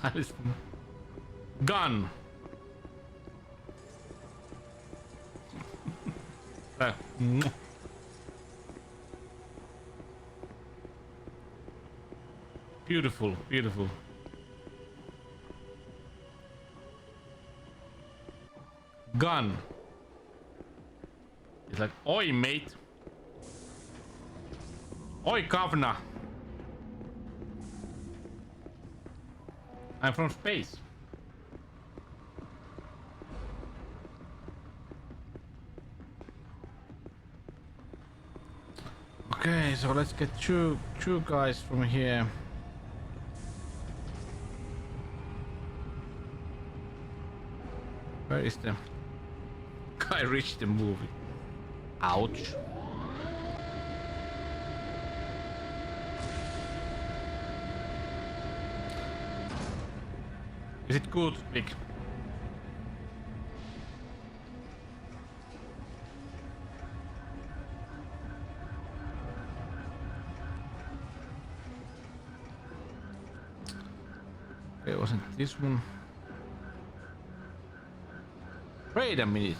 That is gun. Beautiful, beautiful. Gun. It's like, oi, mate. Oi, governor. I'm from space. Okay, so let's get two guys from here. Where is the guy reached the movie? Ouch. Is it good, Vic? Okay, wasn't this one? Wait a minute.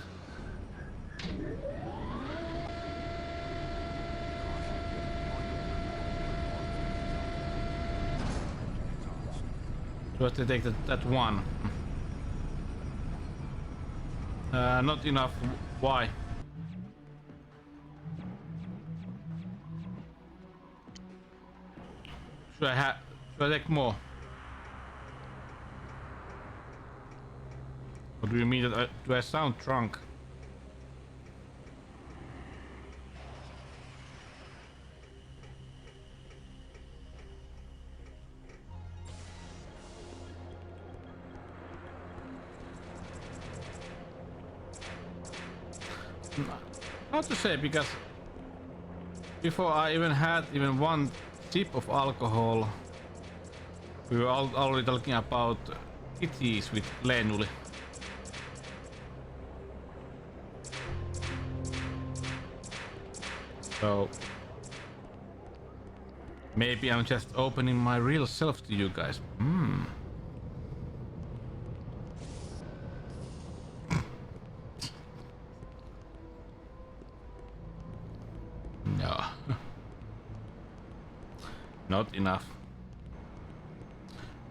Do I have to take that one? Not enough. Why? Should I take more? What do you mean that do I sound drunk? Hard to say, because before I even had one sip of alcohol, we were already talking about titties with Lenuli. So maybe I'm just opening my real self to you guys. No. Not enough.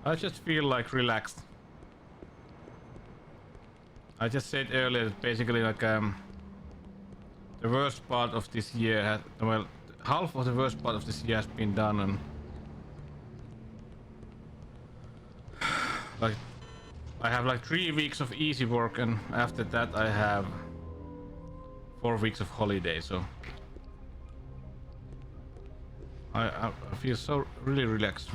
I just feel like relaxed. I just said earlier that basically like the worst part of this year had, well, half of the worst part of this year has been done, and like I have like 3 weeks of easy work, and after that I have 4 weeks of holiday, so I feel so really relaxed.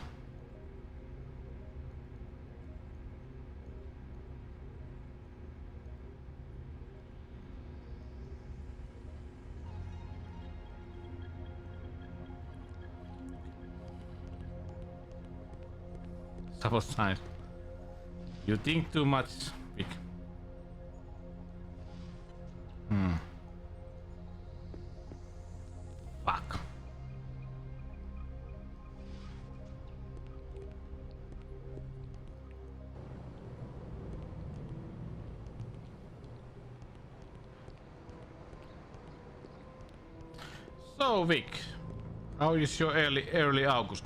Suppose signs. You think too much, Vic. Fuck. So Vic, how is your early August?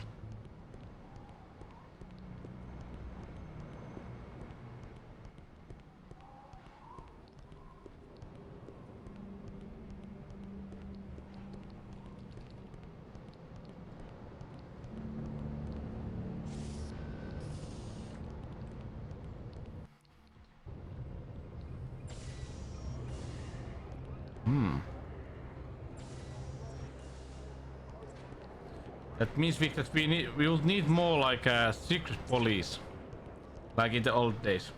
That means, Vic, that we will need more like a secret police, like in the old days.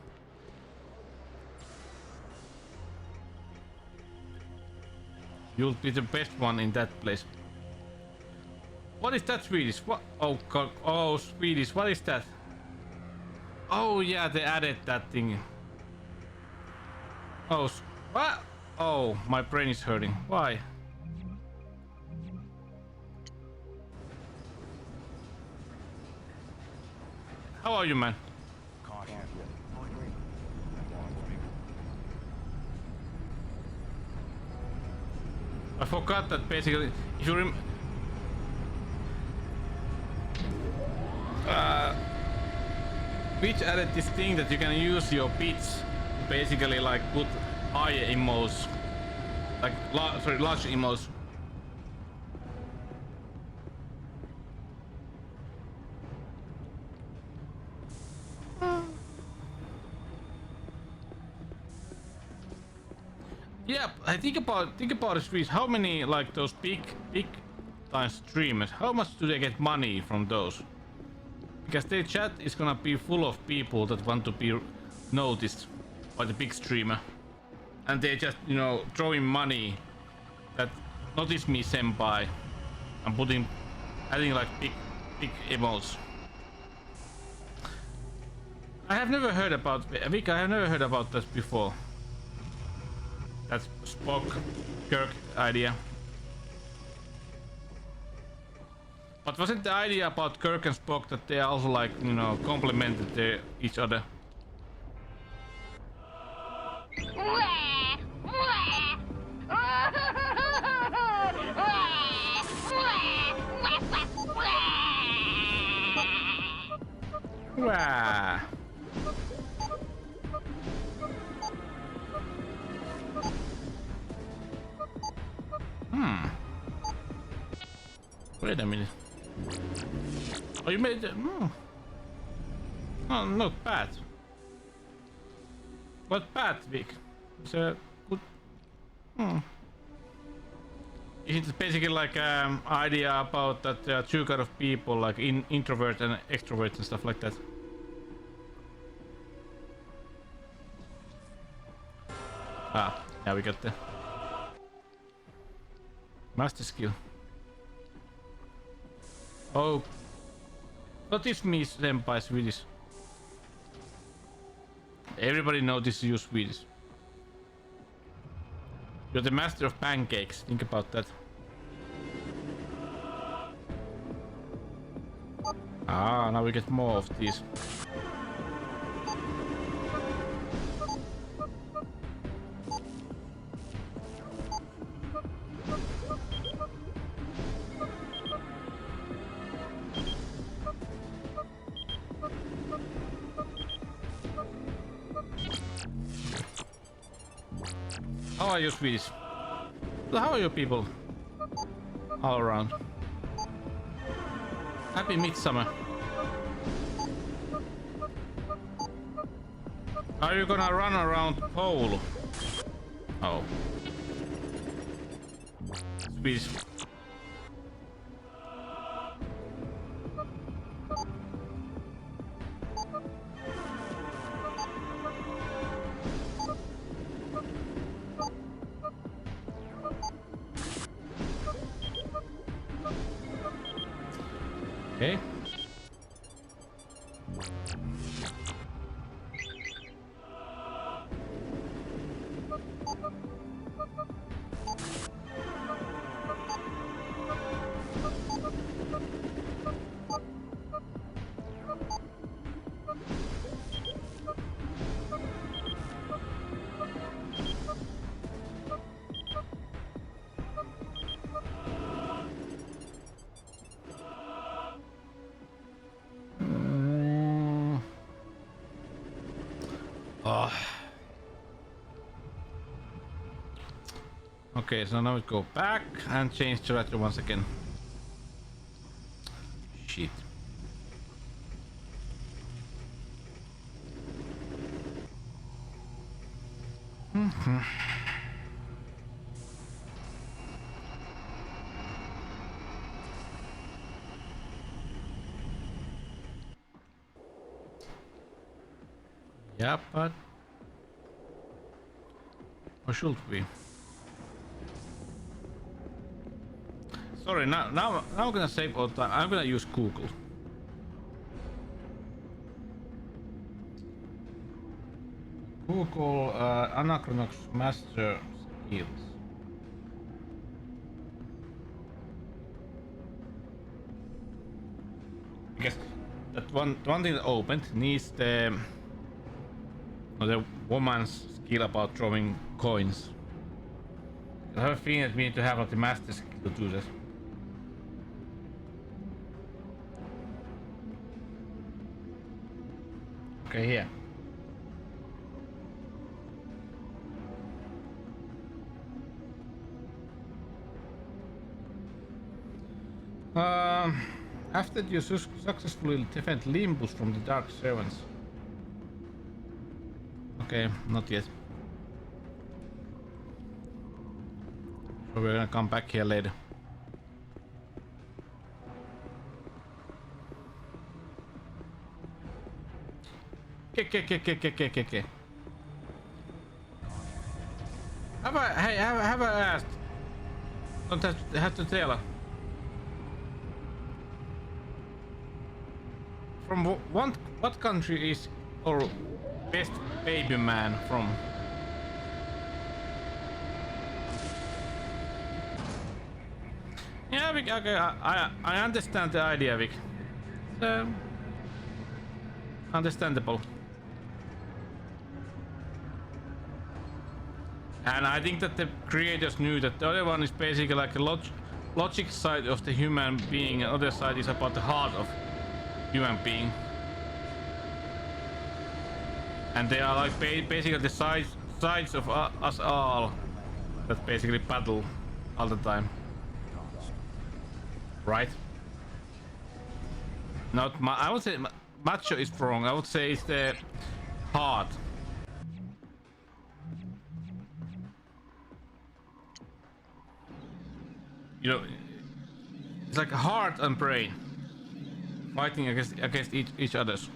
You'll be the best one in that place. What is that, Swedish? What? Oh God! Oh, Swedish! What is that? Oh yeah, they added that thing. Oh, what? Oh, my brain is hurting. Why? How are you, man? I forgot that basically, if you Twitch added this thing that you can use your bits to basically like put higher emotes, like large emotes. Yeah, I think about the streets. How many like those big time streamers? How much do they get money from those? Because their chat is gonna be full of people that want to be noticed by the big streamer, and they just, you know, throwing money that notice me senpai and adding like big emotes. I have never heard about Vic. I have never heard about that before. That's Spock Kirk idea. But wasn't the idea about Kirk and Spock that they also, like, you know, complemented each other? Wah. Wait a minute. Oh, you made it. Oh, not bad. Not bad, Vic. It's a good. It's basically like idea about that there are two kind of people, like introvert and extrovert and stuff like that. Ah, yeah, we got the. Master skill. Oh. What is me, senpai Swedish? Everybody notices you Swedish. You're the master of pancakes. Think about that. Ah, now we get more of these. How are you, Swedish? How are you people? All around. Happy midsummer. Are you gonna run around pole? Oh. Swedish. Okay. Okay, so now we go back and change the radar once again. Shit. Yeah, but or should we? Sorry, now I'm gonna save all time. I'm gonna use Google. Google Anachronox master skills. Because that one thing that opened needs the woman's skill about throwing coins. I have a feeling that we need to have like the master skill to do this. Okay, here. After you successfully defend Limbus from the Dark Servants. Okay, not yet. So we're gonna come back here later. Okay. Have I asked? Don't have to tell her. From what country is our best baby man from? Yeah, Vic, okay, I understand the idea, Vic. Understandable. And I think that the creators knew that the other one is basically like a logic side of the human being, and the other side is about the heart of human being. And they are like basically the sides of us all that basically battle all the time. Right? Not I would say macho is wrong. I would say it's the heart. You know, it's like heart and brain fighting against each other's.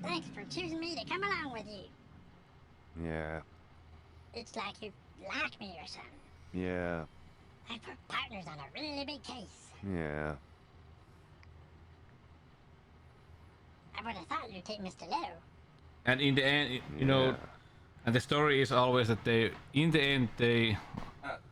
Thanks for choosing me to come along with you. Yeah, It's like you like me or something. Yeah, Like we're partners on a really big case. yeah. I would have thought you'd take Mr. Lowe. And in the end, you know, and the story is always that they, in the end, they,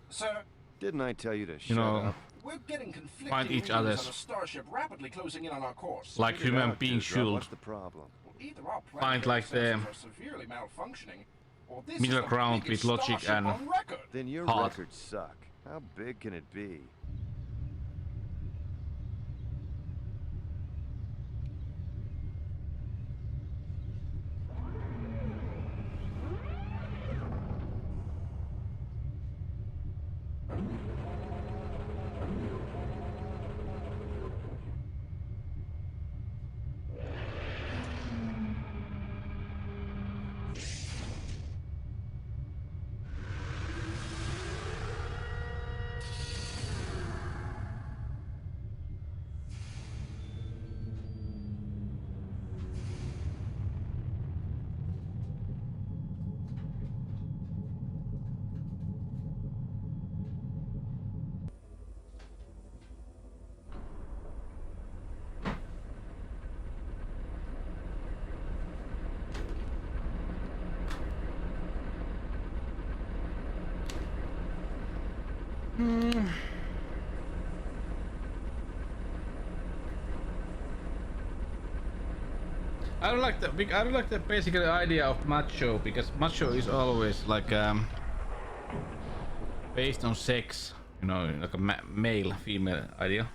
Sir, Didn't I tell you to you shut know, up? we're getting conflicting find each readings on a other's, starship rapidly closing in on our course. like Spit it human out, beings Dewdrop. should. What's the problem? Either our Find like the sensors are severely malfunctioning, or this middle is the ground biggest with logic starship and on record. Then your heart. records suck. How big can it be? I don't like the basic idea of macho, because macho is always like based on sex, you know, like a male female idea.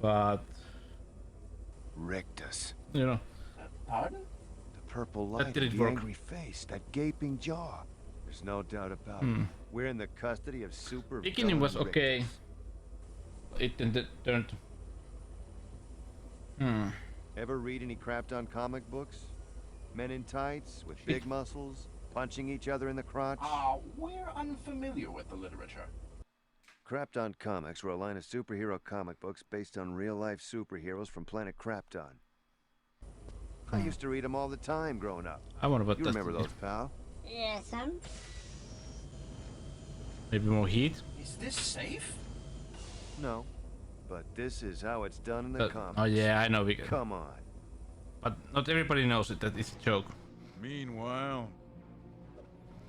But Rictus. you know, Pardon? The purple light, didn't the work. angry face, that gaping jaw. There's no doubt about it. We're in the custody of super beginning was villain okay. Rictus. It then turned. Ever read any Krypton comic books? Men in tights with big muscles, punching each other in the crotch? We're unfamiliar with the literature. Krypton Comics were a line of superhero comic books based on real-life superheroes from planet Krypton. I used to read them all the time growing up. I wonder what You that's. remember those, pal? Yeah, some. Maybe more heat. Is this safe? No. But this is how it's done in the comics. Oh yeah, I know. Come on. But not everybody knows it. That it's a joke. Meanwhile,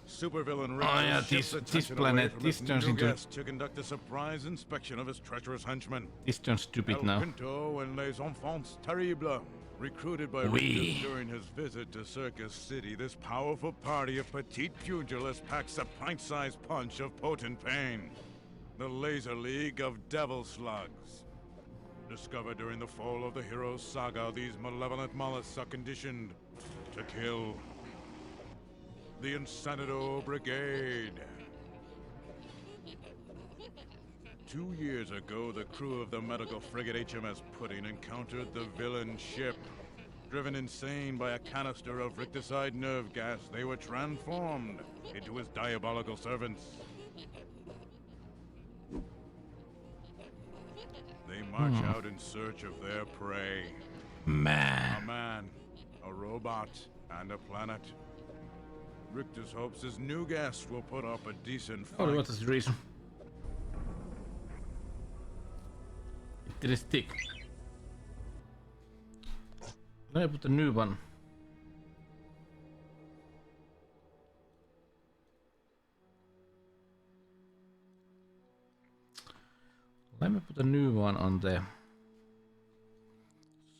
supervillain Oh, yeah, Rictus shifts this attention planet, away from this his turns new into- guest to conduct a surprise inspection of his treacherous henchmen. This turns stupid El now. Pinto and les enfants terribles. Recruited by Oui. Rictus during his visit to Circus City, this powerful party of petite pugilists packs a pint-sized punch of potent pain. The Laser League of Devil Slugs. Discovered during the fall of the hero's saga, these malevolent mollusks are conditioned to kill. The Insanito Brigade. 2 years ago, the crew of the medical frigate HMS Pudding encountered the villain ship. Driven insane by a canister of ricticide nerve gas, they were transformed into his diabolical servants. They march out in search of their prey. A man, a robot, and a planet. Rictus hopes his new guest will put up a decent fight. Oh, what is the reason? It didn't stick. Let me put a new one. Let me put a new one on there.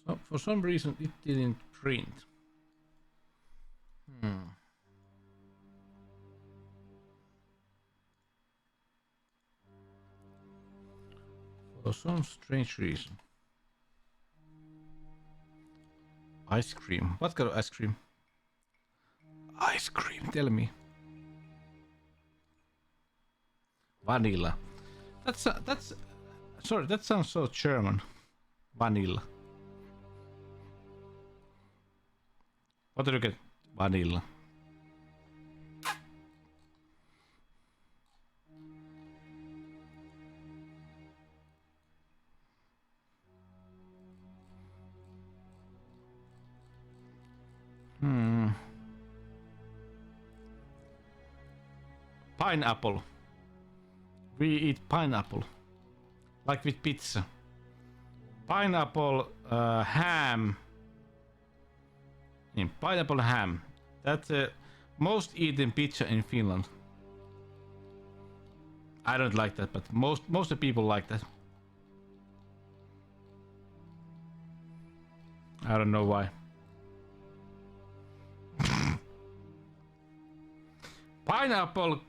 So for some reason it didn't print. For some strange reason. Ice cream. What kind of ice cream? Ice cream, tell me. Vanilla. That's sorry, that sounds so German. Vanilla. What do you get? Vanilla. Pineapple. We eat pineapple. Like with pizza. Pineapple ham. Pineapple ham. That's the most eaten pizza in Finland. I don't like that, but most of the people like that. I don't know why. Pineapple.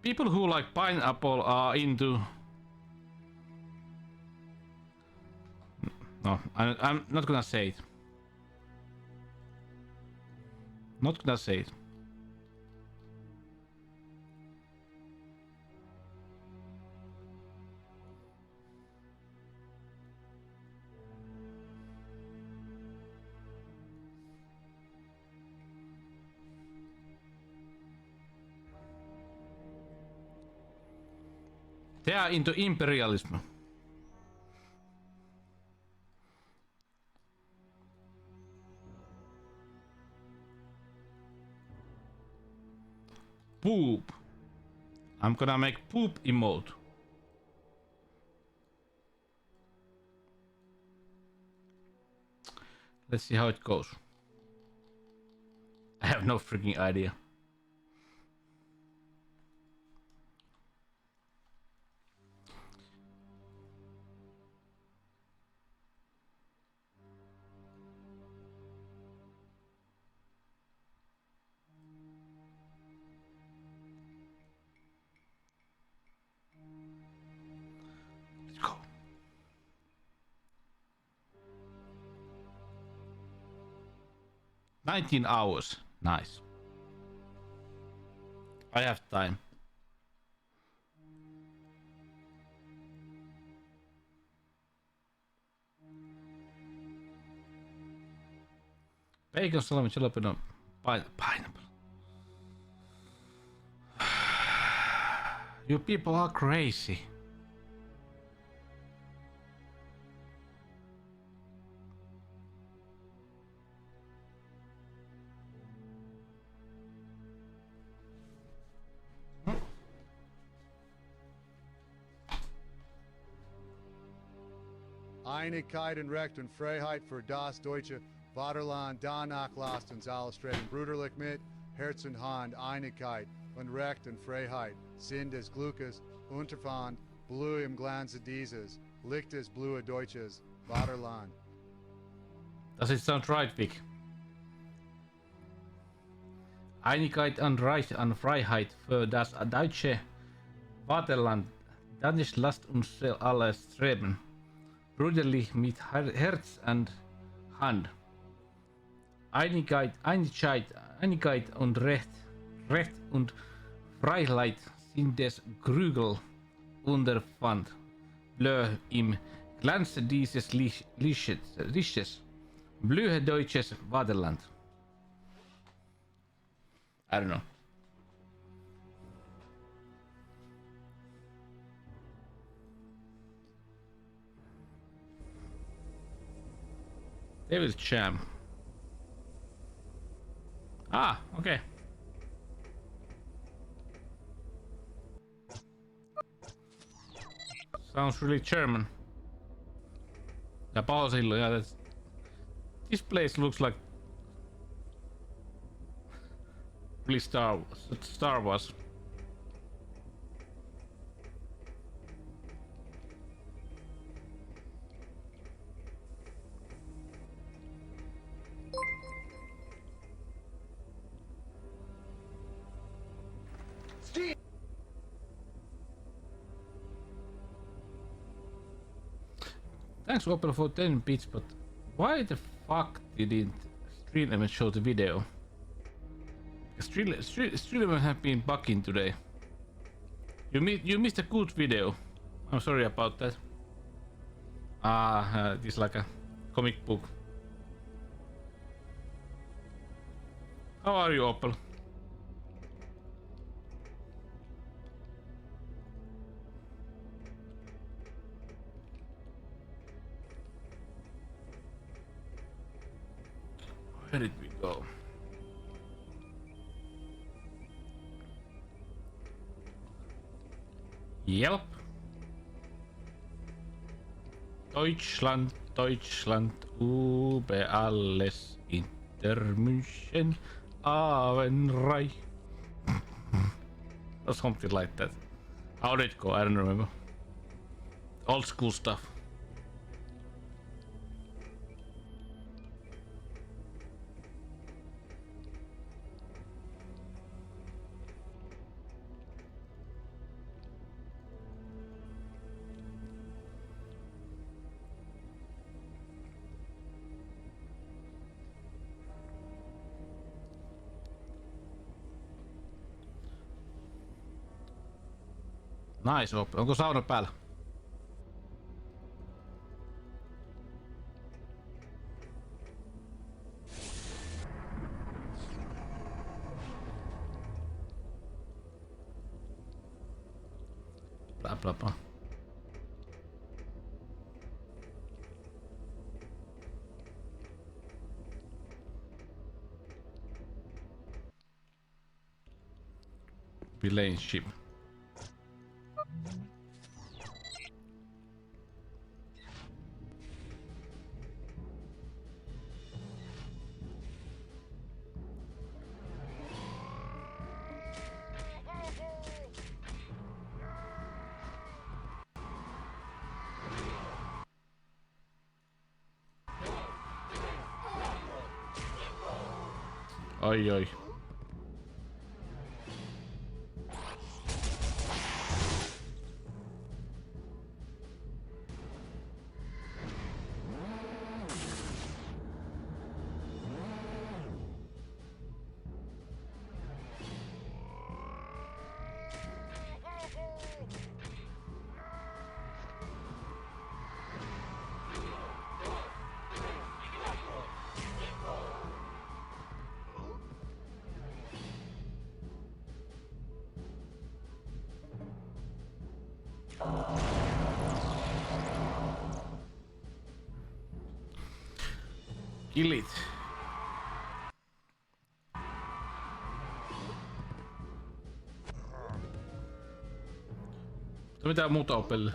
People who like pineapple are into. No, I'm not gonna say it. Not gonna say it. They are into imperialism. Poop. I'm gonna make poop emote. Let's see how it goes. I have no freaking idea. Let's go. "19 hours. Nice. I have time. Bacon, salami, jalapeno, pineapple. You people are crazy. Einigkeit und Recht und Freiheit für das deutsche Vaterland danach lasst uns alle streben brüderlich mit Herz und Hand Einigkeit und Recht und Freiheit sind des Glückes Unterpfand Blue im Glanze dieses Licht des blue deutsches Vaterland. Does it sound right, Vic? Einigkeit und Recht und Freiheit für das deutsche Vaterland. Danach lasst uns alle streben. Brüderlich mit Herz und Hand. Einigkeit und Recht und Freiheit sind des Krügel Unterpfand. Bleu im Glanze dieses Lichtes. Blühe deutsches Vaterland. I don't know. Devil's Jam. Ah, okay. Sounds really German. Ja, Pausilla, yeah, that's... This place looks like... really Star Wars. Thanks Opel for 10 bits, but why the fuck didn't Stream show the video? Stream have been bugging today. You missed a good video. I'm sorry about that. This is like a comic book. How are you, Opel? Where did we go? Yep. Deutschland, Deutschland, über alles inter München, Avenreich. Or something like that. How did it go? I don't remember. Old school stuff. Nice, onko sauna päällä? Bla bla bla. Belaying ship. Oi oi. Kill it. Mitä muuta on pelle?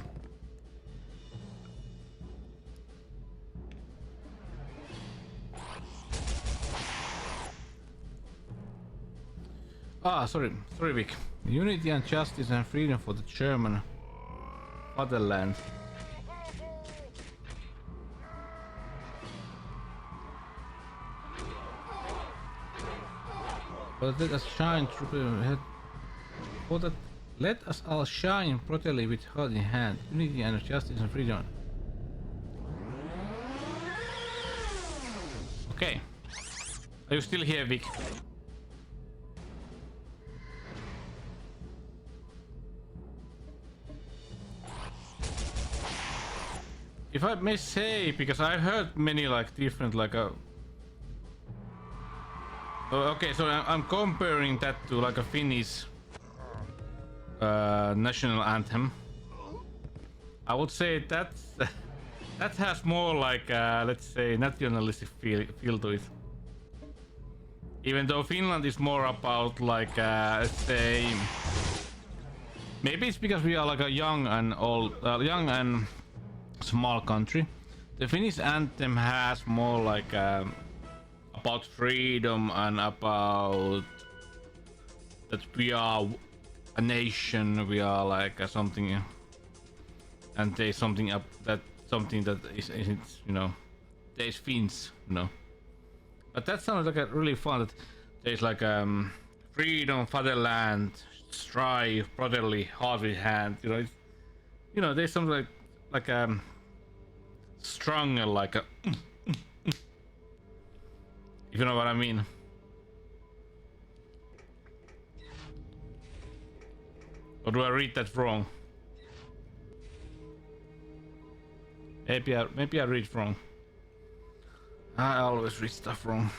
Sorry Vic. Unity and justice and freedom for the German fatherland. But let us shine for that. Let us all shine brutally with heart in hand. Unity and justice and freedom. Okay. Are you still here, Vic? If I may say, because I've heard many like different like okay, so I'm comparing that to like a Finnish national anthem. I would say that has more like let's say nationalistic feel to it. Even though Finland is more about like let's say, maybe it's because we are like a young and small country. The Finnish anthem has more like about freedom and about that we are a nation, we are like something, and there's something that isn't, you know, there's Finns, you know. But that sounds like a really fun. That there's like freedom, fatherland, strive, brotherly, heart with hand. You know, there's something like stronger, like a. If you know what I mean. Or do I read that wrong? Maybe I read wrong. I always read stuff wrong.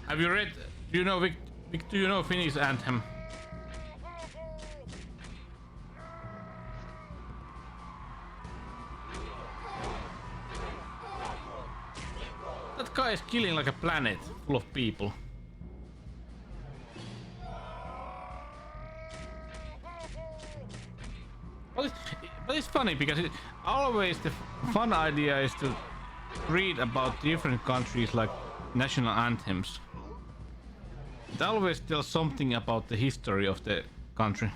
Have you read? Do you know Vic, do you know Finnish anthem? That guy is killing like a planet full of people. But it's funny because always the fun idea is to read about different countries like national anthems. It always tells something about the history of the country.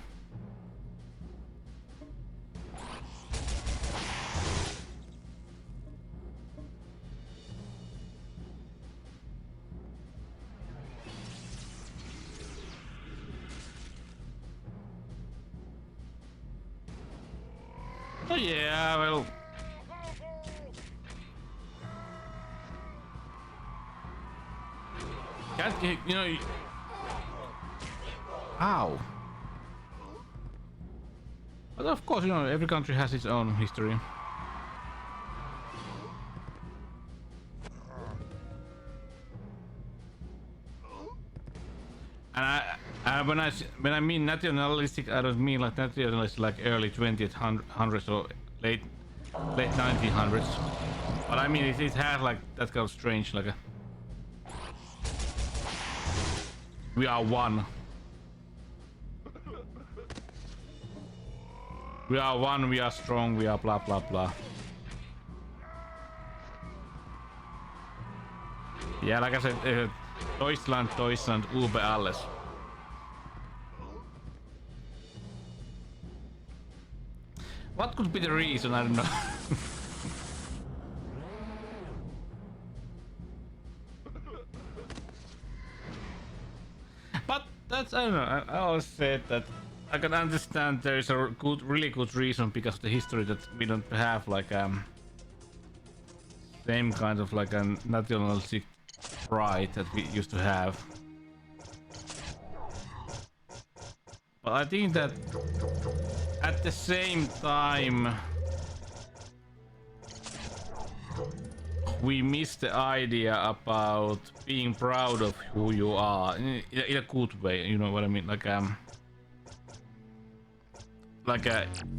Oh yeah, well. Can't you know? Ow. But of course, you know, every country has its own history. And when I mean nationalistic, I don't mean like nationalistic like early 20th hundreds or late 1900s. But I mean it has like that kind of strange like a we are one. We are one, we are strong, we are blah blah blah. Yeah, like I said, Deutschland, über alles. What could be the reason? I don't know. But that's, I don't know, I always said that I can understand there is a really good reason because of the history that we don't have like same kind of like a nationalistic pride that we used to have. But I think that at the same time we miss the idea about being proud of who you are in a good way, you know what I mean? Like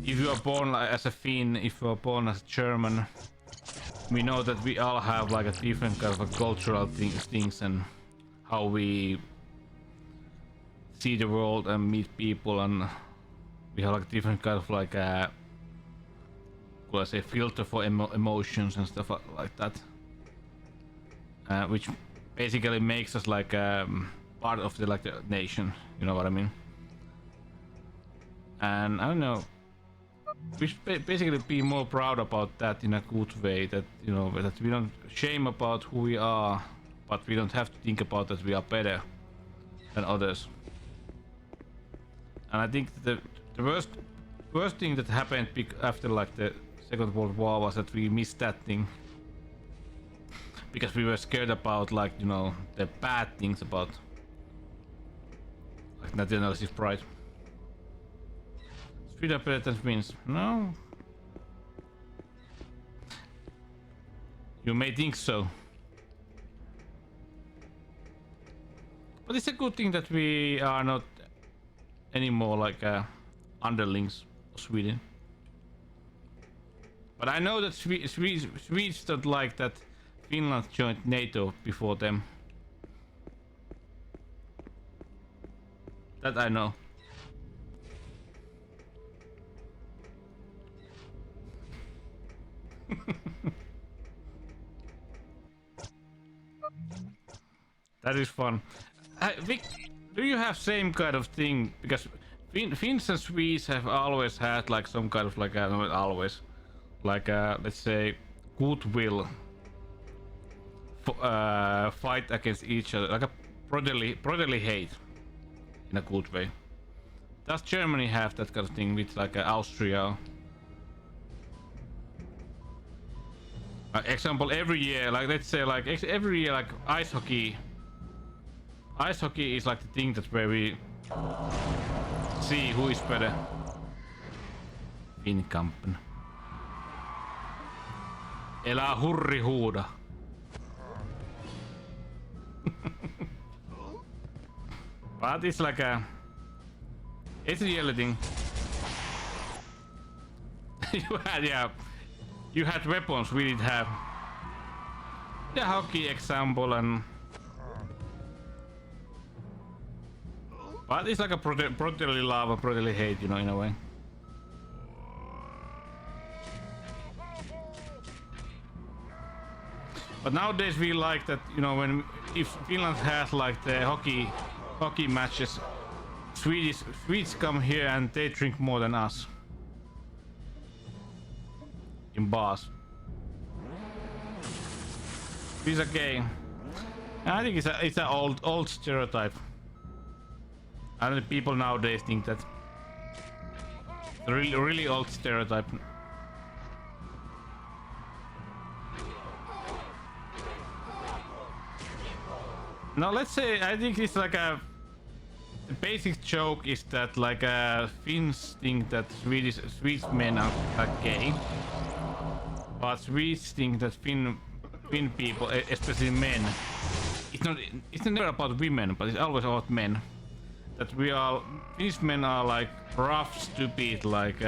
if you are born as a Finn, if you are born as a German, we know that we all have like a different kind of a cultural things and how we see the world and meet people, and we have like different kind of like could I say filter for emotions and stuff like that, which basically makes us like part of the like the nation, you know what I mean? And I don't know, we should basically be more proud about that in a good way, that you know that we don't shame about who we are, but we don't have to think about that we are better than others. And I think the worst thing that happened after like the Second World War was that we missed that thing because we were scared about like, you know, the bad things about like nationalistic pride. Speed up that means no. You may think so, but it's a good thing that we are not anymore like underlings of Sweden. But I know that Swedes don't like that Finland joined NATO before them. That I know. That is fun. Vic, do you have same kind of thing? Because Finns and Swedes have always had like some kind of like not always, like let's say goodwill, fight against each other, like a brotherly hate, in a good way. Does Germany have that kind of thing with like Austria? Example, every year, like let's say like every year, like ice hockey. Ice hockey is like the thing that's where we see who is better. Finnkampen. Elää hurri huuda. But it's like it's a yearly thing. You had weapons we didn't have. the hockey example, and but it's like a brotherly love and brotherly hate, you know, in a way. But nowadays we like that, you know, if Finland has like the hockey matches, Swedes come here and they drink more than us in bars. It's a game. I think it's an old stereotype. I think people nowadays think that really old stereotype. Now let's say I think it's like the basic joke is that like Finns think that Swedish men are gay, but Swedes think that Finn people, especially men, it's never about women, but it's always about men. That Finnish men are like rough, stupid, like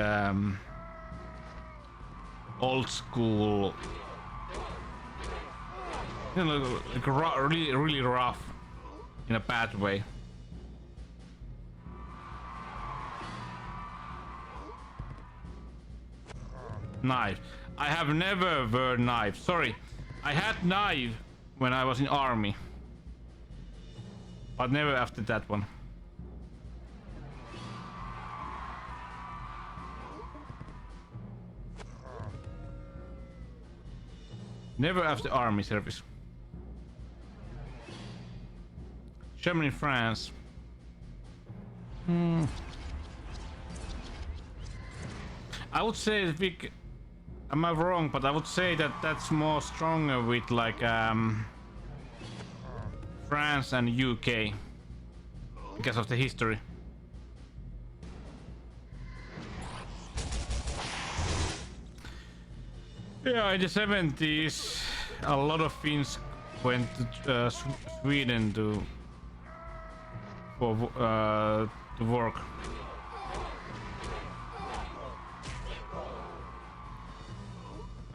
old school. You know, like really rough in a bad way. Knife. I have never worn knife. Sorry, I had knife when I was in army, but never after that one. Never after army service. Germany, France. I would say that am I wrong? But I would say that that's more stronger with like France and UK because of the history. Yeah, in the 70s, a lot of Finns went to Sweden to work.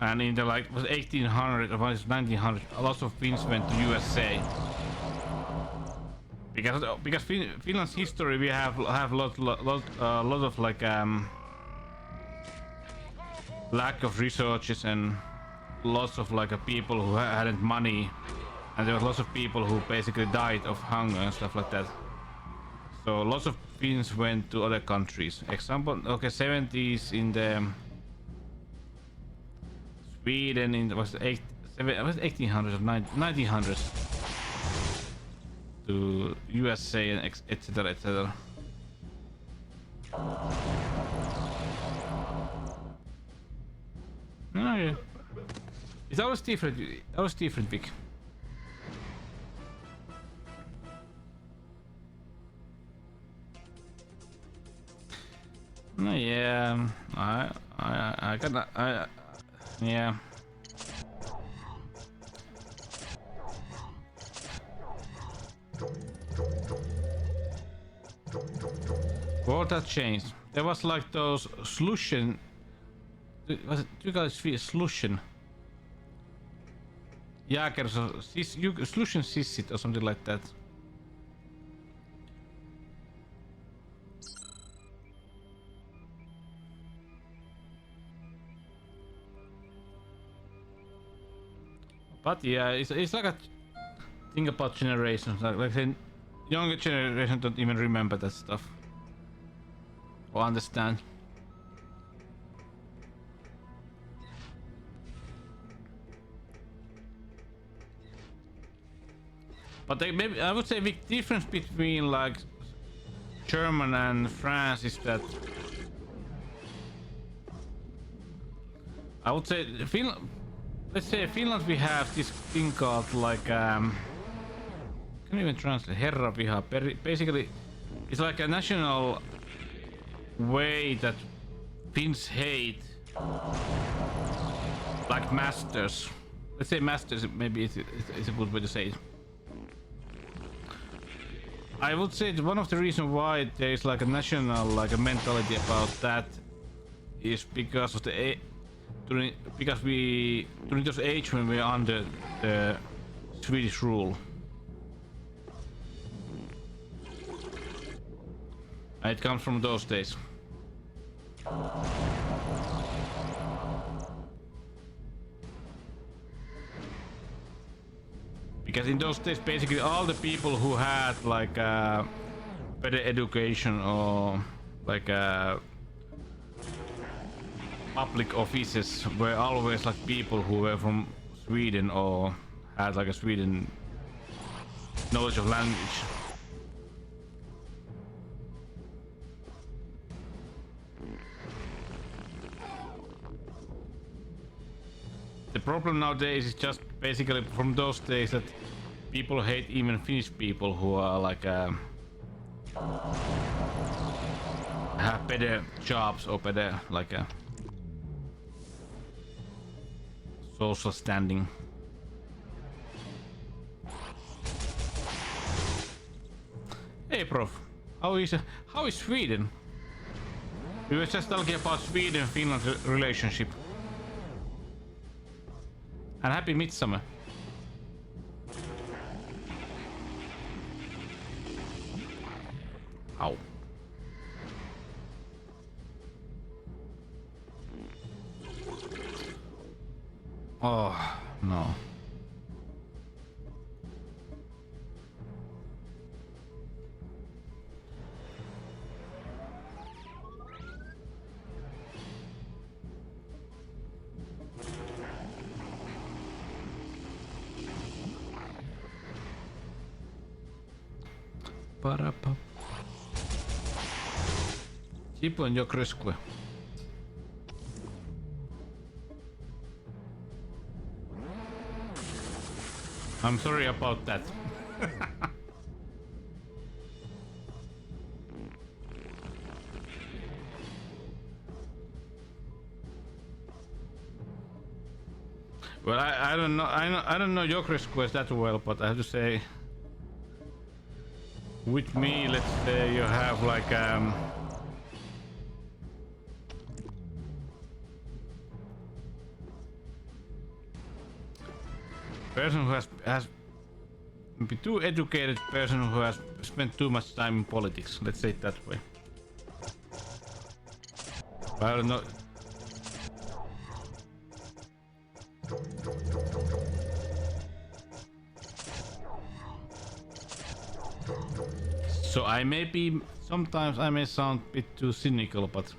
And in the like was 1800 or was 1900, a lot of Finns went to USA. Because Finland's history, we have a lot of like lack of resources and lots of like people who hadn't money, and there was lots of people who basically died of hunger and stuff like that. So lots of Finns went to other countries. Example, okay, 70s in the Sweden in was 1800s or 1900s to USA and etc etc. Oh yeah, it's always different. Always different, Vic. No, yeah, yeah. What that changed? There was like those slushen. Was it you guys feel slushen? Jägers or slushen sissit or something like that. But yeah, it's like a thing about generations. Like the younger generation don't even remember that stuff or understand. But maybe I would say the difference between like German and France is that I would say Finland. Let's say Finland, we have this thing called like can't even translate herraviha. Basically, it's like a national way that Finns hate like masters. Let's say masters. Maybe it's a good way to say it. I would say that one of the reasons why there is like a national like a mentality about that is because of the because during those age when we were under the Swedish rule. And it comes from those days. Because in those days, basically all the people who had like better education or like public offices were always like people who were from Sweden or had like a Sweden knowledge of language. The problem nowadays is just basically from those days that people hate even Finnish people who are like have better jobs or better like a social standing. Hey prof, how is Sweden? We were just talking about Sweden-Finland relationship. And happy midsummer. Ow. Oh, no. Parapa. TZIBU on your square. I'm sorry about that. Well, I don't know. I don't know your quest that well, but I have to say, with me, let's say you have like person who has be too educated person who has spent too much time in politics. Let's say it that way. I don't know. So I may be, sometimes I may sound a bit too cynical, but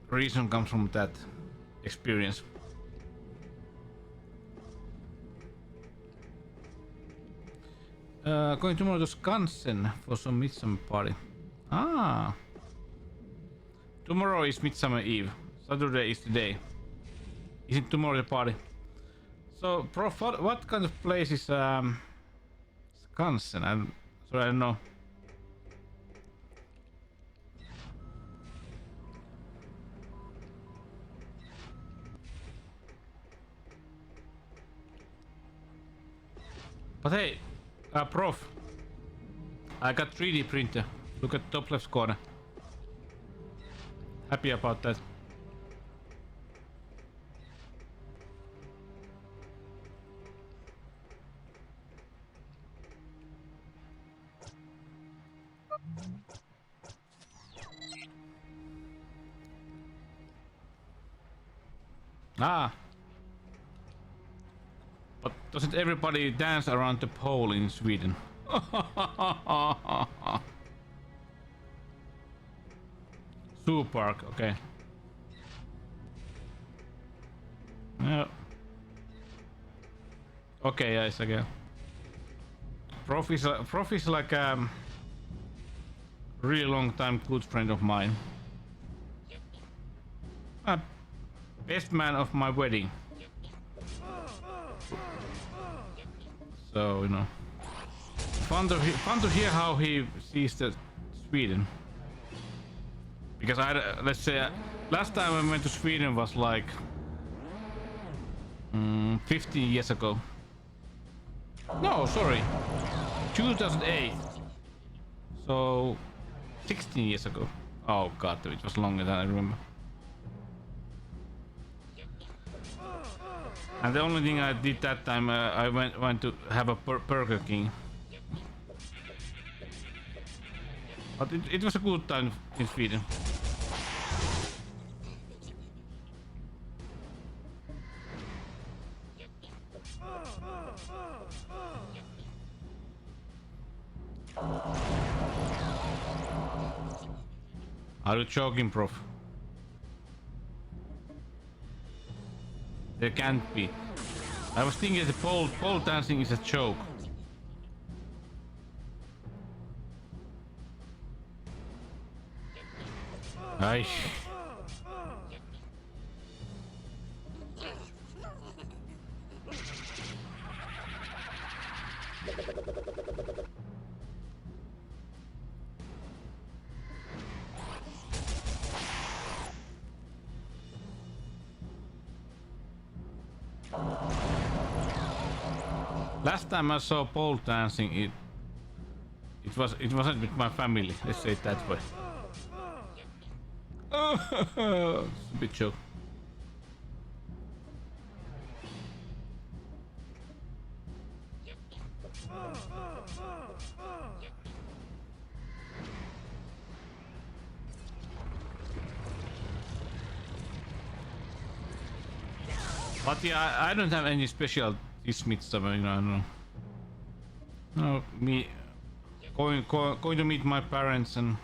reason comes from that experience. Going tomorrow to Skansen for some midsummer party. Ah, tomorrow is Midsummer Eve. Saturday is today. Isn't tomorrow the party? So, prof, what kind of place is Skansen? I don't know. But hey, prof, I got 3D printer. Look at top left corner. Happy about that. Ah. But doesn't everybody dance around the pole in Sweden? Zoo park, okay. Yeah. Okay, yes, okay. Prof is like really long time good friend of mine. Best man of my wedding. So, you know, fun to hear how he sees the Sweden. Because let's say, last time I went to Sweden was like 15 years ago. No, sorry, 2008. So 16 years ago. Oh god, it was longer than I remember. And the only thing I did that time, I went to have a Burger King. But it was a good time in Sweden. Are you joking, prof? There can't be. I was thinking the pole dancing is a joke. Aye. Last time I saw pole dancing, it wasn't with my family. Let's say it that way. It's a bit joke. But yeah, I don't have any special Smith stuff, you know. I don't know. No, me going to meet my parents and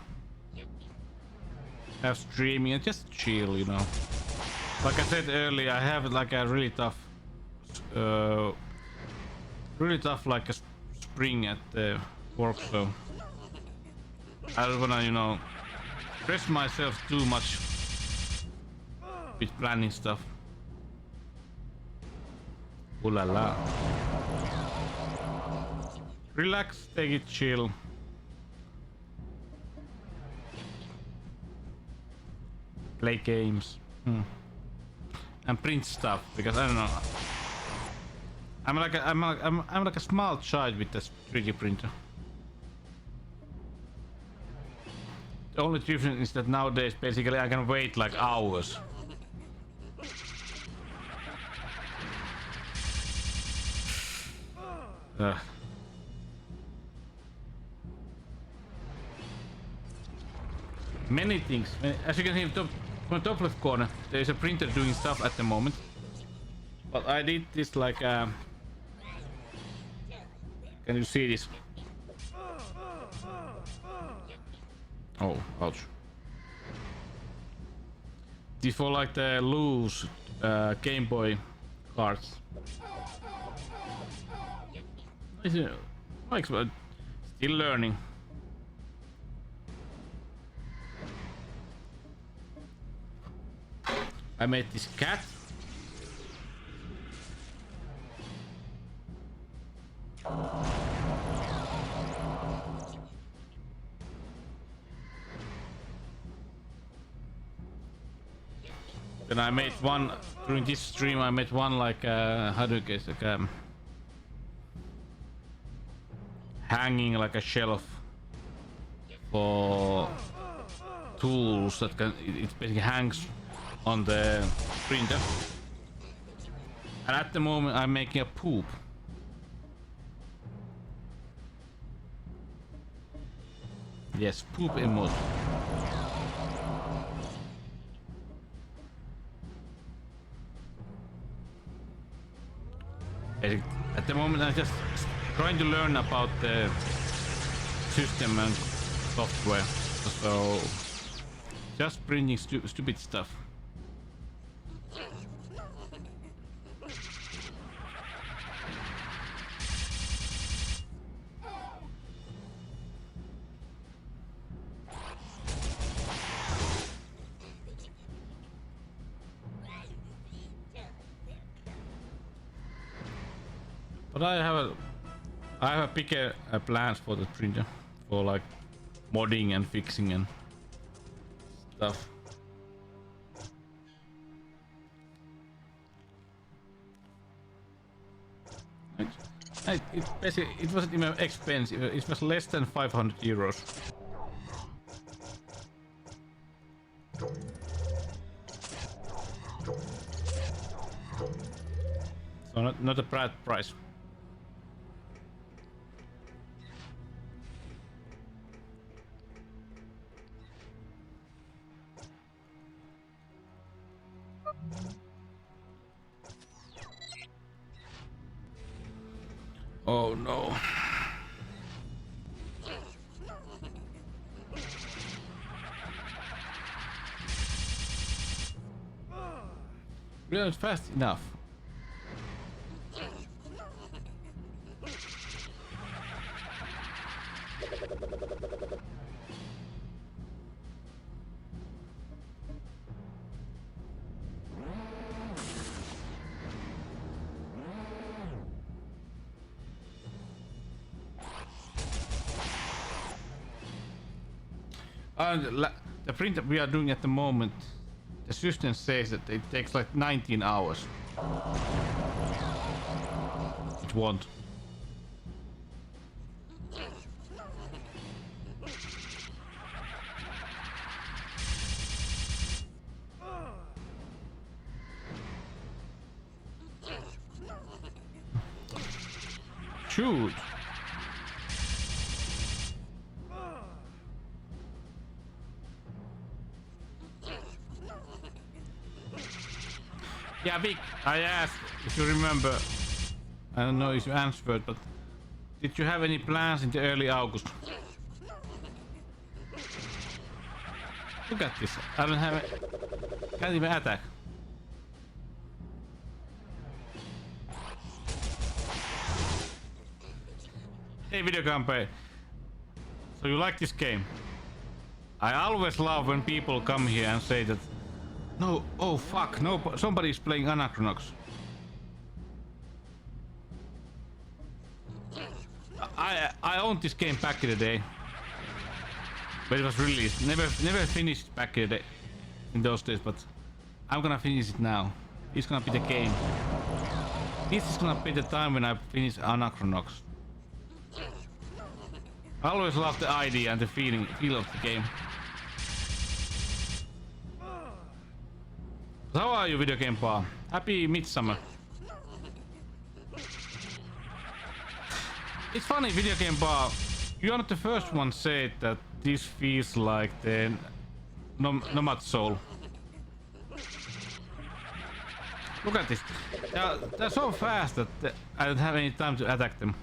have streaming and just chill, you know. Like I said earlier, I have like a really tough like a spring at the work, so I don't wanna, you know, stress myself too much with planning stuff. Ooh la la. Relax, take it chill. Play games. And print stuff, because I don't know. I'm like a small child with this 3D printer. The only difference is that nowadays basically I can wait like hours. Many things. As you can see from the top left corner, there is a printer doing stuff at the moment. But I did this like can you see this? Oh, ouch. This for like the loose Game Boy cards. Still learning. I made this cat. Then I made one during this stream. I made one like how do you guess, like hanging like a shelf for tools that can it basically hangs on the printer. And at the moment I'm making a poop. Yes, poop emote. At the moment I'm just trying to learn about the system and software, so just printing stupid stuff. But I have a bigger plans for the printer, for like modding and fixing and stuff. It wasn't even expensive. It was less than 500 euros. So not a bad price. Oh no. We are not fast enough. The print that we are doing at the moment, the system says that it takes like 19 hours. It won't. Shoot. Yeah, Vic, I asked if you remember. I don't know if you answered, but did you have any plans in the early August? Look at this. I don't have it. Can't even attack. Hey, video campaign. So you like this game? I always love when people come here and say that. No, oh fuck, no, somebody's playing Anachronox. I owned this game back in the day, but it was released. Never finished back in the day, in those days. But I'm gonna finish it now. It's gonna be the game. This is gonna be the time when I finish Anachronox. I always love the idea and the feel of the game. How are you, video game bar? Happy midsummer. It's funny, video game bar. You're not the first one said that this feels like the Nomad Soul. Look at this. They're so fast that I don't have any time to attack them.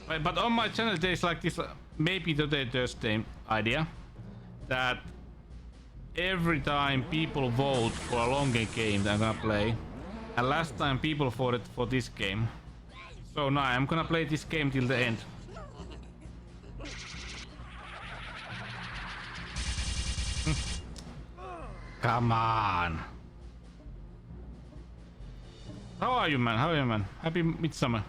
But on my channel there's like this, maybe today there's the idea that every time people vote for a longer game that I'm gonna play, and last time people voted for this game, so now I'm gonna play this game till the end. Come on. How are you, man? How are you, man? Happy midsummer.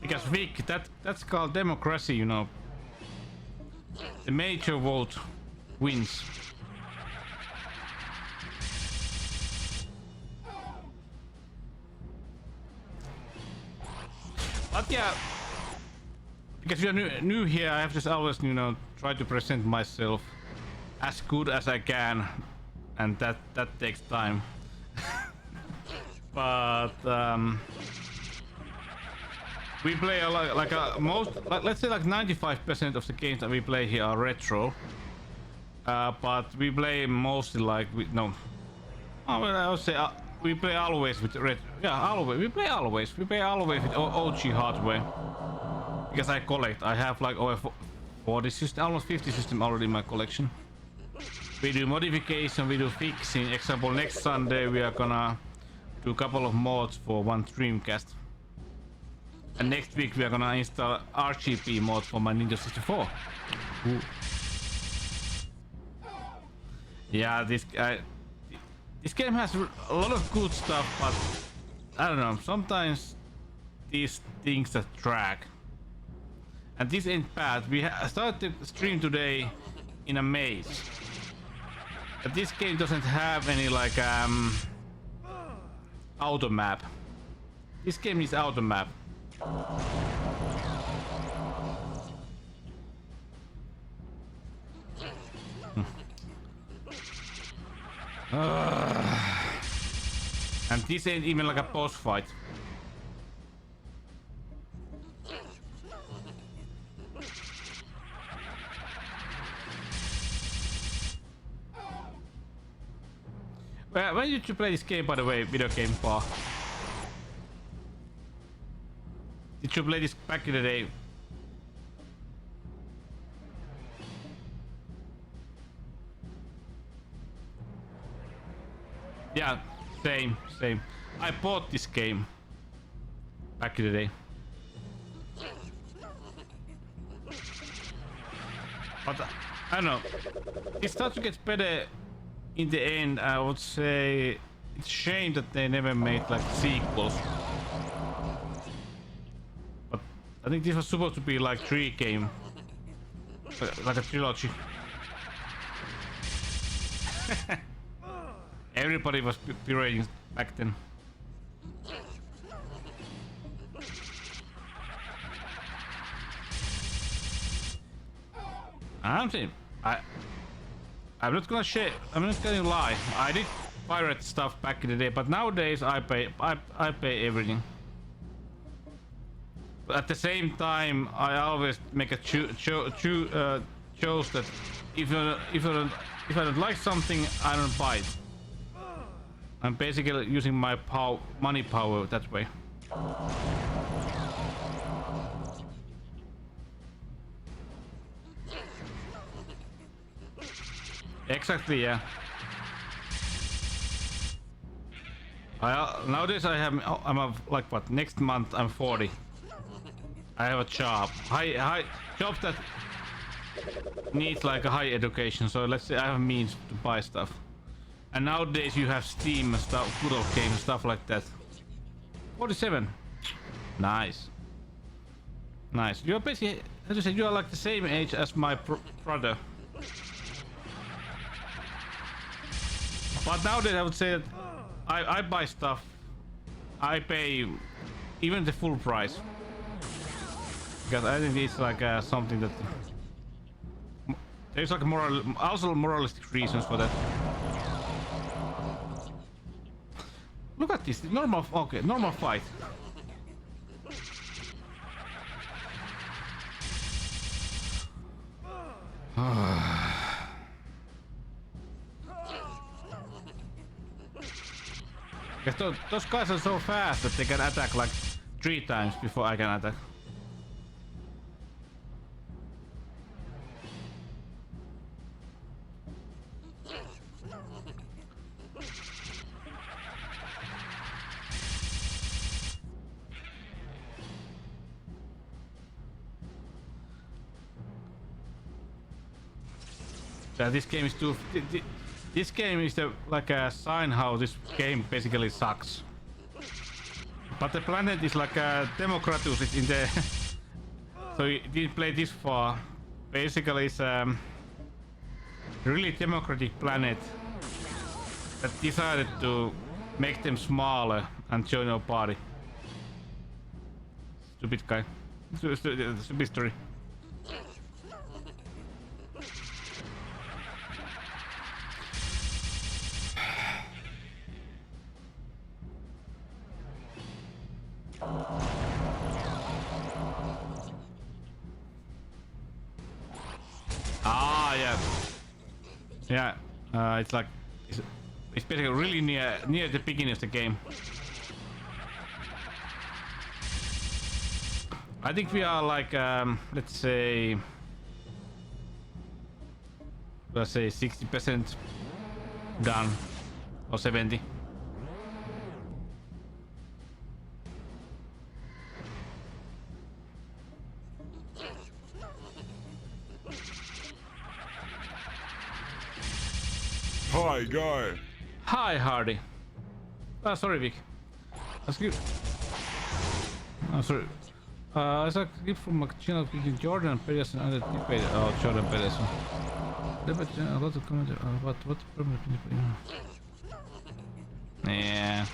Because Vic, that's called democracy, you know. The major vote wins. But yeah, because you're new here, I have to always, you know, try to present myself as good as I can, and that takes time. But we play a lot, like let's say like 95% of the games that we play here are retro. But we play mostly like I would say we play always with retro. Yeah, always. We play always with OG hardware. Because I collect. I have like over 40 system, almost 50 system already in my collection. We do modification, we do fixing. Example, next Sunday we are gonna do a couple of mods for one Dreamcast. And next week we are gonna install RGB mod for my Nintendo 64. Ooh. Yeah, this game has a lot of good stuff, but I don't know, sometimes these things that drag. And this ain't bad. We started the stream today in a maze. But this game doesn't have any like auto map. This game is out of map. And this ain't even like a boss fight. When did you play this game, by the way, video game bar? Did you play this back in the day? Yeah, same. I bought this game back in the day. But I don't know. It starts to get better in the end. I would say it's a shame that they never made like sequels. But I think this was supposed to be like 3 game, like a trilogy. Everybody was pirating back then. I'm saying, I'm not gonna share. I'm not gonna lie. I did pirate stuff back in the day, but nowadays I pay everything. But at the same time, I always make a choose that if I don't like something, I don't buy it. I'm basically using my money power that way. Exactly, yeah. Nowadays I'm like what? Next month I'm 40. I have a job, high job that needs like a high education. So let's say I have means to buy stuff. And nowadays you have Steam and stuff, good old games and stuff like that. 47. Nice. You're basically, as you said, you are like the same age as my brother. But nowadays I would say that I buy stuff. I pay even the full price. Because I think it's like something that there's like also moralistic reasons for that. Look at this, normal fight. Because those guys are so fast that they can attack like 3 times before I can attack. This game is too. This game is like a sign how this game basically sucks. But the planet is like a Democratus. It's in the. So you didn't play this far. Basically, it's a really democratic planet that decided to make them smaller and join our party. Stupid guy. Stupid story. Yeah, it's like it's basically really near the beginning of the game. I think we are like let's say 60% done or 70. Hi, guy. Hi, Hardy. Sorry, Vic. That's good. Sorry. I saw a clip from a channel between Jordan Peterson and the debate. Oh, Jordan Peterson. Debate a lot of comments about what problem. Yeah.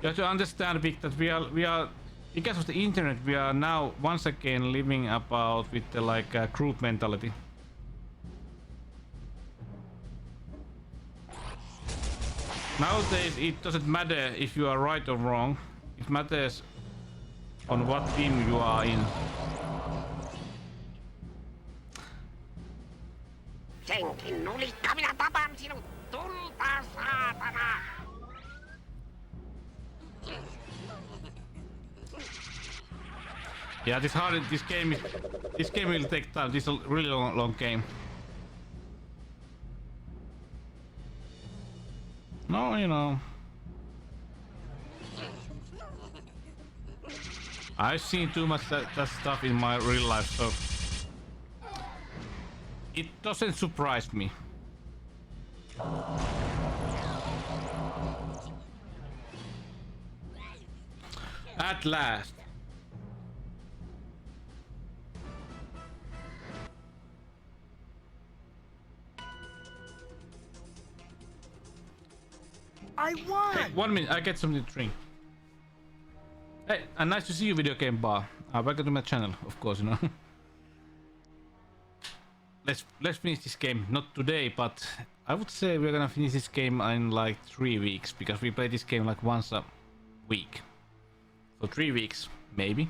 You have to understand, Vic, that we are because of the internet. We are now once again living about with the group mentality. Nowadays, it doesn't matter if you are right or wrong. It matters on what team you are in. Senkin nulikka, minä tapan sinut! Tulta, saatana! Yeah, this game will take time. This is a really long game. No, you know. I've seen too much that stuff in my real life, so it doesn't surprise me. At last. I won! Hey, 1 minute, I get something to drink. Hey, and nice to see you, Video Game Bar. Welcome to my channel, of course, you know. Let's finish this game, not today, but I would say we're gonna finish this game in like 3 weeks, because we play this game like once a week. So 3 weeks, maybe.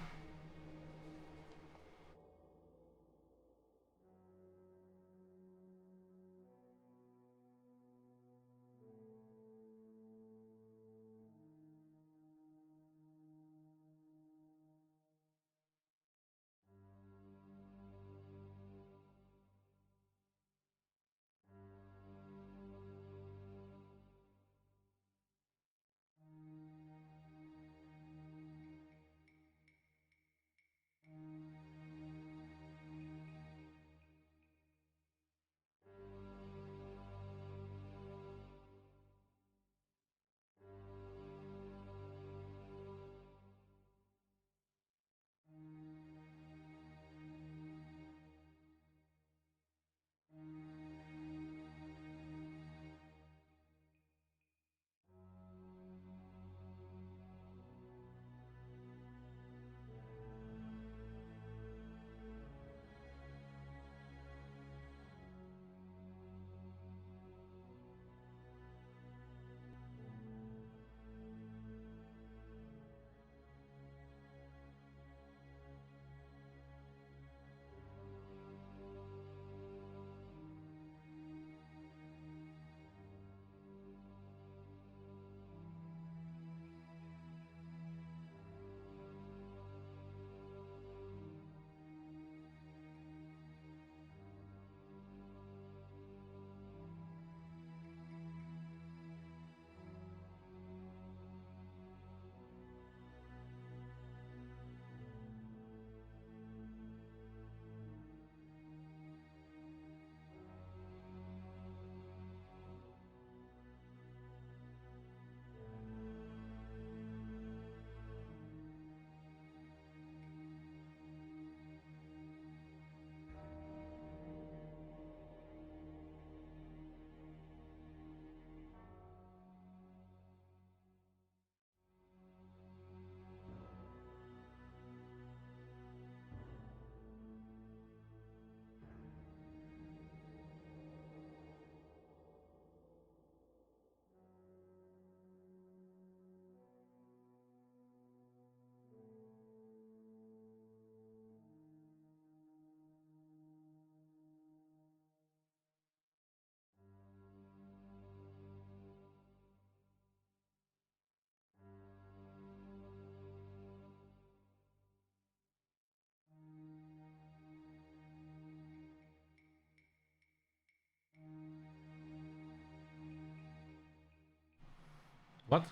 What?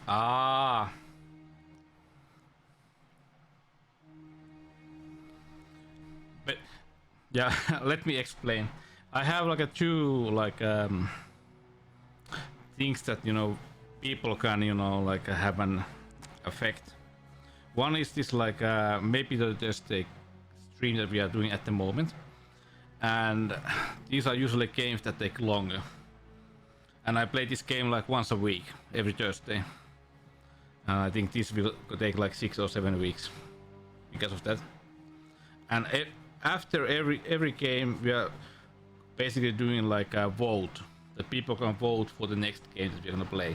Ah. But yeah, let me explain. I have like a two things that people can have an effect. One is this maybe there's the stream that we are doing at the moment, and these are usually games that take longer. And I play this game like once a week, every Thursday. I think this will take like 6 or 7 weeks because of that. And after every game, we are basically doing like a vote. The people can vote for the next game that we're gonna play.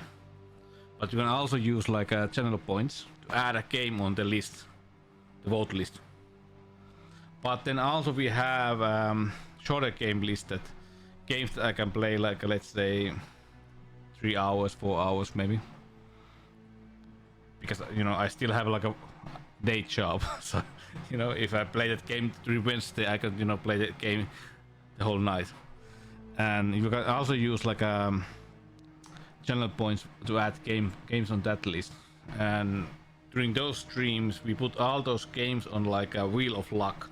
But you can also use like channel points to add a game on the list, the vote list. But then also we have shorter game listed games that I can play, like let's say 3 hours, 4 hours maybe. Because you know I still have like a day job, so you know if I play that game during Wednesday, I could play that game the whole night. And you can also use like channel points to add games on that list. And during those streams, we put all those games on like a wheel of luck.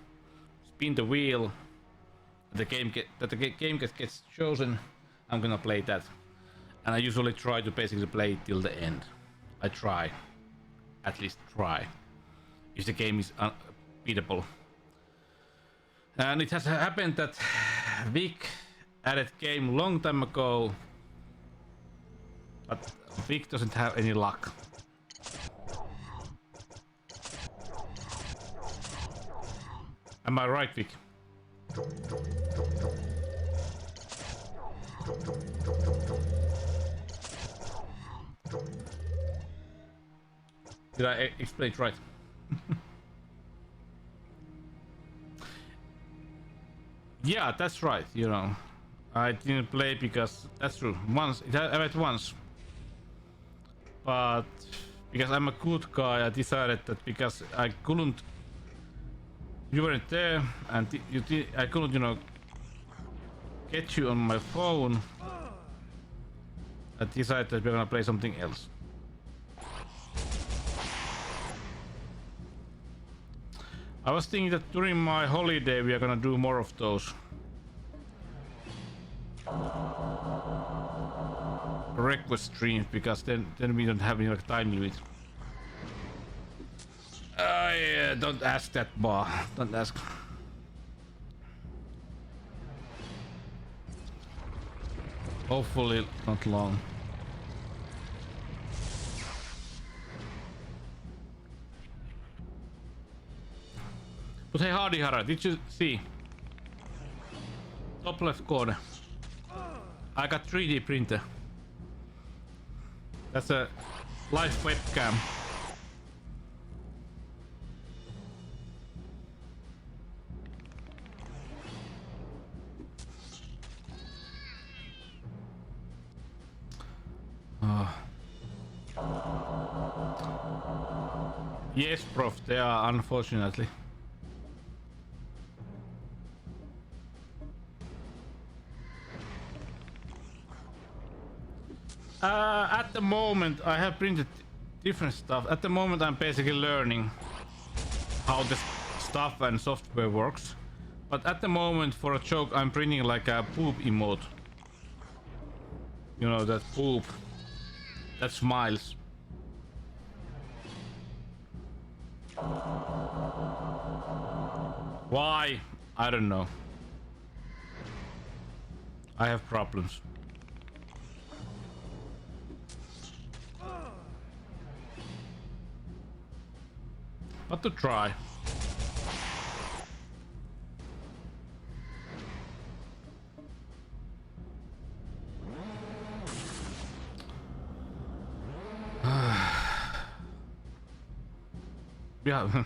Spin the wheel, the game gets chosen. I'm gonna play that, and I usually try to basically play it till the end. I try, at least try, if the game is unbeatable. And it has happened that Vic added game long time ago, but Vic doesn't have any luck. Am I right, Vic? Did I explain it right? Yeah, that's right, you know. I didn't play because that's true. Once it happened once. But because I'm a good guy, I decided that because I couldn't, you weren't there, and I couldn't, get you on my phone. I decided that we're gonna play something else. I was thinking that during my holiday we are gonna do more of those request streams, because then we don't have any like time limit. Yeah, don't ask that, bar. Don't ask. Hopefully not long. But hey, Hardy Hara, did you see? Top left corner. I got 3D printer. That's a live webcam. Yes, prof, they are, unfortunately. At the moment, I have printed different stuff. At the moment, I'm basically learning how the stuff and software works. But at the moment, for a joke, I'm printing like a poop emote. You know, that poop that smiles. Why? I don't know. I have problems. But to try. Yeah.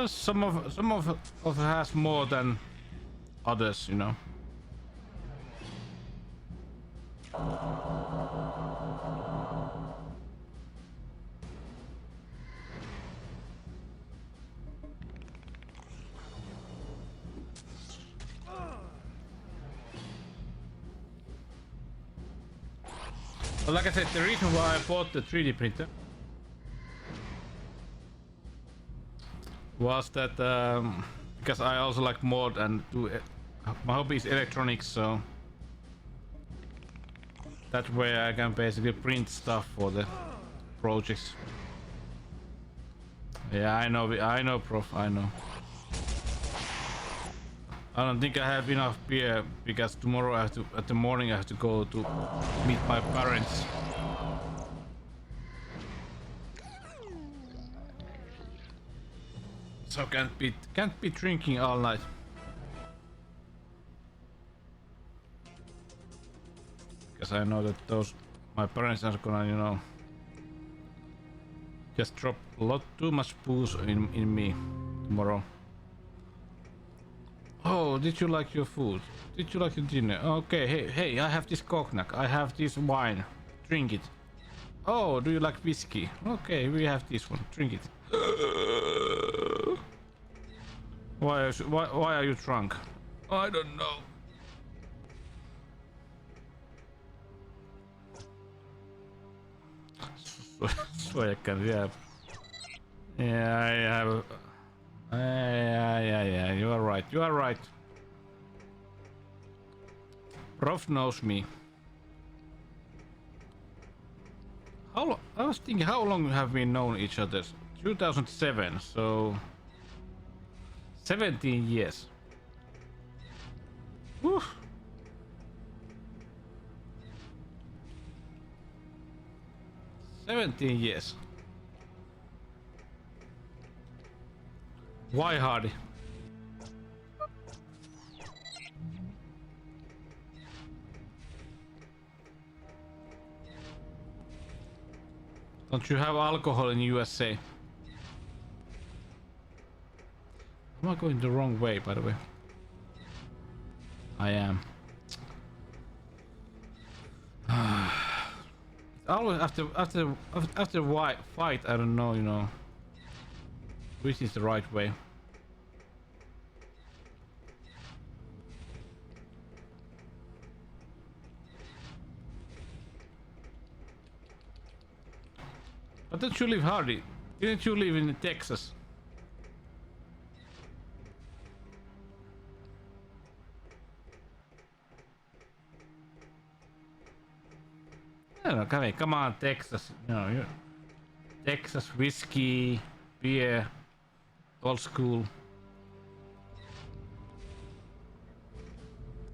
Some of has more than others, you know. But like I said, the reason why I bought the 3D printer was that because I also like mod and do my hobby is electronics, so that way I can basically print stuff for the projects. Yeah, I know, prof, I know. I don't think I have enough beer because tomorrow I have to, at the morning I have to go to meet my parents. So can't be drinking all night. Because I know that my parents are gonna, you know, just drop a lot too much booze in me tomorrow. Oh, did you like your food? Did you like your dinner? Okay, hey, I have this cognac. I have this wine. Drink it. Oh, do you like whiskey? Okay, we have this one. Drink it. Why are you drunk? I don't know. Suojakan, yeah. Yeah, I have. Yeah. You are right. You are right. Prof knows me. I was thinking, how long have we known each other? 2007, so 17 years. Whew. Years. Why Hardy? Don't you have alcohol in USA? Am I going the wrong way, by the way? I am. Always after fight, I don't know, you know, which is the right way. But didn't you live Hardy? Didn't you live in Texas? I don't know, come on, Texas. You know, Texas whiskey, beer, old school.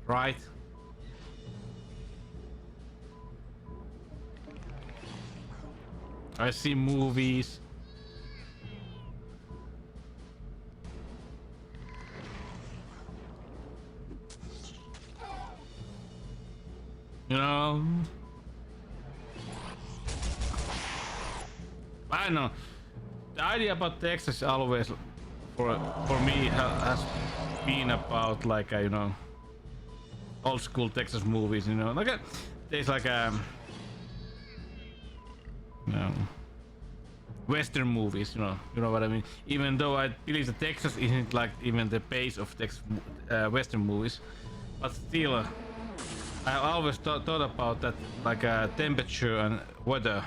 Right? I see movies. You know, I know the idea about Texas always for me has been about like you know, old school Texas movies. You know, like there's like you know, Western movies. You know what I mean. Even though I believe that Texas isn't like even the base of Texas Western movies, but still. I always thought about that, like temperature and weather.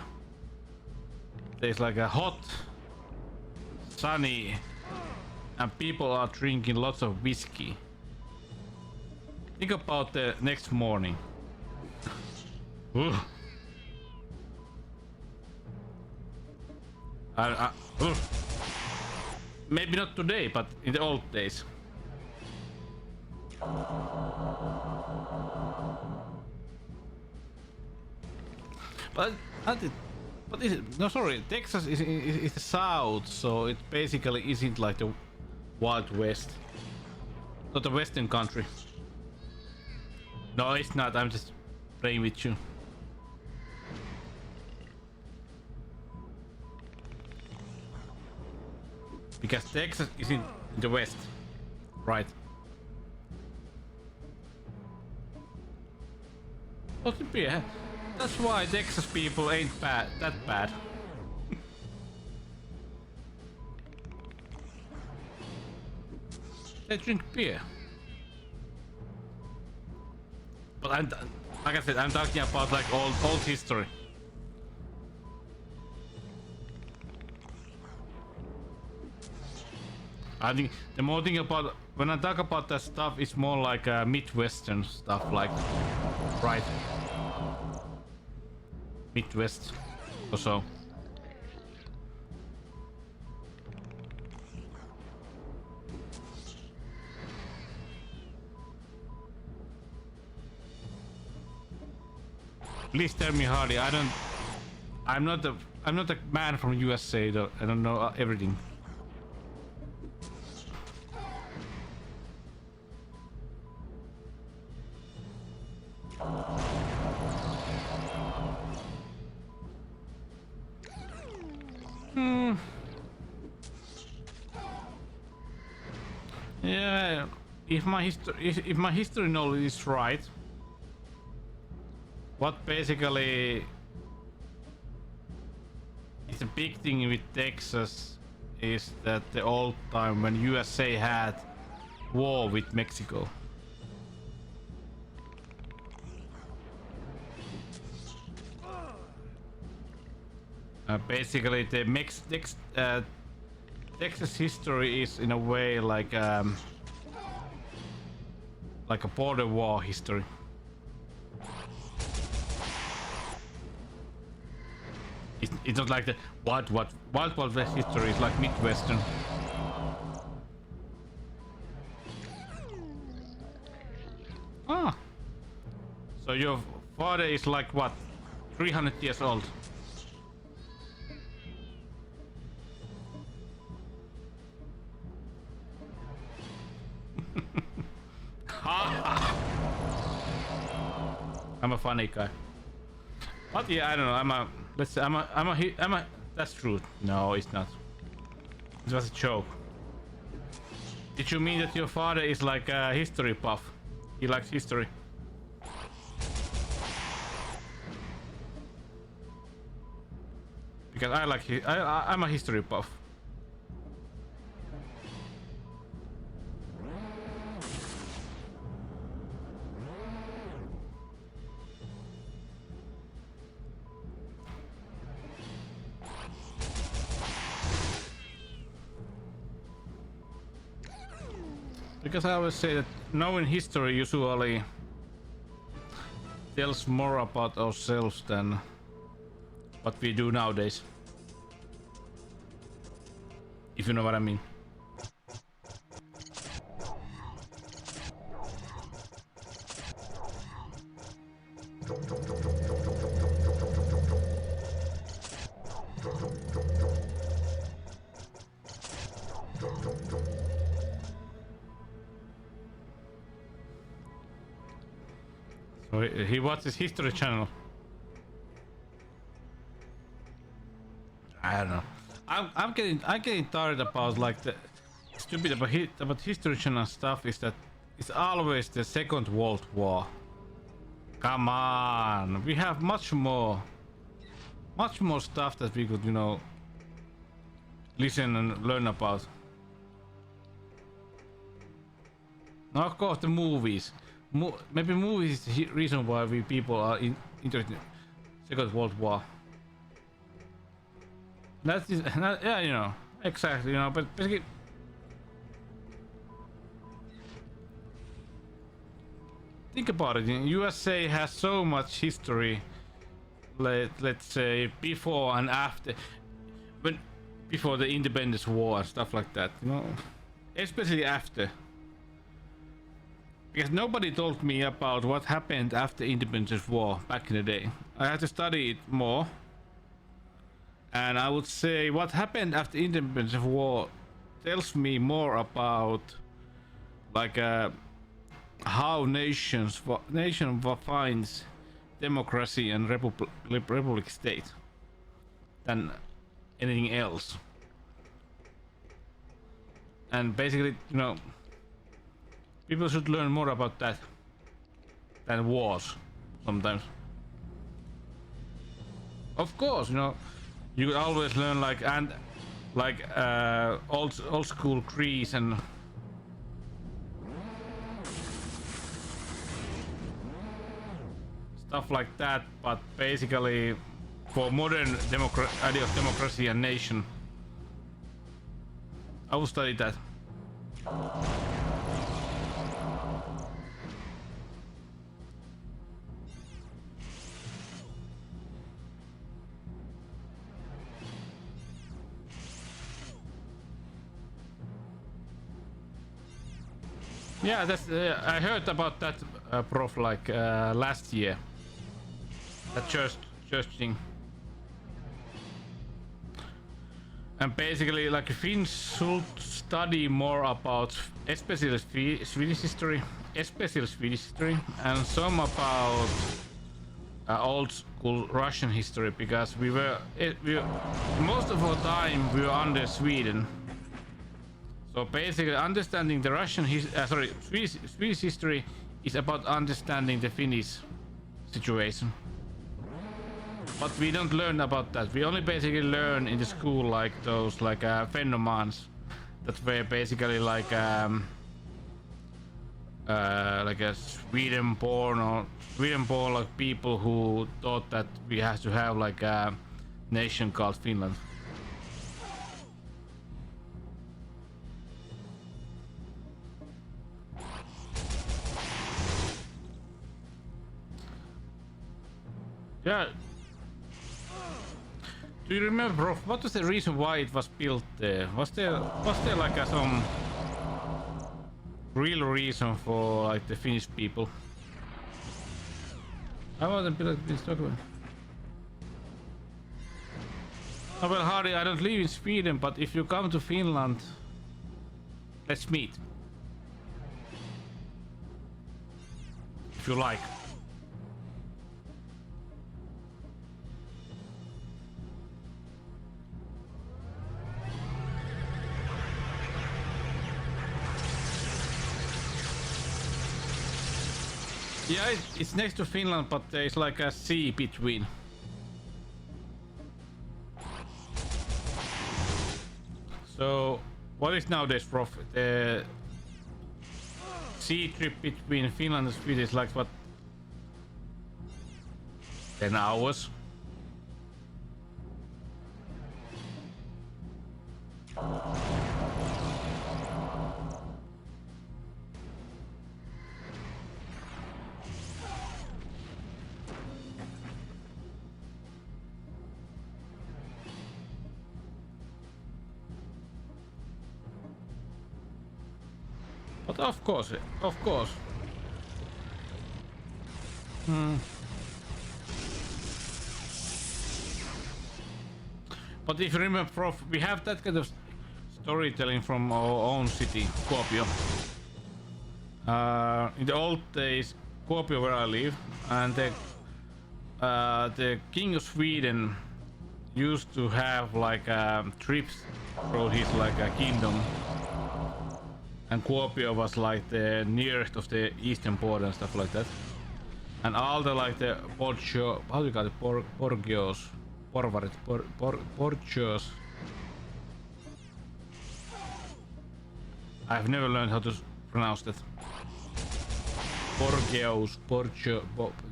There's like a hot, sunny, and people are drinking lots of whiskey. Think about the next morning. Maybe not today, but in the old days. But is it? No, sorry. Texas is the south, so it basically isn't like the Wild West, not a Western country. No, it's not. I'm just playing with you. Because Texas is in the West, right? What's the beer? That's why Texas people ain't that bad. They drink beer. But like I said, I'm talking about like old history. I think the more thing about when I talk about that stuff, it's more like Midwestern stuff, like right. Midwest or so. Please tell me, Hardy. I'm not a man from USA. Though. I don't know everything. Yeah, if my history knowledge is right, what basically is a big thing with Texas is that the old time when USA had war with Mexico. Basically, the Texas history is in a way like a border war history. It's not like the Wild West history. It's like Midwestern. Ah, so your father is like what, 300 years old? I'm a funny guy. But yeah, I don't know. That's true. No, it's not. It was a joke. Did you mean that your father is like a history buff? He likes history. Because I'm a history buff. Because I always say that knowing history usually tells more about ourselves than what we do nowadays. If you know what I mean. So he watches History Channel. I don't know. I'm getting tired about like the stupid about History Channel stuff is that it's always the Second World War. Come on, we have much more stuff that we could, you know, listen and learn about. Now, of course, the movies. Maybe movies is the reason why we people are interested in Second World War. That's yeah, you know, exactly, you know, but basically, think about it. USA has so much history. Let's say before and after, before the Independence War and stuff like that, you know, especially after. Because nobody told me about what happened after Independence War back in the day. I had to study it more. And I would say what happened after Independence War tells me more about like how nation finds democracy and republic state than anything else. And basically, you know, people should learn more about that than wars sometimes. Of course, you know, you could always learn like old school Greece and stuff like that, but basically for modern idea of democracy and nation, I will study that. Yeah, that's I heard about that, prof, like last year. That church thing. And basically, like Finns should study more about especially Swedish history, and some about old school Russian history, because we most of our time we were under Sweden. So basically, understanding the Swedish history is about understanding the Finnish situation. But we don't learn about that. We only basically learn in the school like those like phenomans that were basically like a Sweden-born like people who thought that we have to have like a nation called Finland. Yeah. Do you remember what was the reason why it was built there? Was there like some real reason for like the Finnish people? I wasn't built in Stockholm. Oh, well, Hardy, I don't live in Sweden, but if you come to Finland, let's meet. If you like. Yeah, it's next to Finland, but there's like a sea between. So, what is nowadays profit? The sea trip between Finland and Sweden is like what? 10 hours? But of course. But if you remember, Prof, we have that kind of storytelling from our own city, Kuopio. In the old days, Kuopio, where I live, and the King of Sweden used to have like trips through his like a kingdom. And Kuopio was like the nearest of the eastern border and stuff like that. And all the like the Porgios, how do you call it? Porgios, Porvarit, Porgios. I've never learned how to pronounce that. Porgios, Porgio,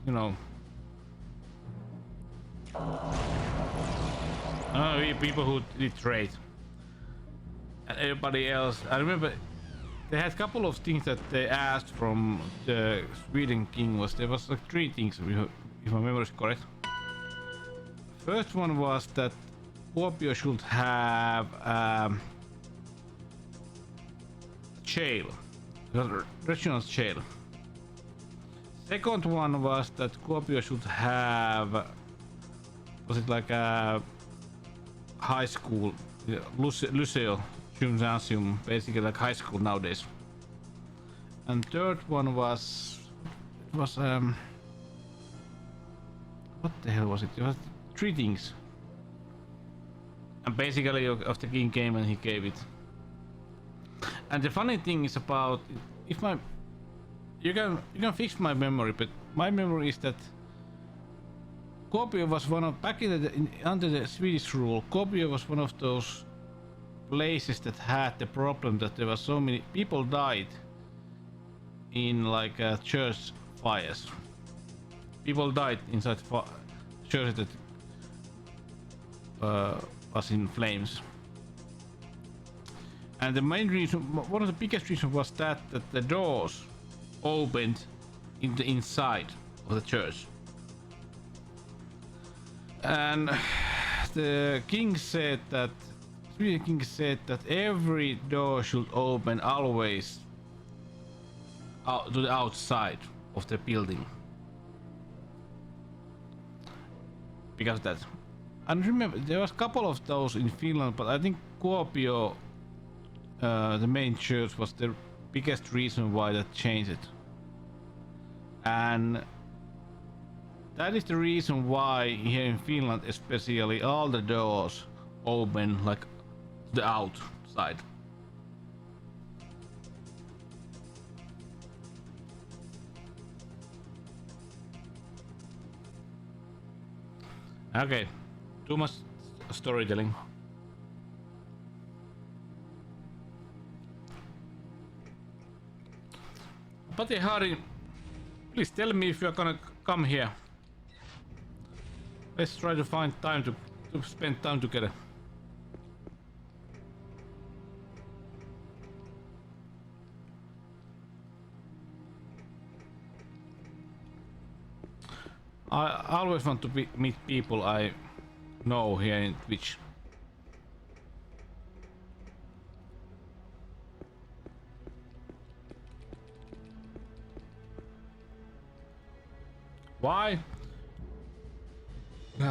you know. People who did trade. And everybody else, I remember they had a couple of things that they asked from the Sweden king. There was like 3 things, if my memory is correct. First one was that Kuopio should have jail, regional jail. Second one was that Kuopio should have, was it like a high school, Liceo, gymnasium, basically like high school nowadays. And third one was what the hell was it? It was 3 things. And basically of the king came and he gave it. And the funny thing is about, if you can fix my memory, but my memory is that Kuopio was one of, back under the Swedish rule, Kuopio was one of those places that had the problem that there were so many people died in like church fires. People died inside church that was in flames. And the main reason, one of the biggest reasons, was that the doors opened in the inside of the church. And the king said that, Swedish king said that every door should open always out to the outside of the building. because of that. And remember, there was a couple of those in Finland, but I think Kuopio, the main church, was the biggest reason why that changed it. And that is the reason why here in Finland especially all the doors open like the outside. Okay, too much storytelling. But hey, Harry, please tell me if you're gonna come here. Let's try to find time to spend time together. I always want to meet people I know here in Twitch. Why?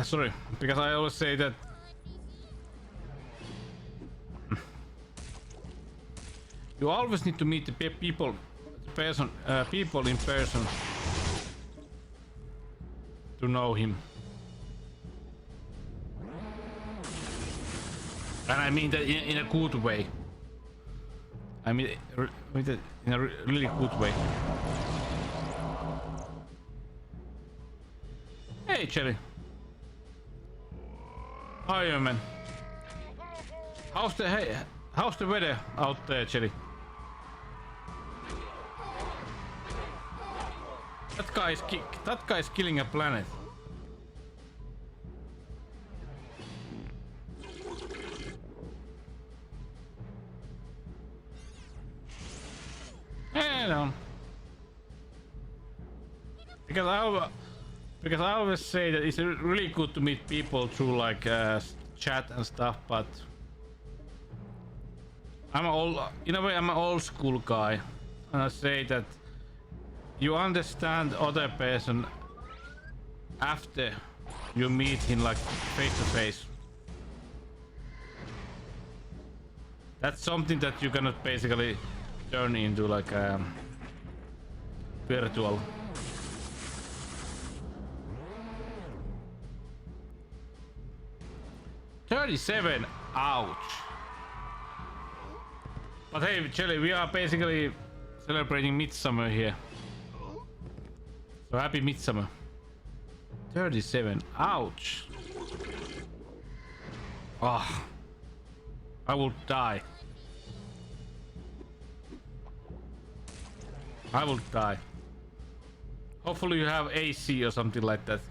Sorry, because I always say that you always need to meet the people in person to know him. And I mean that in a good way. I mean that in a really good way. Hey, Cherry. How are you, man? How's the weather out there, Cherry? That guy is killing a planet. No. Because I always say that it's really good to meet people through like chat and stuff, but I'm an old school guy, and I say that you understand other person after you meet him like face to face. That's something that you cannot basically turn into like virtual. $37, ouch. But hey, Jelly, we are basically celebrating Midsummer here. So happy Midsummer. 37, ouch. Oh, I will die. I will die. Hopefully you have AC or something like that.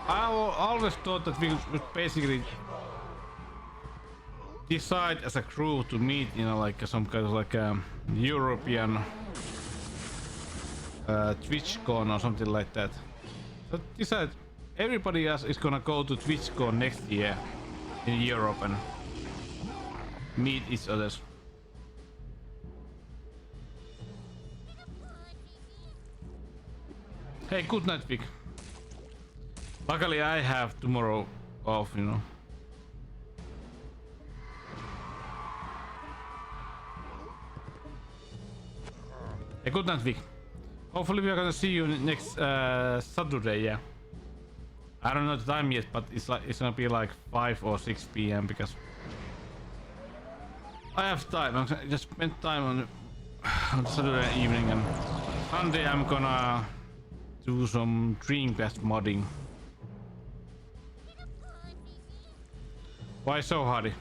I always thought that we would basically decide as a crew to meet, you know, like some kind of like European TwitchCon or something like that. So decide everybody else is gonna go to TwitchCon next year in Europe and meet each other. Hey, good night, Vic. Luckily I have tomorrow off, you know. Hey, good night, Vic. Hopefully we are gonna see you next Saturday, yeah. I don't know the time yet, but it's gonna be like 5 or 6 p.m. because I have time. I just spent time on Saturday evening, and Sunday I'm gonna do some Dreamcast modding. Why so, Hardy?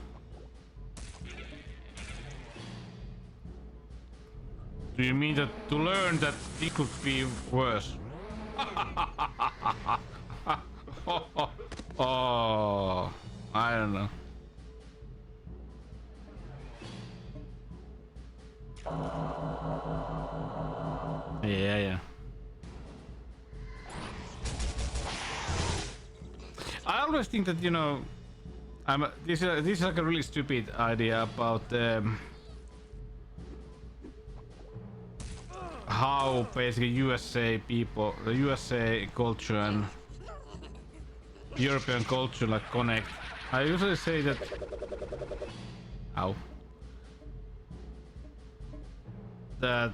Do you mean that to learn that it could be worse? Oh, I don't know. always think that, you know, this is like a really stupid idea about how basically USA people, the USA culture and European culture like connect. I usually say that. Ow. That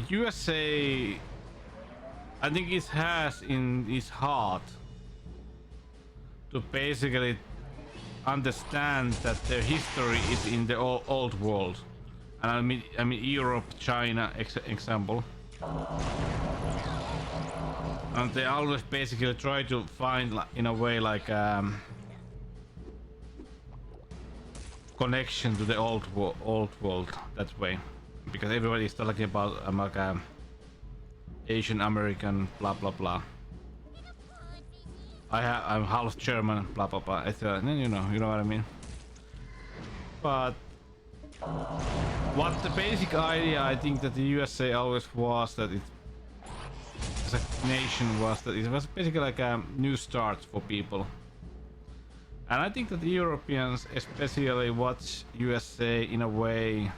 USA, I think it has in its heart to basically understand that their history is in the old world, and I mean Europe, China, example, and they always basically try to find in a way like connection to the old world that way, because everybody is talking about like Asian American blah blah blah. I'm half German blah blah blah. It's, you know what I mean. But what the basic idea I think that the USA always was that it as a nation was that it was basically like a new start for people. And I think that the Europeans especially watch USA in a way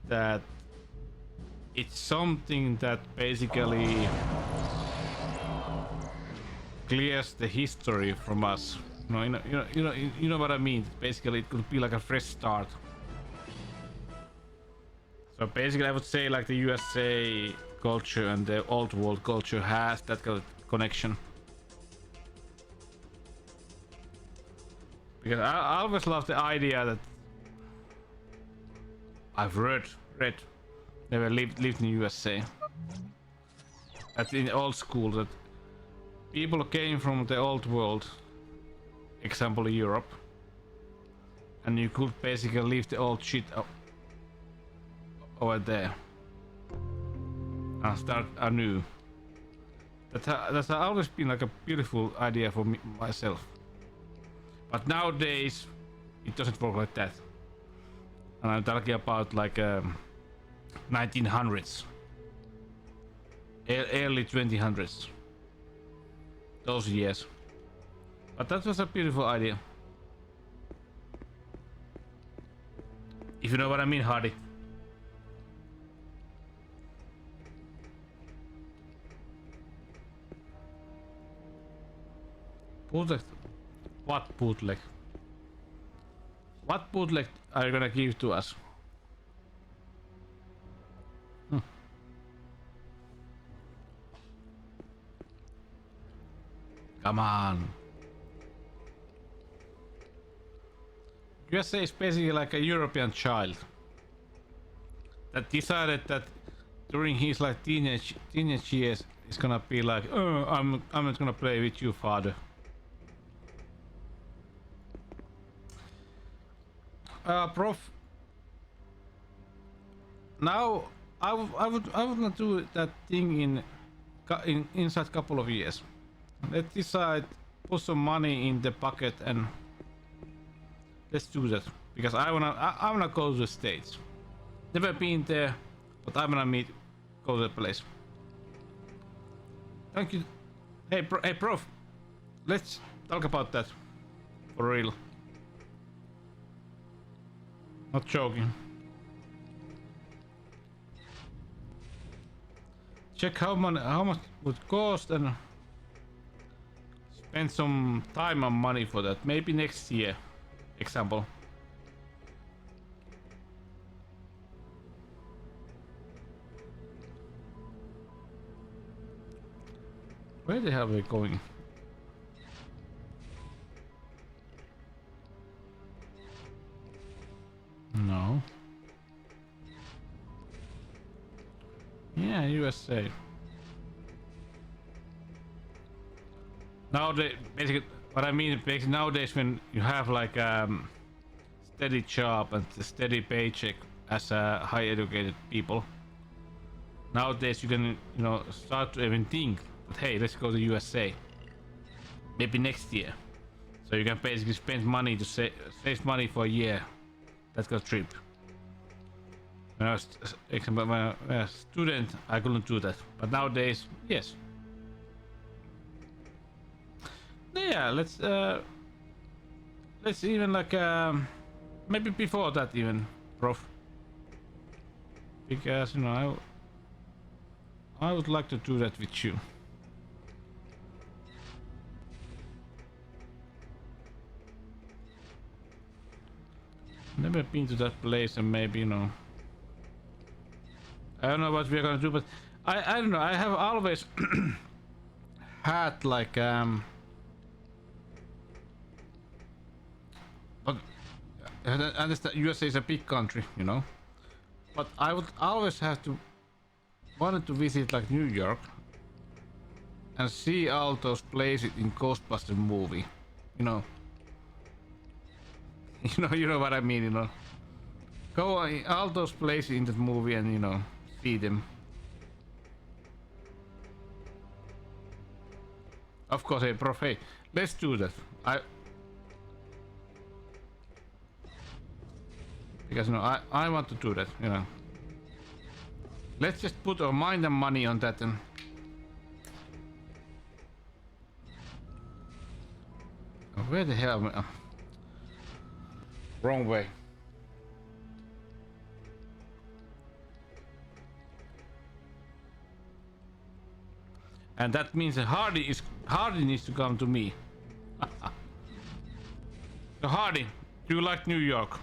that it's something that basically clears the history from us. You know what I mean? Basically, it could be like a fresh start. So basically, I would say like the USA culture and the old world culture has that kind of connection. Because I always love the idea that I've read, never lived in USA. That in old school that people came from the old world, example Europe, and you could basically leave the old shit over there and start anew. That's always been like a beautiful idea for me myself. But nowadays it doesn't work like that. And I'm talking about like 1900s, early 2000s, those years. But that was a beautiful idea. If you know what I mean, Hardy. Bootleg? What bootleg? What bootleg are you gonna give to us? Come on. USA is basically like a European child that decided that during his like teenage years he's gonna be like, oh, I'm not gonna play with you, father. Prof. Now I would not do that thing in inside couple of years. Let's decide, put some money in the bucket and let's do that, because I wanna go to the States. Never been there, but I wanna go to the place. Thank you. Hey, prof. Let's talk about that for real. Not joking. Check how much would cost and spend some time and money for that. Maybe next year, example. Where the hell are we going? No. Yeah, USA. Nowadays, basically, what I mean, basically nowadays when you have like steady job and a steady paycheck as a high educated people, nowadays you can, start to even think that hey, let's go to USA. Maybe next year. So you can basically spend money to save money for a year. Let's go trip. When I was, when I was a student, I couldn't do that. But nowadays, yes. Yeah, let's even like maybe before that even, Prof. Because you know I would like to do that with you. Never been to that place, and maybe, you know, I don't know what we're gonna do, but I don't know. I have always had like but I understand USA is a big country, you know, but I would always have to wanted to visit like New York and see all those places in Ghostbusters movie, you know. You know what I mean, you know. Go all those places in that movie and, you know, see them. Of course, hey, Prof, hey, let's do that. Because, you know, I want to do that, you know. Let's just put our mind and money on that and... Where the hell am I? Wrong way. And that means that Hardy needs to come to me. So Hardy, do you like New York?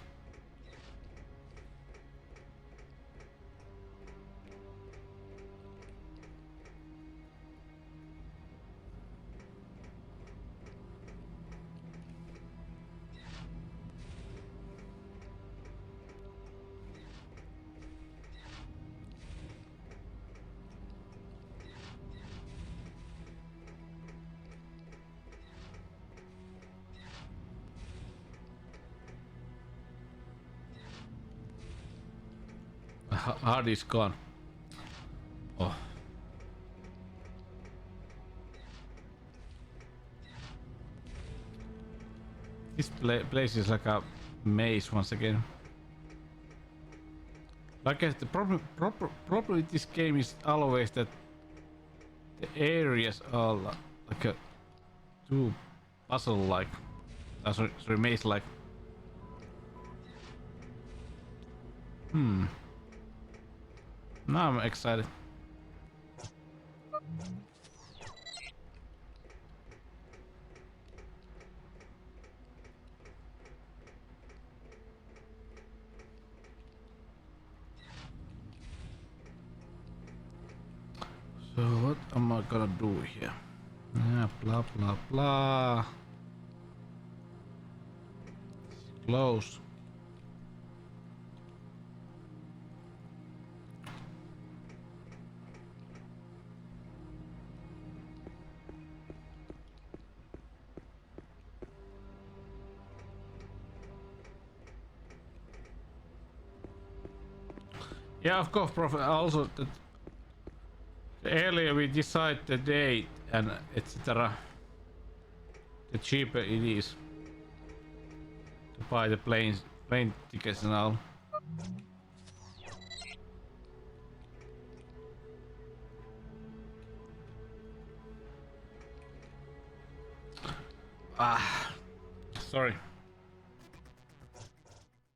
Hardy's gone. Oh. This place is like a maze once again. Like the problem with this game is always that the areas are like a too puzzle-like. Sorry, maze-like. Now I'm excited. So what am I gonna do here? Yeah, blah blah blah. Close. Yeah, of course, Prof. Also, that the earlier we decide the date and etc., the cheaper it is to buy the plane tickets and all. Sorry.